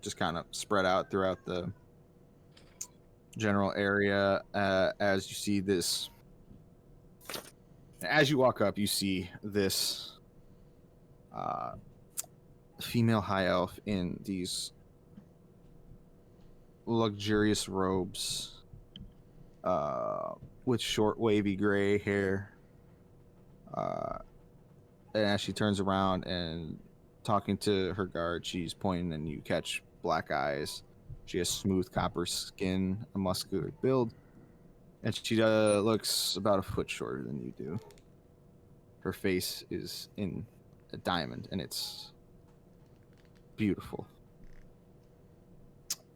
just kind of spread out throughout the general area. As you see this, as you walk up, you see this female high elf in these luxurious robes, with short wavy gray hair. And as she turns around and talking to her guard, she's pointing, and you catch black eyes. She has smooth copper skin, a muscular build, and she looks about a foot shorter than you do. Her face is in a diamond, and it's beautiful.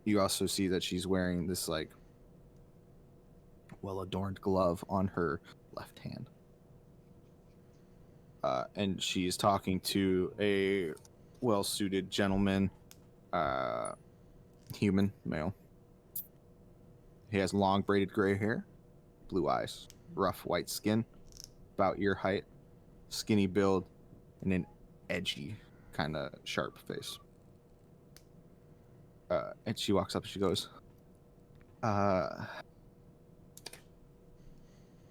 You also see that she's wearing this like well-adorned glove on her left hand. And she is talking to a well-suited gentleman, human, male. He has long braided gray hair, blue eyes, rough white skin, about ear height, skinny build, and an edgy, kind of sharp face. And she walks up and she goes,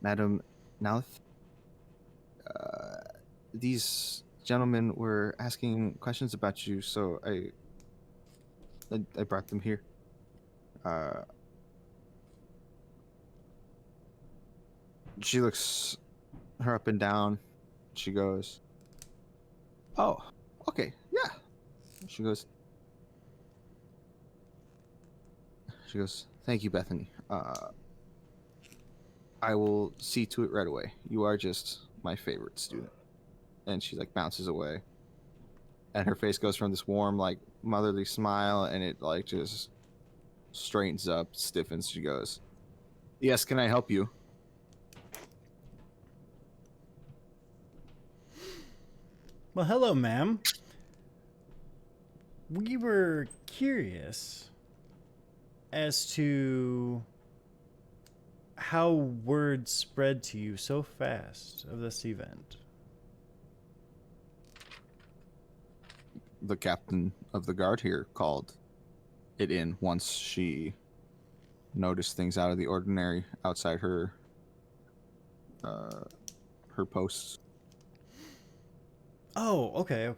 Madam Nalith, these gentlemen were asking questions about you, so I brought them here. She looks her up and down. She goes, oh, okay, yeah. She goes, thank you, Bethany. I will see to it right away. You are just my favorite student. And she like bounces away, and her face goes from this warm like motherly smile, and it like just straightens up, stiffens. She goes, yes, can I help you? Well, hello, ma'am. We were curious as to how word spread to you so fast of this event. The captain of the guard here called it in once she noticed things out of the ordinary outside her posts. Oh, okay.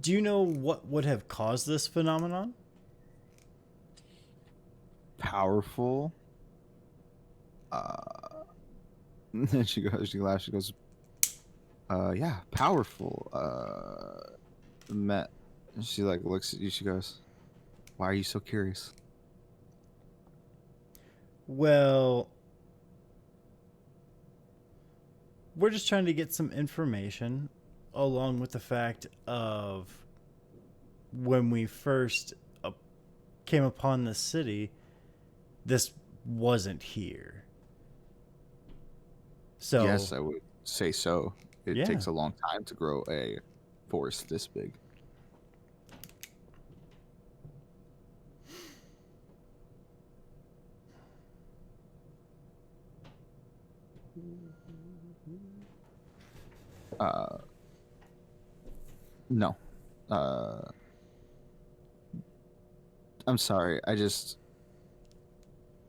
Do you know what would have caused this phenomenon? Powerful. And then she laughs. She goes, yeah, powerful. Met. And she like looks at you. She goes, why are you so curious? Well, we're just trying to get some information along with the fact of when we first came upon the city, this wasn't here. So yes, I would say so. It Yeah. takes a long time to grow a forest this big. No. I'm sorry.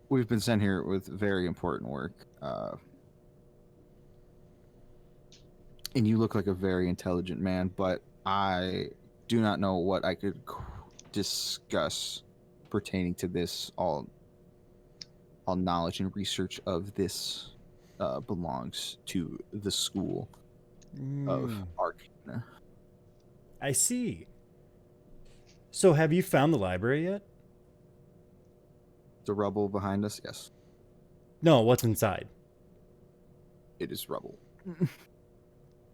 We've been sent here with very important work. And you look like a very intelligent man, but I do not know what I could discuss pertaining to this. All knowledge and research of this belongs to the school of Arcana. I see. So have you found the library yet? The rubble behind us, yes. No, what's inside? It is rubble.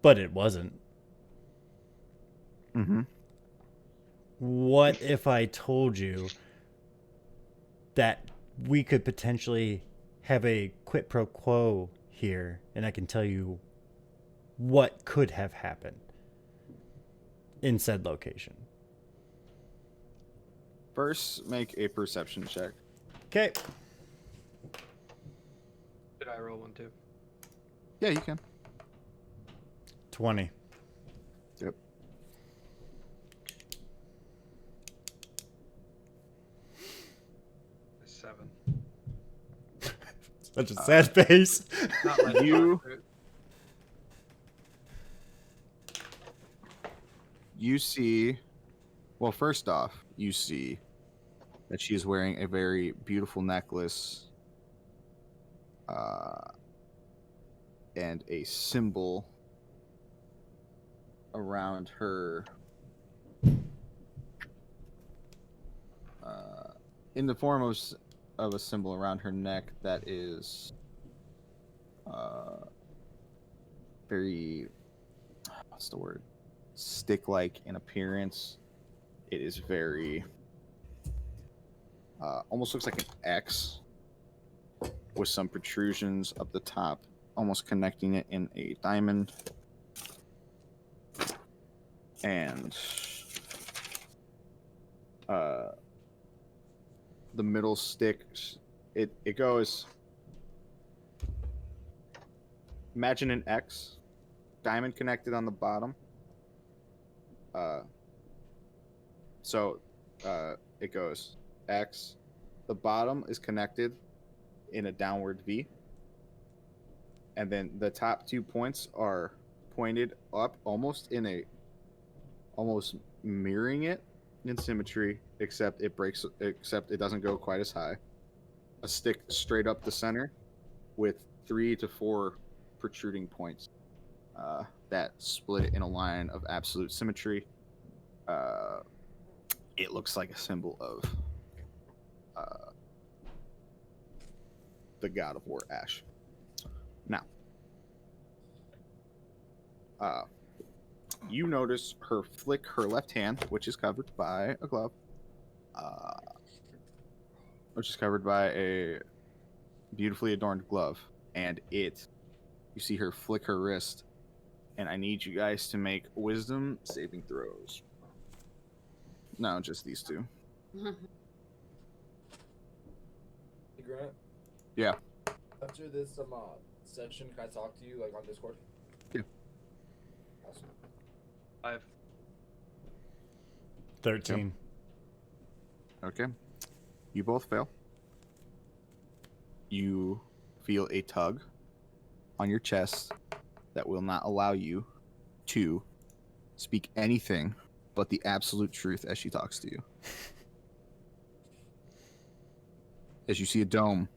But it wasn't. Mm-hmm. What if I told you that we could potentially have a quid pro quo here, and I can tell you what could have happened in said location? First, make a perception check. Okay. Did I roll one too? Yeah, you can. 20. Yep. Seven. Such a sad face. Not my You- favorite. You see, well, first off, you see that she is wearing a very beautiful necklace and a symbol around her in the form of a symbol around her neck that is very, what's the word, stick-like in appearance. It is very almost looks like an X with some protrusions up the top, almost connecting it in a diamond. And the middle stick, it goes, imagine an X, diamond connected on the bottom. It goes X, the bottom is connected in a downward V, and then the top 2 points are pointed up, almost mirroring it in symmetry, except it doesn't go quite as high. A stick straight up the center with 3 to 4 protruding points that split it in a line of absolute symmetry. It looks like a symbol of the god of war, Ash. Now, you notice her flick her left hand, which is covered by a glove, which is covered by a beautifully adorned glove, and you see her flick her wrist, and I need you guys to make wisdom saving throws. No, just these two. Hey, Grant. Yeah. After this session, can I talk to you like on Discord? Yeah. Awesome. 5. 13. Okay. You both fail. You feel a tug on your chest that will not allow you to speak anything but the absolute truth as she talks to you. As you see a dome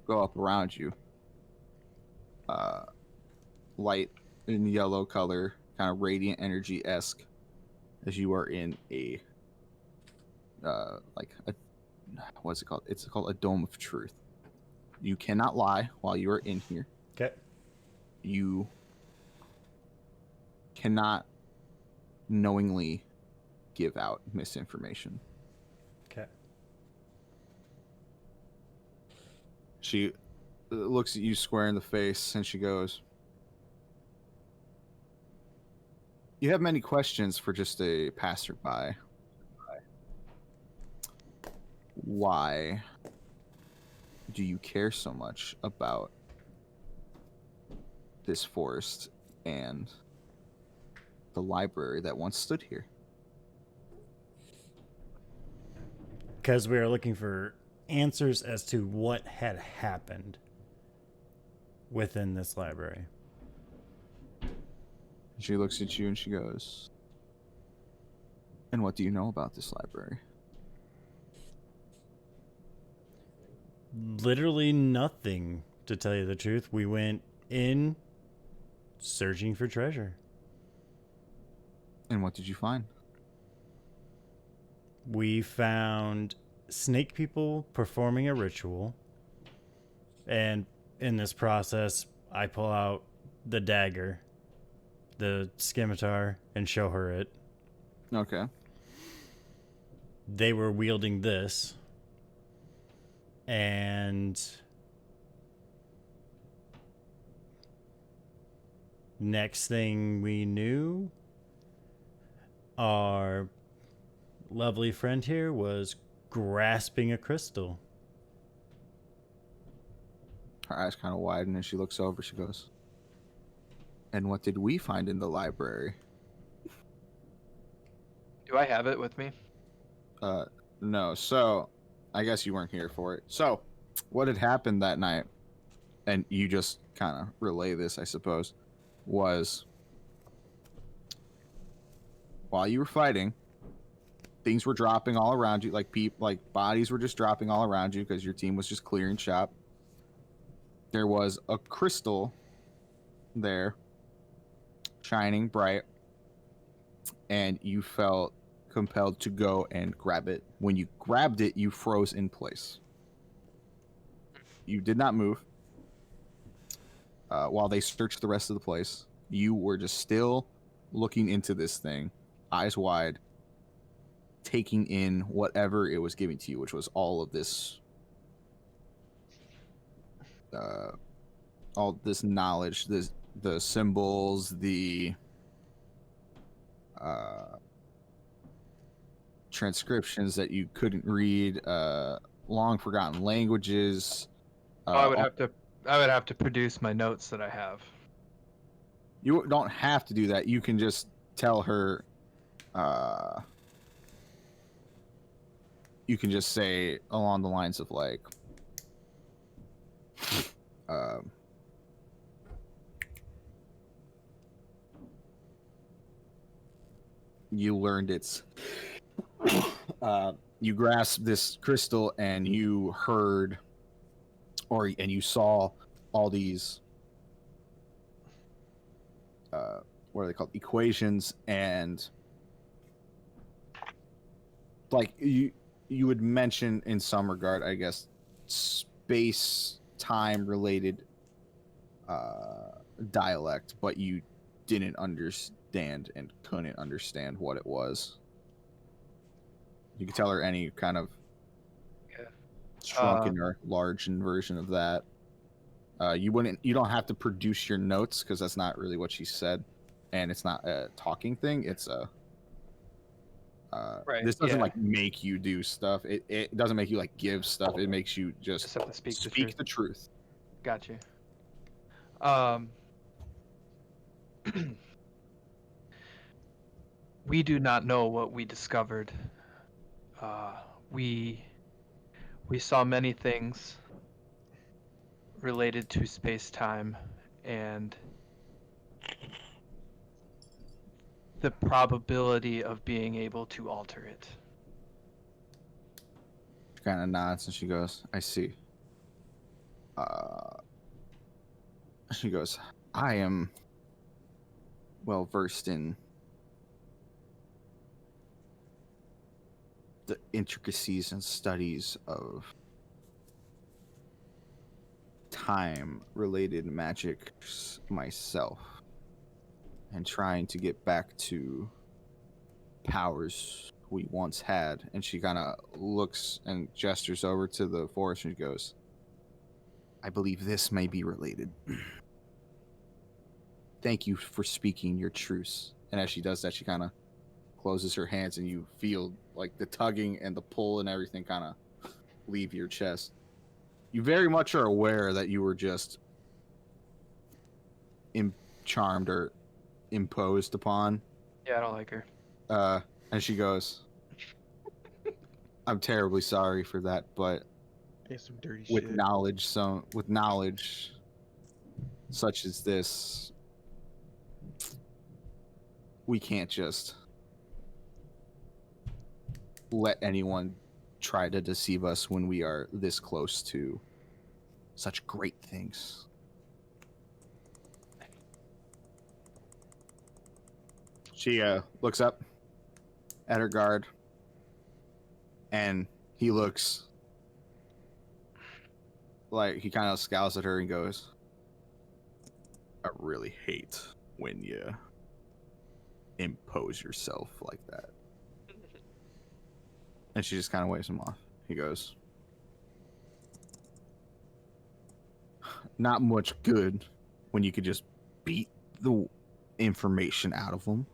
go up around you. Light in yellow color, kind of radiant energy-esque, as you are in a what's it called? It's called a dome of truth. You cannot lie while you are in here. Okay. You cannot knowingly give out misinformation. Okay. She looks at you square in the face and she goes, "You have many questions for just a passerby. Why do you care so much about this forest and the library that once stood here? Because we are looking for answers as to what had happened within this library. She looks at you and she goes, "And what do you know about this library?" Literally nothing, to tell you the truth. We went in searching for treasure. And what did you find? We found snake people performing a ritual. And in this process, I pull out the dagger, the scimitar, and show her it. Okay. They were wielding this. And next thing we knew, our lovely friend here was grasping a crystal. Her eyes kind of widen and she looks over. She goes, "And what did we find in the library?" Do I have it with me? No. So, I guess you weren't here for it. So, what had happened that night, and you just kind of relay this, I suppose, was while you were fighting, things were dropping all around you, like bodies were just dropping all around you because your team was just clearing shop. There was a crystal there, shining bright, and you felt compelled to go and grab it. When you grabbed it, you froze in place. You did not move. While they searched the rest of the place, you were just still looking into this thing, eyes wide, taking in whatever it was giving to you, which was all of this all this knowledge, the symbols, the transcriptions that you couldn't read, long forgotten languages. I would have to produce my notes that I have. You don't have to do that. You can just tell her. You can just say along the lines of like, you learned its. You grasped this crystal and you heard, and you saw all these. What are they called? Equations, and like you would mention in some regard, I guess, space time related dialect, but you didn't understand and couldn't understand what it was. You could tell her any kind of shrunken or large version of that. You don't have to produce your notes because that's not really what she said, and it's not a talking thing. It's a right, this doesn't like make you do stuff. It doesn't make you like give stuff. It makes you just have to speak the truth. Got you. We do not know what we discovered. We saw many things related to space-time and the probability of being able to alter it. She kind of nods and she goes, "I see." She goes, "I am well versed in the intricacies and studies of time-related magic myself, and trying to get back to powers we once had." And she kind of looks and gestures over to the forest and she goes, "I believe this may be related. Thank you for speaking your truths." And as she does that, she kind of closes her hands and you feel like the tugging and the pull and everything kind of leave your chest. You very much are aware that you were just charmed or imposed upon. Yeah, I don't like her. And she goes, I'm terribly sorry for that, but Yeah, some dirty with shit. knowledge such as this, we can't just let anyone try to deceive us when we are this close to such great things. She looks up at her guard, and he looks like he kind of scowls at her and goes, I really hate when you impose yourself like that. And she just kind of waves him off. He goes, not much good when you could just beat the information out of them.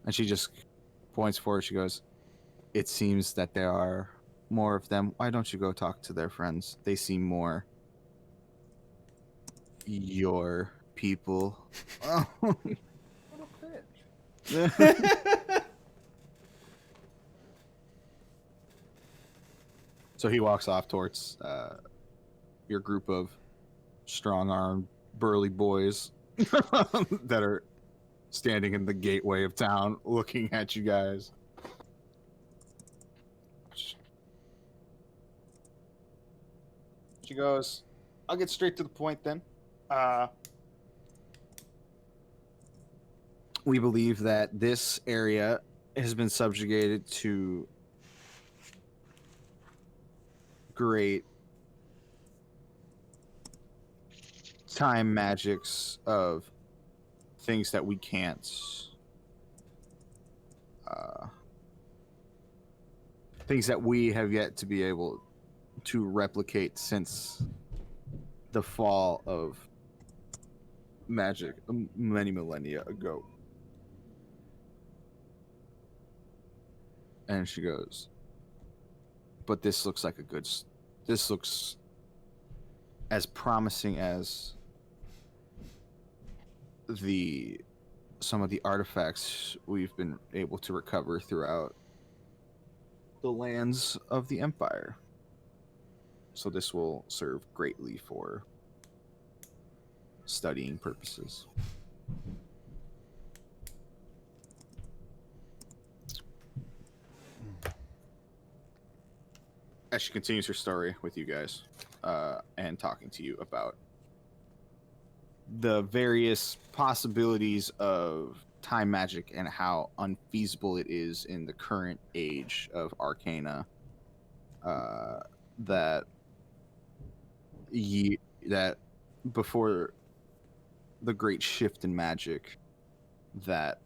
And she just points forward. She goes, it seems that there are more of them. Why don't you go talk to their friends? They seem more your people. What a cringe. So he walks off towards your group of strong-armed, burly boys that are standing in the gateway of town looking at you guys. She goes, I'll get straight to the point then. We believe that this area has been subjugated to great time magics of things that we can't things that we have yet to be able to replicate since the fall of magic many millennia ago. And she goes, but this looks like this looks as promising as some of the artifacts we've been able to recover throughout the lands of the Empire. So this will serve greatly for studying purposes. As she continues her story with you guys, and talking to you about the various possibilities of time magic and how unfeasible it is in the current age of Arcana, that before the great shift in magic, that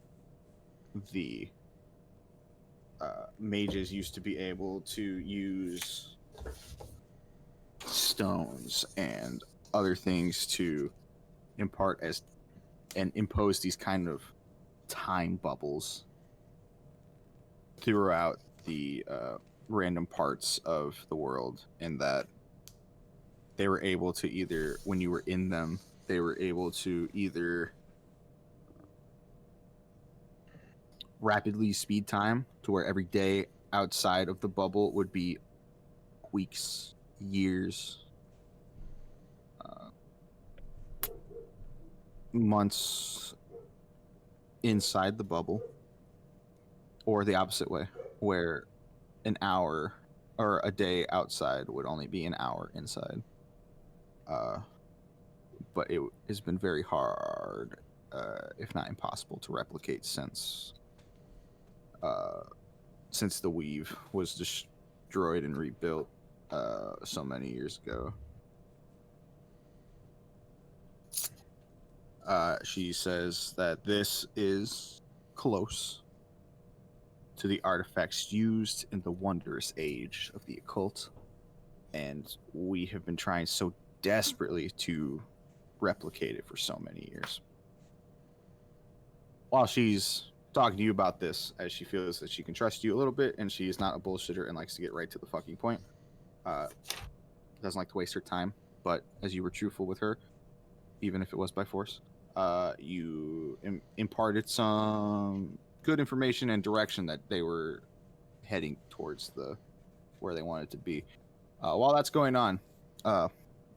the mages used to be able to use stones and other things to impart as and impose these kind of time bubbles throughout the random parts of the world, and that they were able to either, when you were in them, they were able to either rapidly speed time to where every day outside of the bubble would be weeks, years, months inside the bubble, or the opposite way, where an hour or a day outside would only be an hour inside. But it has been very hard, if not impossible, to replicate since the weave was destroyed and rebuilt so many years ago. She says that this is close to the artifacts used in the wondrous age of the occult, and we have been trying so desperately to replicate it for so many years. While she's talking to you about this, as she feels that she can trust you a little bit, and she is not a bullshitter and likes to get right to the fucking point, doesn't like to waste her time, but as you were truthful with her, even if it was by force. You imparted some good information and direction that they were heading towards where they wanted to be. While that's going on,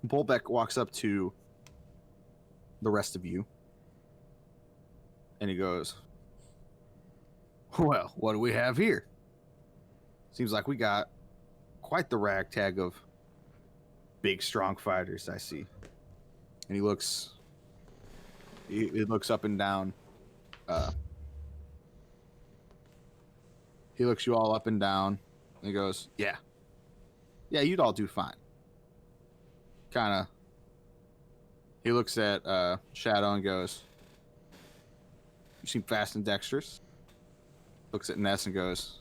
Bolbeck walks up to the rest of you, and he goes, "Well, what do we have here? Seems like we got quite the ragtag of big, strong fighters, I see." And he looks up and down. He looks you all up and down, and he goes, yeah, you'd all do fine. He looks at Shadow and goes, you seem fast and dexterous. Looks at Ness and goes,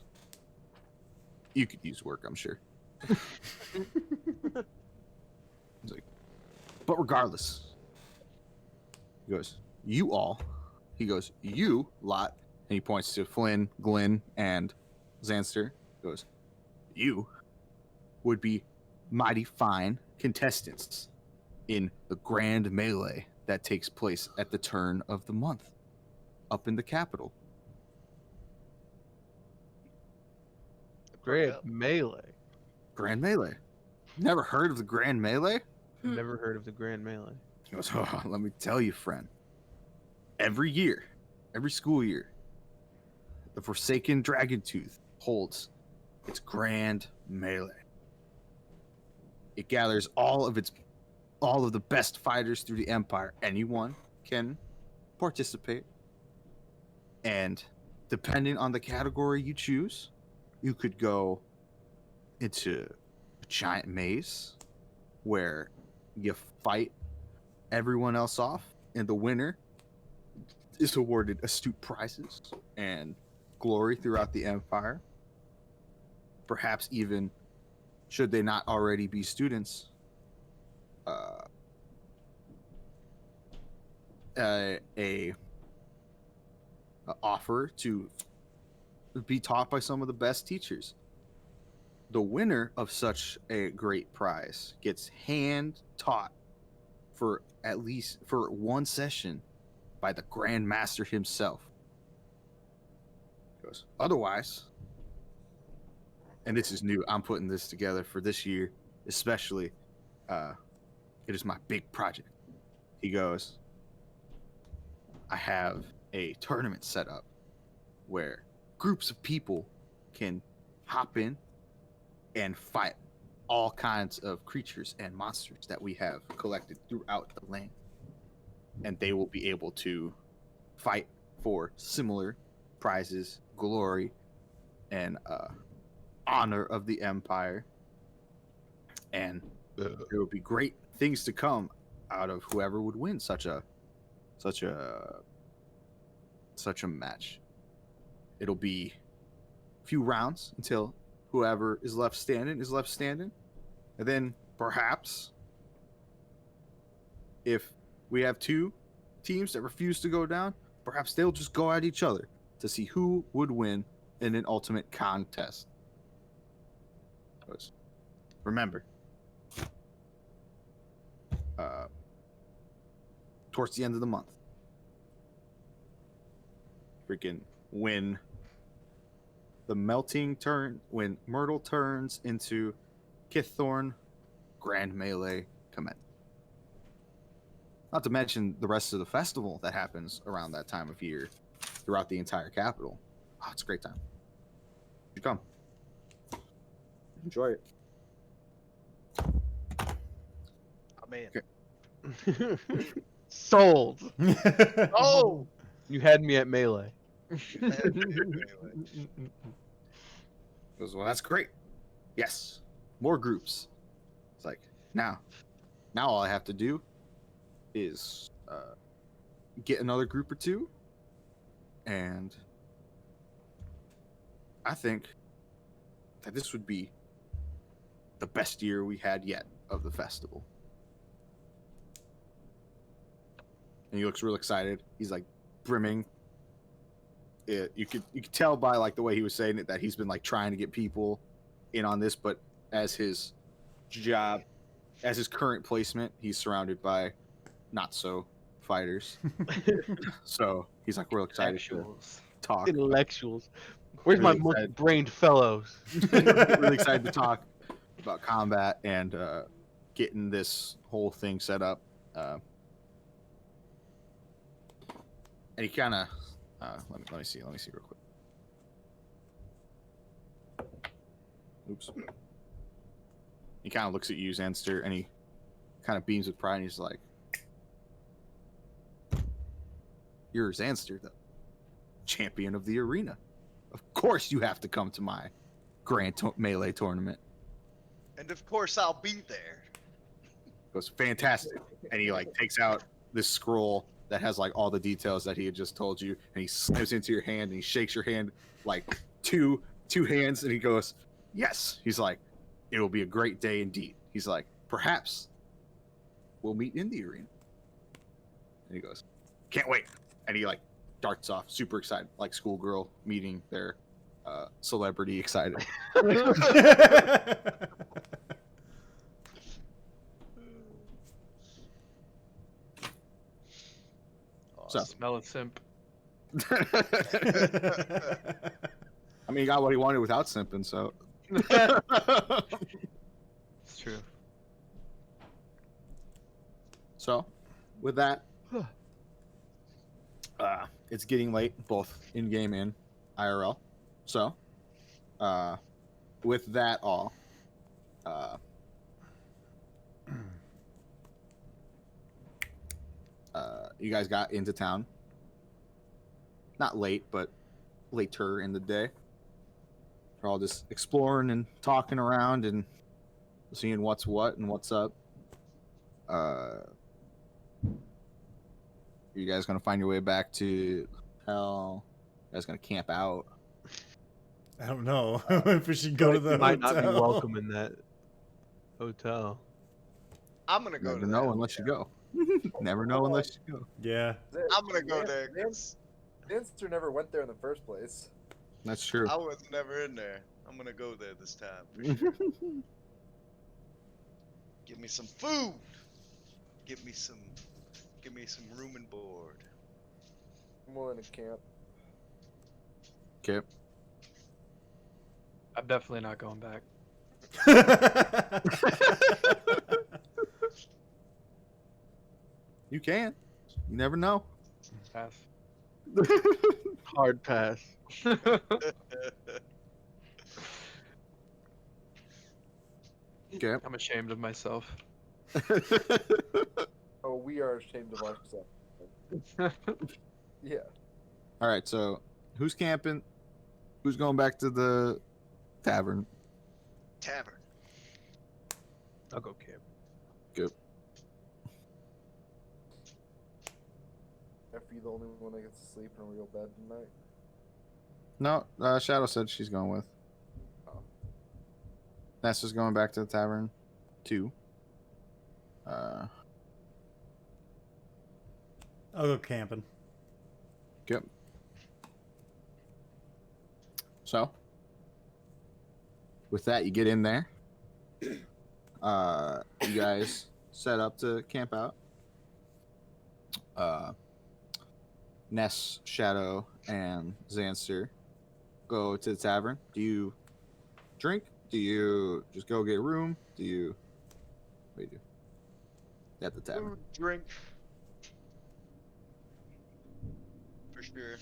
you could use work, I'm sure. He's like, but regardless, he goes, you lot, and he points to Flynn, Glenn, and Xanster. He goes, you would be mighty fine contestants in the grand melee that takes place at the turn of the month up in the capital. Grand Melee. Grand Melee. Never heard of the Grand Melee? Never heard of the Grand Melee. He goes, oh, let me tell you, friend. Every year, every school year, the Forsaken Dragontooth holds its Grand Melee. It gathers all of the best fighters through the Empire. Anyone can participate. And depending on the category you choose, you could go into a giant maze where you fight everyone else off, and the winner is awarded astute prizes and glory throughout the Empire. Perhaps even, should they not already be students, a offer to be taught by some of the best teachers. The winner of such a great prize gets hand taught for at least for one session by the Grand Master himself. He goes, otherwise, and this is new, I'm putting this together for this year, especially, it is my big project. He goes, I have a tournament set up where groups of people can hop in and fight all kinds of creatures and monsters that we have collected throughout the land. And they will be able to fight for similar prizes, glory, and honor of the Empire. And there will be great things to come out of whoever would win such a match. It'll be a few rounds until whoever is left standing. And then perhaps if we have two teams that refuse to go down, perhaps they'll just go at each other to see who would win in an ultimate contest. Remember, towards the end of the month, when Myrtle turns into Kiththorn, Grand Melee commence. Not to mention the rest of the festival that happens around that time of year throughout the entire capital. Oh, it's a great time. You come. Enjoy it. I'm in. Okay. Sold. Oh! You had me at Melee. Goes, well, that's great. Yes, more groups. It's like, now all I have to do is get another group or two, and I think that this would be the best year we had yet of the festival. And he looks real excited. He's like brimming. You could tell by like the way he was saying it that he's been like trying to get people in on this, but as his job, as his current placement, he's surrounded by not so fighters. So he's like real excited to Actuals. talk. Intellectuals. Where's my Really excited. monkey-brained fellows? Really excited to talk about combat and getting this whole thing set up. And he kind of let me see real quick. Oops. He kind of looks at you, Zanster, and he kind of beams with pride, and he's like, "You're Zanster, the champion of the arena. Of course you have to come to my melee tournament." And of course, I'll be there. Goes, fantastic. And he like takes out this scroll that has like all the details that he had just told you, and he slips into your hand and he shakes your hand like two hands, and he goes, "Yes." He's like, "It will be a great day indeed." He's like, "Perhaps we'll meet in the arena." And he goes, "Can't wait." And he like darts off, super excited, like schoolgirl meeting their celebrity excited. Awesome. Smell a simp. I mean, he got what he wanted without simping, so. It's true. So, with that, it's getting late, both in game and IRL. So, with that all, you guys got into town. Not late, but later in the day. We're all just exploring and talking around and seeing what's what and what's up. You guys gonna find your way back to hell? You guys gonna camp out? I don't know if we should go to the You might not be hotel. welcome in that hotel. I'm gonna go Never to know that. unless you go. Never know unless you go. Yeah. I'm gonna go there. 'Cause Dancer never went there in the first place. That's true. I was never in there. I'm gonna go there this time for sure. Give me some food. Give me some room and board. I'm willing to camp. Okay. I'm definitely not going back. You can. You never know. Pass. Hard pass. Okay. I'm ashamed of myself. Oh, we are ashamed of ourselves. Yeah. All right. So, who's camping? Who's going back to the tavern? Tavern. I'll go camp. Good. Are you the only one that gets to sleep in a real bed tonight? No, Shadow said she's going with. Oh. Nessa's going back to the tavern, too. I'll go camping. Good. So, with that, you get in there. You guys set up to camp out. Ness, Shadow, and Zanster go to the tavern. Do you drink? Do you just go get a room? Do you... What do you do? At the tavern. Food, drink. For sure.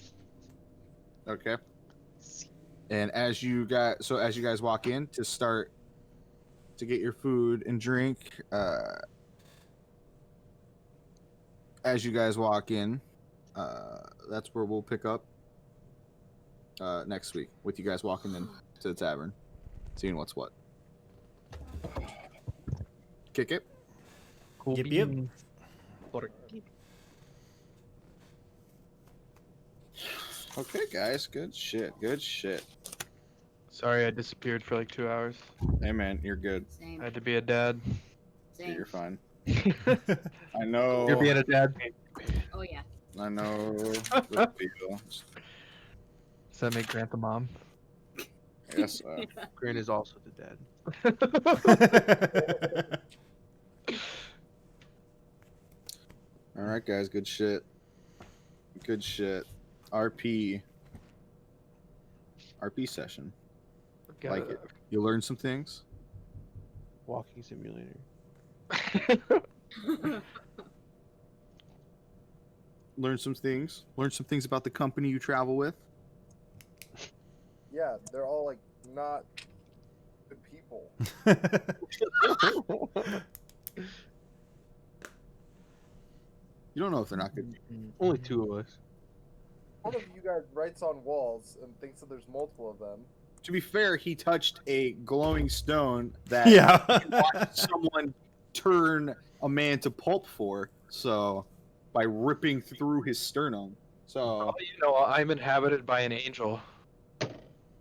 Okay. And as you guys walk in to start to get your food and drink, as you guys walk in, that's where we'll pick up next week with you guys walking in to the tavern, seeing what's what. Kick it. Cool Yep, yep. beans. Okay, guys. Good shit. Good shit. Sorry, I disappeared for like 2 hours. Hey, man, you're good. I Same. had to be a dad. Same. You're fine. I know. You're being a dad. Oh yeah. I know. The feel. Does that make Grant the mom? Yes. Grant is also the dad. All right, guys. Good shit. Good shit. RP session. Forget Like it. You learn some things. Walking simulator. Learn some things. Learn some things about the company you travel with. Yeah, they're all like not good people. You don't know if they're not good. Only 2 of us. One of you guys writes on walls and thinks that there's multiple of them. To be fair, he touched a glowing stone that Yeah. watched someone turn a man to pulp for. So, by ripping through his sternum. So, Oh, you know, I'm inhabited by an angel.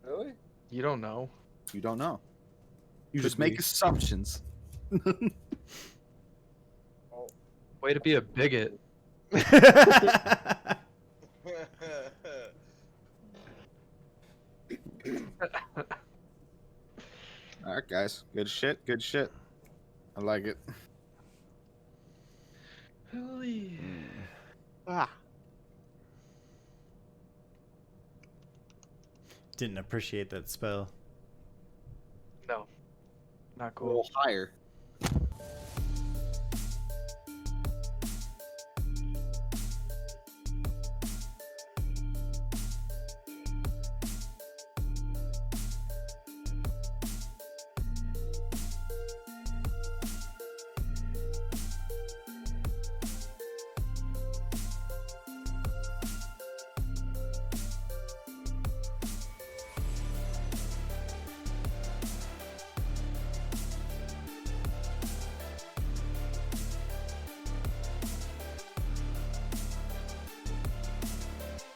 Really? You don't know. you don't know. You Could just make be. assumptions. Way to be a bigot. All right, guys. Good shit. Good shit. I like it. Holy. Ah. Didn't appreciate that spell. No. Not A cool. little higher.